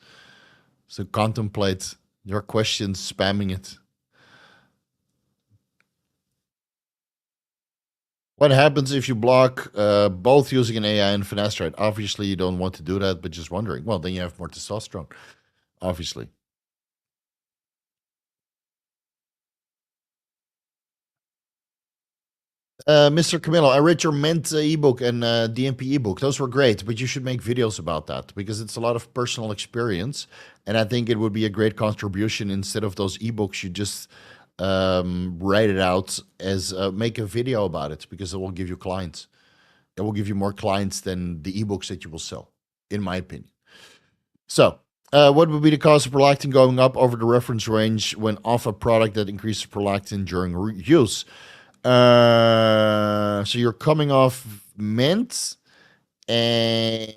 [SPEAKER 1] So contemplate your questions, spamming it. What happens if you block both using an AI and finasteride? Obviously, you don't want to do that, but just wondering. Well, then you have more testosterone, obviously. Mr. Camillo, I read your MENT ebook and DMP ebook. Those were great, but you should make videos about that because it's a lot of personal experience. And I think it would be a great contribution instead of those ebooks. You just write it out as make a video about it because it will give you clients. It will give you more clients than the ebooks that you will sell, in my opinion. So What would be the cause of prolactin going up over the reference range when off a product that increases prolactin during use? So you're coming off MENT and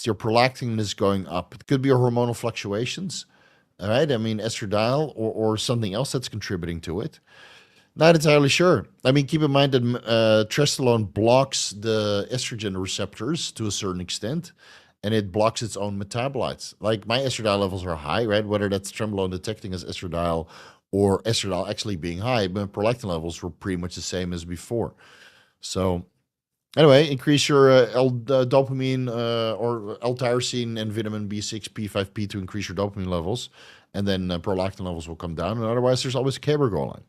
[SPEAKER 1] your prolactin is going up. It could be hormonal fluctuations. All right. I mean, estradiol or something else that's contributing to it. Not entirely sure. I mean, keep in mind that Testosterone blocks the estrogen receptors to a certain extent, and it blocks its own metabolites. Like my estradiol levels are high, right? Whether that's Trembolone detecting as estradiol or estradiol actually being high, but prolactin levels were pretty much the same as before. So anyway, increase your dopamine or L-tyrosine and vitamin B6, P5P to increase your dopamine levels, and then prolactin levels will come down. And otherwise, there's always a Caber goal line.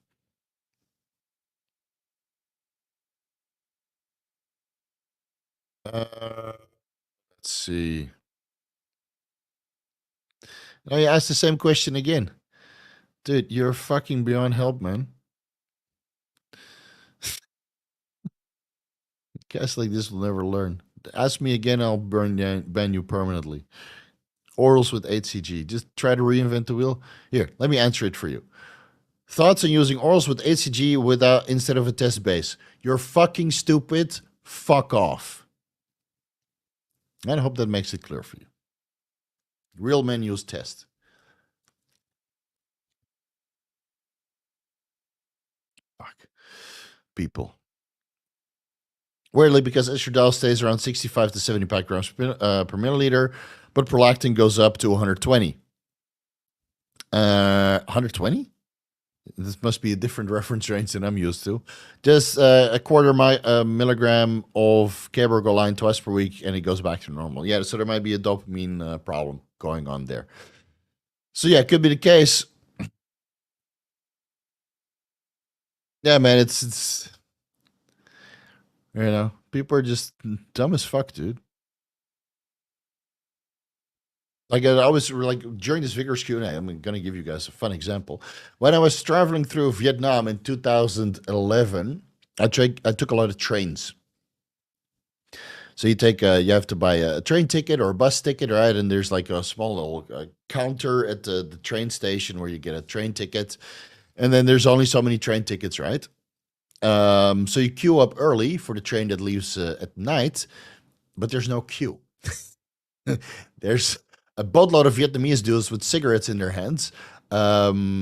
[SPEAKER 1] Let's see. Now you ask the same question again. Dude, you're fucking beyond help, man. Guys like this will never learn. Ask me again, I'll ban you permanently. Orals with HCG. Just try to reinvent the wheel. Here, let me answer it for you. Thoughts on using orals with HCG without instead of a test base? You're fucking stupid. Fuck off. And I hope that makes it clear for you. Real men use test. Fuck. People. Weirdly, because estradiol stays around 65 to 70 picograms per milliliter, but prolactin goes up to 120. 120? This must be a different reference range than I'm used to. Just a quarter milligram of cabergoline twice per week, and it goes back to normal. Yeah, so there might be a dopamine problem going on there. So yeah, it could be the case. Yeah, man, it's you know, people are just dumb as fuck, dude. Like I was like during this Vigorous Q&A, I'm going to give you guys a fun example. When I was traveling through Vietnam in 2011, I took a lot of trains. So you have to buy a train ticket or a bus ticket, right? And there's like a small little counter at the train station where you get a train ticket, and then there's only so many train tickets, right? So you queue up early for the train that leaves at night, but there's no queue. There's a boatload of Vietnamese dudes with cigarettes in their hands, all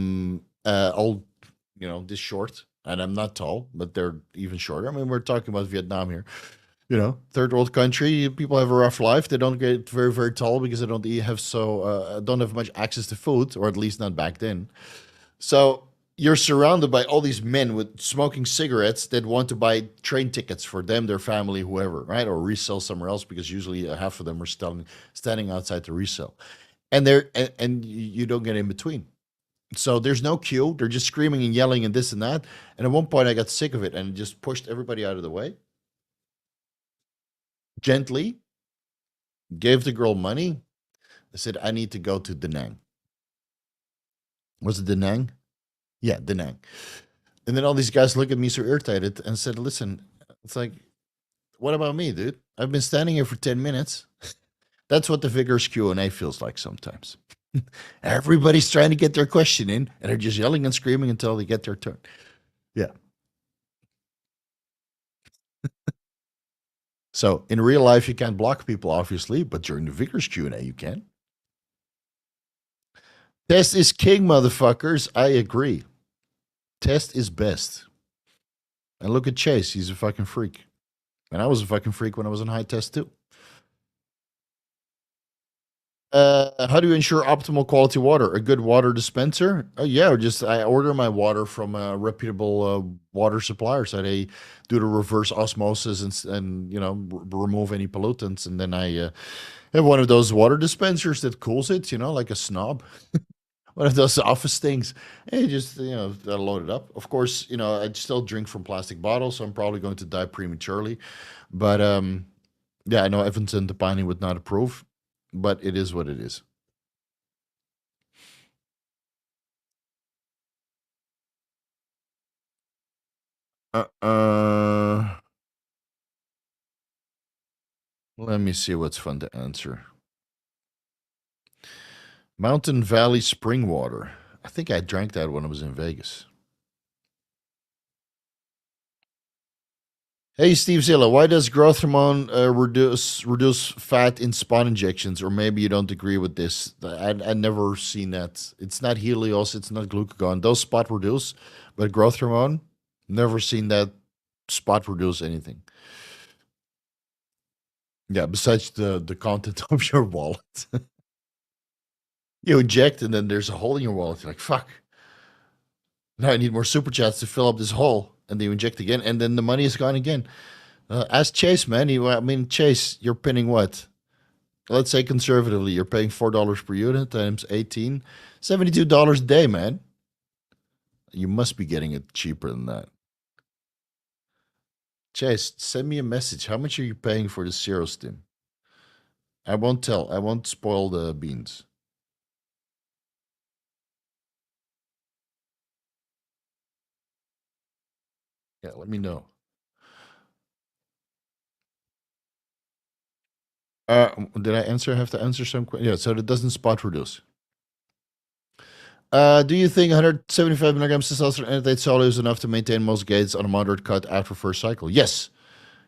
[SPEAKER 1] this short. And I'm not tall, but they're even shorter. I mean, we're talking about Vietnam here. Third world country. People have a rough life. They don't get very, very tall because they don't have much access to food, or at least not back then. So you're surrounded by all these men with smoking cigarettes that want to buy train tickets for them, their family, whoever, right? Or resell somewhere else because usually half of them are standing outside to resell, and you don't get in between. So there's no queue. They're just screaming and yelling and this and that. And at one point, I got sick of it and just pushed everybody out of the way. Gently gave the girl money. I said, I need to go to Da Nang. Was it Da Nang? Yeah, Da Nang. And then all these guys look at me so irritated and said, listen, it's like, what about me, dude? I've been standing here for 10 minutes. That's what the Vigorous Q&A feels like sometimes. Everybody's trying to get their question in, and they're just yelling and screaming until they get their turn. Yeah. So in real life, you can't block people, obviously, but during the Vigorous Q&A, you can. Test is king, motherfuckers. I agree. Test is best. And look at Chase. He's a fucking freak. And I was a fucking freak when I was on high test, too. How do you ensure optimal quality water? A good water dispenser? Yeah, I order my water from a reputable water supplier. So they do the reverse osmosis and remove any pollutants. And then I have one of those water dispensers that cools it, like a snob. One of those office things. And you just load it up. Of course, I still drink from plastic bottles, so I'm probably going to die prematurely. But yeah, I know Evans and Topani would not approve, but it is what it is. Let me see what's fun to answer. Mountain Valley Spring Water. I think I drank that when I was in Vegas. Hey, Steve Zilla, why does growth hormone reduce fat in spot injections? Or maybe you don't agree with this. I never seen that. It's not Helios, it's not glucagon. Those spot reduce, but growth hormone, never seen that spot reduce anything. Yeah, besides the content of your wallet. You inject and then there's a hole in your wallet. You're like, fuck. Now I need more super chats to fill up this hole. And then you inject again, and then the money is gone again. Ask Chase, man. I mean, Chase, you're pinning what? Let's say conservatively, you're paying $4 per unit times 18, $72 a day, man. You must be getting it cheaper than that. Chase, send me a message. How much are you paying for the Zero Stim? I won't tell. I won't spoil the beans. Yeah, let me know. Did I answer? I have to answer some questions. Yeah, so it doesn't spot reduce. Do you think 175 milligrams testosterone antitate solo is enough to maintain most gains on a moderate cut after first cycle? Yes.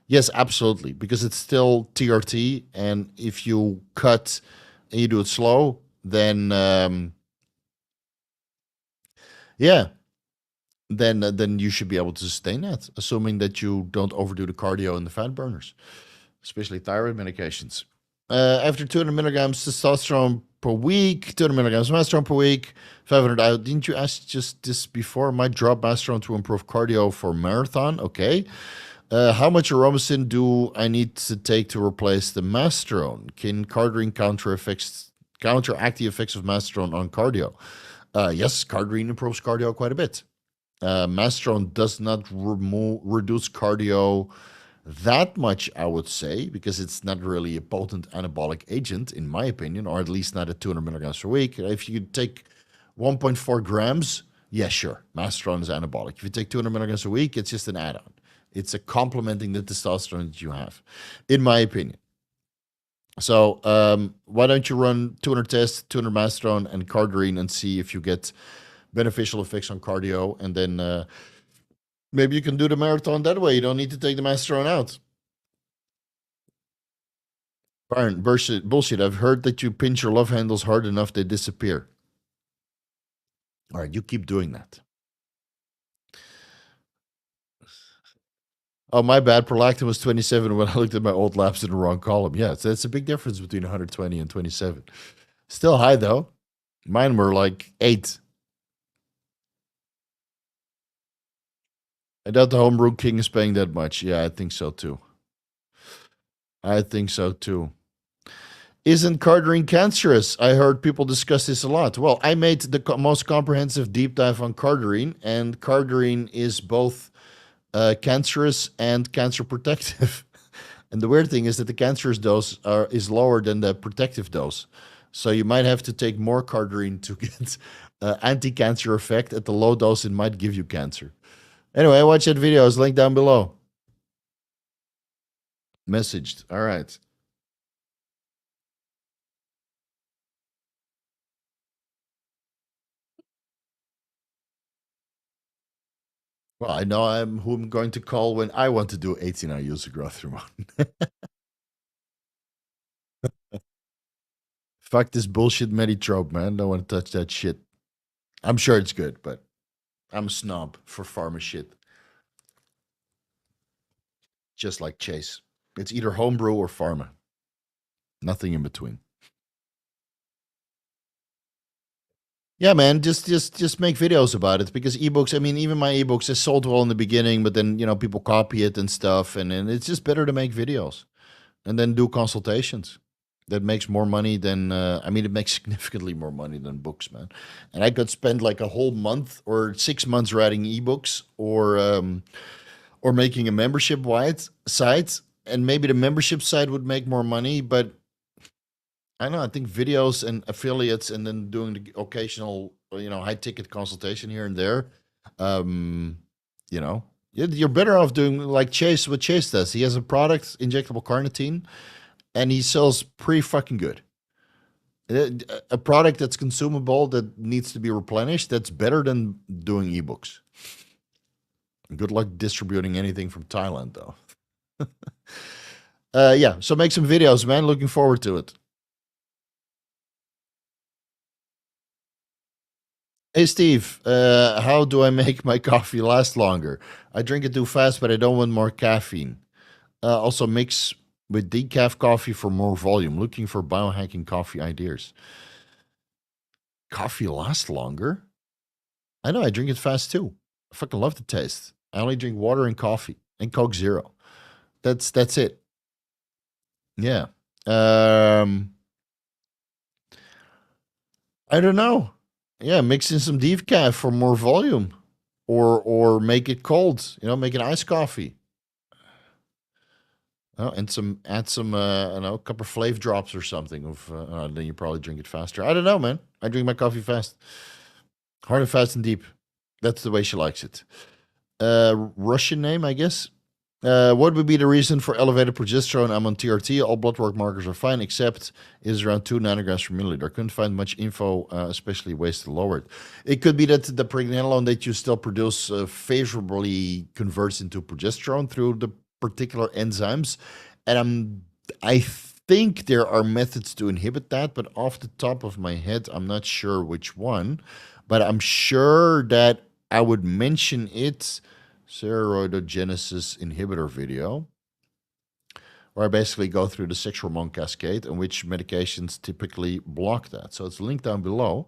[SPEAKER 1] Yes, absolutely. Because it's still TRT, and if you cut and you do it slow, then yeah, then you should be able to sustain that, assuming that you don't overdo the cardio and the fat burners, especially thyroid medications. After 200 milligrams testosterone per week, 200 milligrams masteron per week, 500 out. Didn't you ask just this before? Might drop masteron to improve cardio for marathon. Okay. How much aromasin do I need to take to replace the masteron? Can Cardarine counteract the effects of masteron on cardio? Yes, Cardarine improves cardio quite a bit. Masteron does not reduce cardio that much, I would say, because it's not really a potent anabolic agent, in my opinion, or at least not at 200 milligrams per week. If you take 1.4 grams, yeah, sure, masteron is anabolic. If you take 200 milligrams a week, it's just an add-on. It's a complementing the testosterone that you have, in my opinion. So why don't you run 200 tests, 200 masteron and Cardarine and see if you get beneficial effects on cardio, and then maybe you can do the marathon that way. You don't need to take the masteron out. Byron, bullshit. I've heard that you pinch your love handles hard enough, they disappear. All right, you keep doing that. Oh, my bad. Prolactin was 27 when I looked at my old labs in the wrong column. Yeah, so that's a big difference between 120 and 27. Still high, though. Mine were like 8. I doubt the homebrew king is paying that much. Yeah, I think so, too. I think so, too. Isn't Cardarine cancerous? I heard people discuss this a lot. Well, I made the most comprehensive deep dive on Cardarine, and Cardarine is both cancerous and cancer protective. And the weird thing is that the cancerous dose is lower than the protective dose. So you might have to take more Cardarine to get anti-cancer effect. At the low dose, it might give you cancer. Anyway, watch that video. It's linked down below. Messaged. All right. Well, I know who I'm going to call when I want to do 18-hour user growth hormone. Fuck this bullshit Meditrope, man. Don't want to touch that shit. I'm sure it's good, but I'm a snob for pharma shit. Just like Chase. It's either homebrew or pharma. Nothing in between. Yeah, man, just make videos about it, because ebooks, I mean, even my ebooks, they sold well in the beginning, but then, people copy it and stuff, and it's just better to make videos and then do consultations. That makes more money than, it makes significantly more money than books, man. And I could spend like a whole month or 6 months writing ebooks, or making a membership-wide site, and maybe the membership site would make more money, but I don't know. I think videos and affiliates, and then doing the occasional, high ticket consultation here and there. You're better off doing like Chase. What Chase does, he has a product, injectable carnitine, and he sells pretty fucking good. A product that's consumable that needs to be replenished, that's better than doing ebooks. Good luck distributing anything from Thailand, though. Yeah, so make some videos, man. Looking forward to it. Hey, Steve, how do I make my coffee last longer? I drink it too fast, but I don't want more caffeine. Also, mix with decaf coffee for more volume. Looking for biohacking coffee ideas. Coffee lasts longer? I know, I drink it fast too. I fucking love the taste. I only drink water and coffee and Coke Zero. That's it. Yeah. I don't know. Yeah, mix in some decaf for more volume, or make it cold. Make an iced coffee. Oh, and add some I don't know, couple flavor drops or something. Then you probably drink it faster. I don't know, man. I drink my coffee fast, hard and fast and deep. That's the way she likes it. Russian name, I guess. What would be the reason for elevated progesterone? I'm on TRT. All blood work markers are fine, except is around 2 nanograms per milliliter. I couldn't find much info, especially ways to lower it. It could be that the pregnenolone that you still produce favorably converts into progesterone through the particular enzymes. And I think there are methods to inhibit that, but off the top of my head, I'm not sure which one. But I'm sure that I would mention it. Steroidogenesis inhibitor video, where I basically go through the sex hormone cascade and which medications typically block that. So it's linked down below.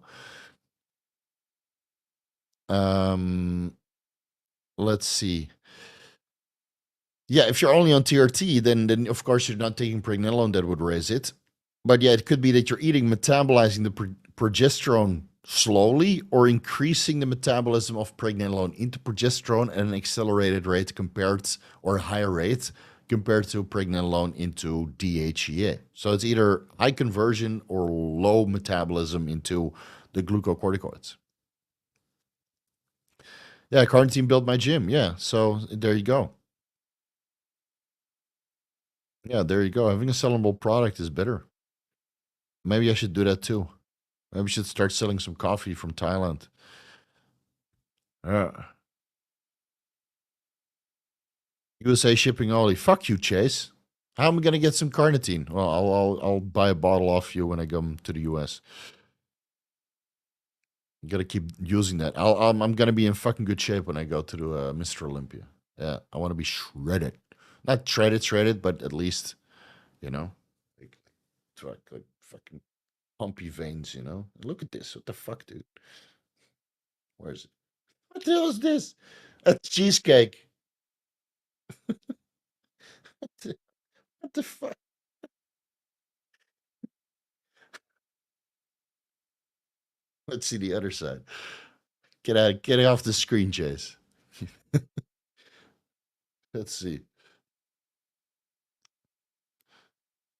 [SPEAKER 1] Let's see. Yeah, if you're only on TRT, then of course you're not taking pregnenolone, that would raise it. But yeah, it could be that you're metabolizing the progesterone slowly or increasing the metabolism of pregnenolone into progesterone at an accelerated rate or a higher rate compared to pregnenolone into DHEA. So it's either high conversion or low metabolism into the glucocorticoids. Yeah, Carnitine built my gym. Yeah, so there you go. Yeah, there you go. Having a sellable product is better. Maybe I should do that too. Maybe we should start selling some coffee from Thailand. USA shipping only. Fuck you, Chase. How am I gonna get some carnitine? Well, I'll buy a bottle off you when I come to the US. You gotta keep using that. I'm gonna be in fucking good shape when I go to the Mr. Olympia. Yeah, I want to be shredded. Not shredded, but at least, you know, like, like fucking pumpy veins. Look at this. What the fuck, dude? Where is it? What the hell is this? That's cheesecake. What the fuck? Let's see the other side. Get off the screen, Chase. Let's see.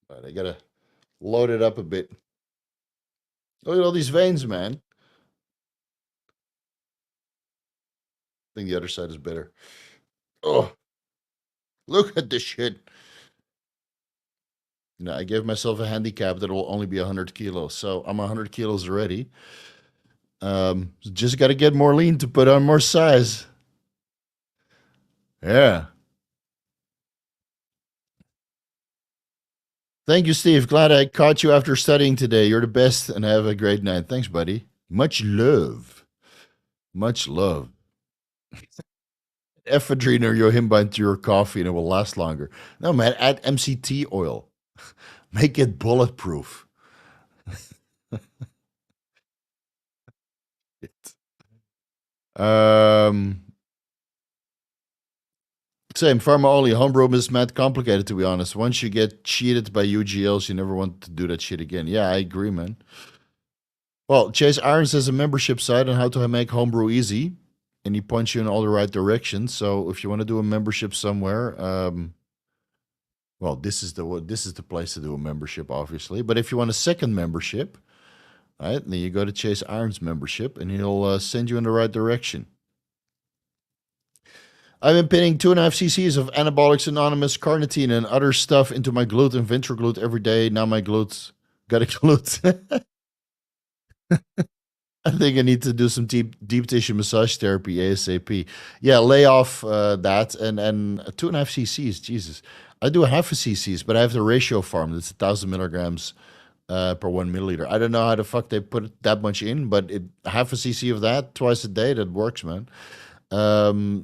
[SPEAKER 1] All right, I gotta load it up a bit. Look at all these veins, man. I think the other side is better. Oh, look at this shit. I gave myself a handicap that will only be 100 kilos. So I'm 100 kilos already. Just got to get more lean to put on more size. Yeah. Thank you, Steve. Glad I caught you after studying today. You're the best and have a great night. Thanks, buddy. Much love. Much love. Ephedrine or yohimbine into your coffee and it will last longer. No, man, add MCT oil. Make it bulletproof. Same. Pharma only. Homebrew is mad complicated, to be honest. Once you get cheated by UGLs, you never want to do that shit again. Yeah, I agree, man. Well, Chase Irons has a membership site on how to make homebrew easy, and he points you in all the right directions. So if you want to do a membership somewhere, well, this is the place to do a membership, obviously. But if you want a second membership, right, then you go to Chase Irons membership, and he'll send you in the right direction. I've been pinning 2.5 cc's of Anabolics Anonymous, carnitine, and other stuff into my glute and ventral glute every day. Now my glutes got a glute. I think I need to do some deep tissue massage therapy ASAP. Yeah, lay off that and 2.5 cc's. Jesus, I do half a cc's, but I have the ratio form. That's 1,000 milligrams per 1 milliliter. I don't know how the fuck they put that much in, but half a cc of that twice a day, that works, man.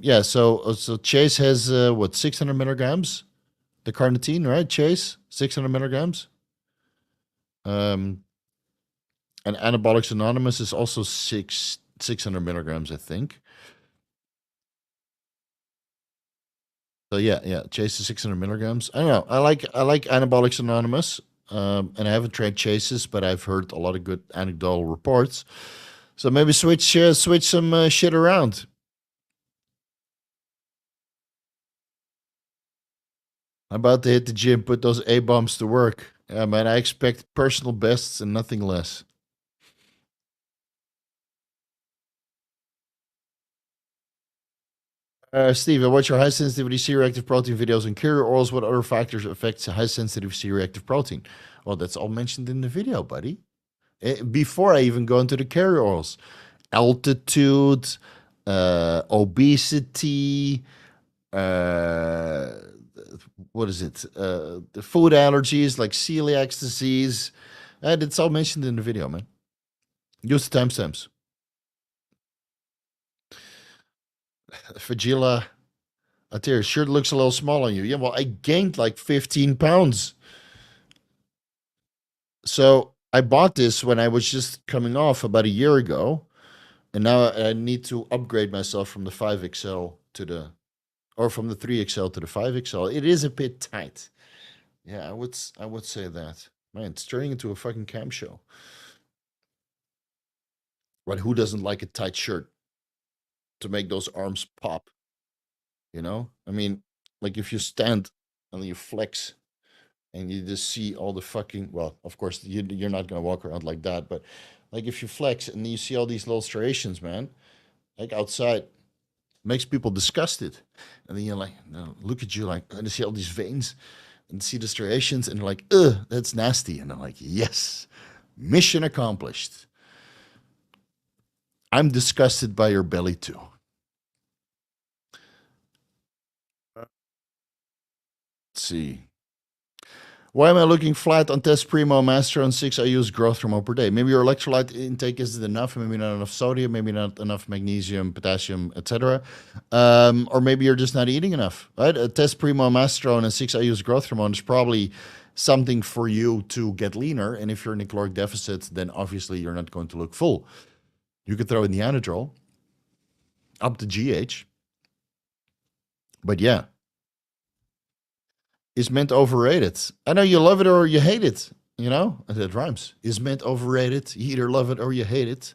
[SPEAKER 1] Yeah. So Chase has what, 600 milligrams? The carnitine, right? Chase 600 milligrams. And Anabolics Anonymous is also 600 milligrams, I think. So yeah, Chase is 600 milligrams. I don't know. I like Anabolics Anonymous, and I haven't tried Chases, but I've heard a lot of good anecdotal reports. So maybe switch some shit around. I'm about to hit the gym, put those A bombs to work. Yeah, man, I expect personal bests and nothing less. Steve, I watch your high sensitivity C-reactive protein videos and carrier oils. What other factors affect high sensitive C-reactive protein? Well, that's all mentioned in the video, buddy. Before I even go into the carrier oils, altitude, obesity, what is it? The food allergies like celiac disease. And it's all mentioned in the video, man. Use the timestamps. Fagila Atir, sure looks a little small on you. Yeah, well, I gained like 15 pounds. So I bought this when I was just coming off about a year ago. And now I need to upgrade myself from the 5XL to the, or from the 3XL to the 5XL. It is a bit tight. Yeah, I would say that. Man, it's turning into a fucking cam show. But who doesn't like a tight shirt to make those arms pop? You know? I mean, like if you stand and you flex and you just see all the fucking, well, of course, you're not going to walk around like that, but like if you flex and you see all these little striations, man, like outside, makes people disgusted. And then you're like, no, look at you, like, and you see all these veins and see the striations, and you're like, ugh, that's nasty. And I'm like, yes, mission accomplished. I'm disgusted by your belly too. Let's see. Why am I looking flat on test primo master on 6 IU's growth hormone per day? Maybe your electrolyte intake isn't enough, maybe not enough sodium, maybe not enough magnesium, potassium, etc. Or maybe you're just not eating enough, right? A test primo masterone and 6 IU's growth hormone is probably something for you to get leaner. And if you're in a caloric deficit, then obviously you're not going to look full. You could throw in the Anadrol, up to GH. But yeah. Is mint overrated? I know you love it or you hate it. You know, that rhymes. Is mint overrated? You either love it or you hate it.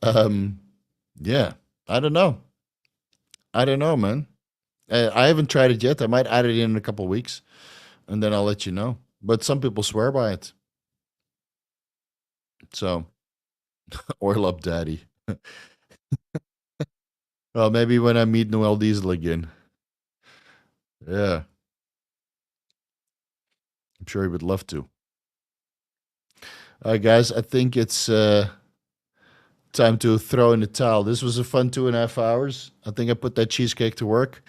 [SPEAKER 1] Yeah, I don't know. I don't know, man. I haven't tried it yet. I might add it in a couple weeks, and then I'll let you know. But some people swear by it. So, oil up, daddy. Well, maybe when I meet Noel Diesel again. Yeah. I'm sure he would love to. All right, guys, I think it's time to throw in the towel. This was a fun 2.5 hours. I think I put that cheesecake to work.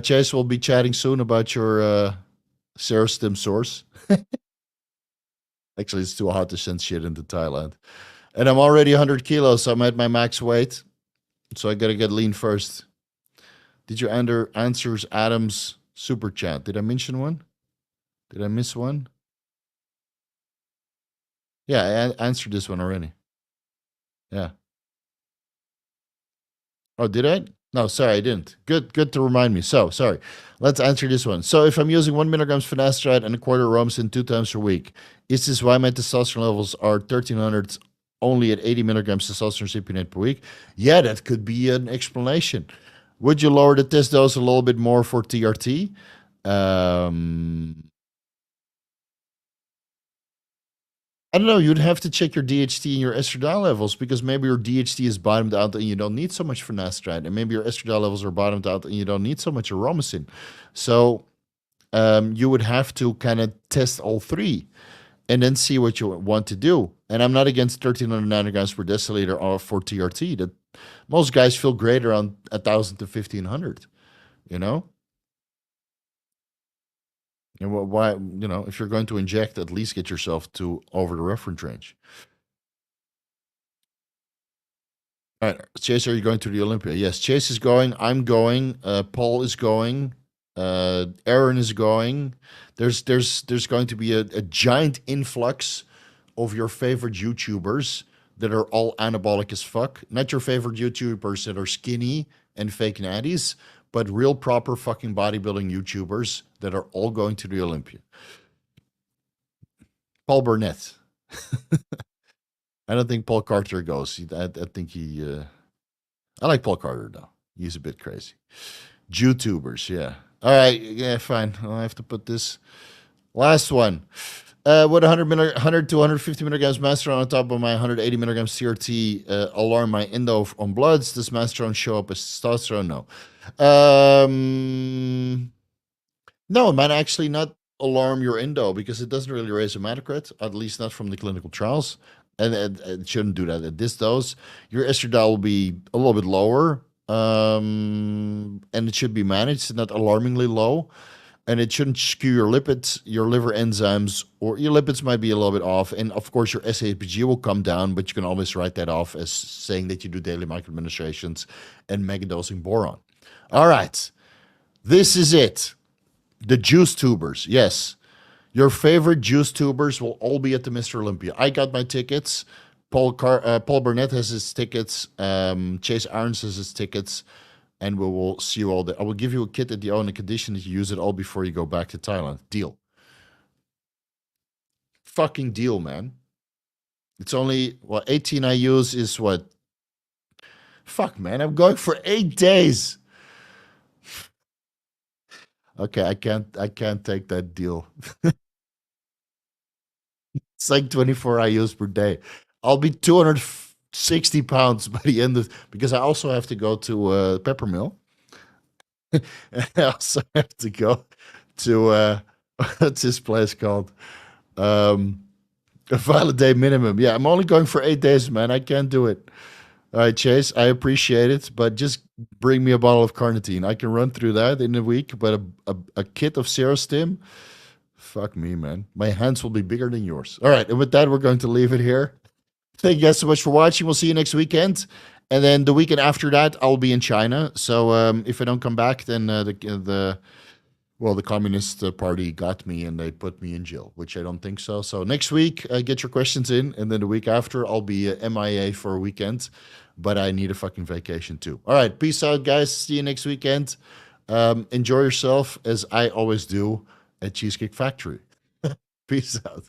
[SPEAKER 1] Chase, will be chatting soon about your Serum source. Actually, it's too hot to send shit into Thailand. And I'm already 100 kilos, so I'm at my max weight. So I got to get lean first. Did you answers Adam's super chat? Did I mention one? Did I miss one? Yeah, I answered this one already. Yeah. Oh, did I? No, sorry, I didn't. Good to remind me. So, sorry. Let's answer this one. So, if I'm using 1 milligrams finasteride and a quarter Romsin 2 times per week, is this why my testosterone levels are 1300 only at 80 milligrams testosterone recipient per week? Yeah, that could be an explanation. Would you lower the test dose a little bit more for TRT? I don't know. You'd have to check your DHT and your estradiol levels, because maybe your DHT is bottomed out and you don't need so much finasteride, and maybe your estradiol levels are bottomed out and you don't need so much aromasin. So you would have to kind of test all three. and then see what you want to do. And I'm not against 1,300 nanograms per deciliter for TRT. That most guys feel great around 1,000 to 1,500. You know. And why, if you're going to inject, at least get yourself to over the reference range. All right, Chase, are you going to the Olympia? Yes, Chase is going. I'm going. Paul is going. Aaron is going. There's going to be a giant influx of your favorite YouTubers that are all anabolic as fuck. Not your favorite YouTubers that are skinny and fake natties, but real proper fucking bodybuilding YouTubers that are all going to the Olympia. Paul Burnett. I don't think Paul Carter goes. I think he... I like Paul Carter, though. He's a bit crazy. YouTubers, yeah. All right, yeah, fine. I'll have to put this last one. Would 100 to 150 milligrams masteron on top of my 180 milligrams CRT alarm my endo on bloods? Does masteron show up as testosterone? No. No, it might actually not alarm your endo because it doesn't really raise hematocrit, at least not from the clinical trials. And it shouldn't do that at this dose. Your estradiol will be a little bit lower, and it should be managed, not alarmingly low. And it shouldn't skew your lipids, your liver enzymes, or your lipids might be a little bit off. And of course, your SAPG will come down, but you can always write that off as saying that you do daily microadministrations and megadosing boron. All right, this is it. The juice tubers, yes. Your favorite juice tubers will all be at the Mr. Olympia. I got my tickets. Paul Burnett has his tickets. Chase Arons has his tickets. And we will see you all there. I will give you a kit at the on the condition that you use it all before you go back to Thailand. Deal. Fucking deal, man. It's only, 18 I use is what? Fuck, man. I'm going for 8 days. Okay, I can't take that deal. It's like 24 IUs per day. I'll be 260 pounds by the end of, because I also have to go to Peppermill. I also have to go to what's this place called? A Vial a day minimum. Yeah, I'm only going for 8 days, man. I can't do it. All right, Chase, I appreciate it, but just bring me a bottle of Carnitine. I can run through that in a week, but a kit of Serostim, fuck me, man. My hands will be bigger than yours. All right, and with that, we're going to leave it here. Thank you guys so much for watching. We'll see you next weekend. And then the weekend after that, I'll be in China. So if I don't come back, then the Communist Party got me and they put me in jail, which I don't think so. So next week, get your questions in. And then the week after, I'll be MIA for a weekend. But I need a fucking vacation too. All right, peace out, guys. See you next weekend. Enjoy yourself, as I always do at Cheesecake Factory. Peace out.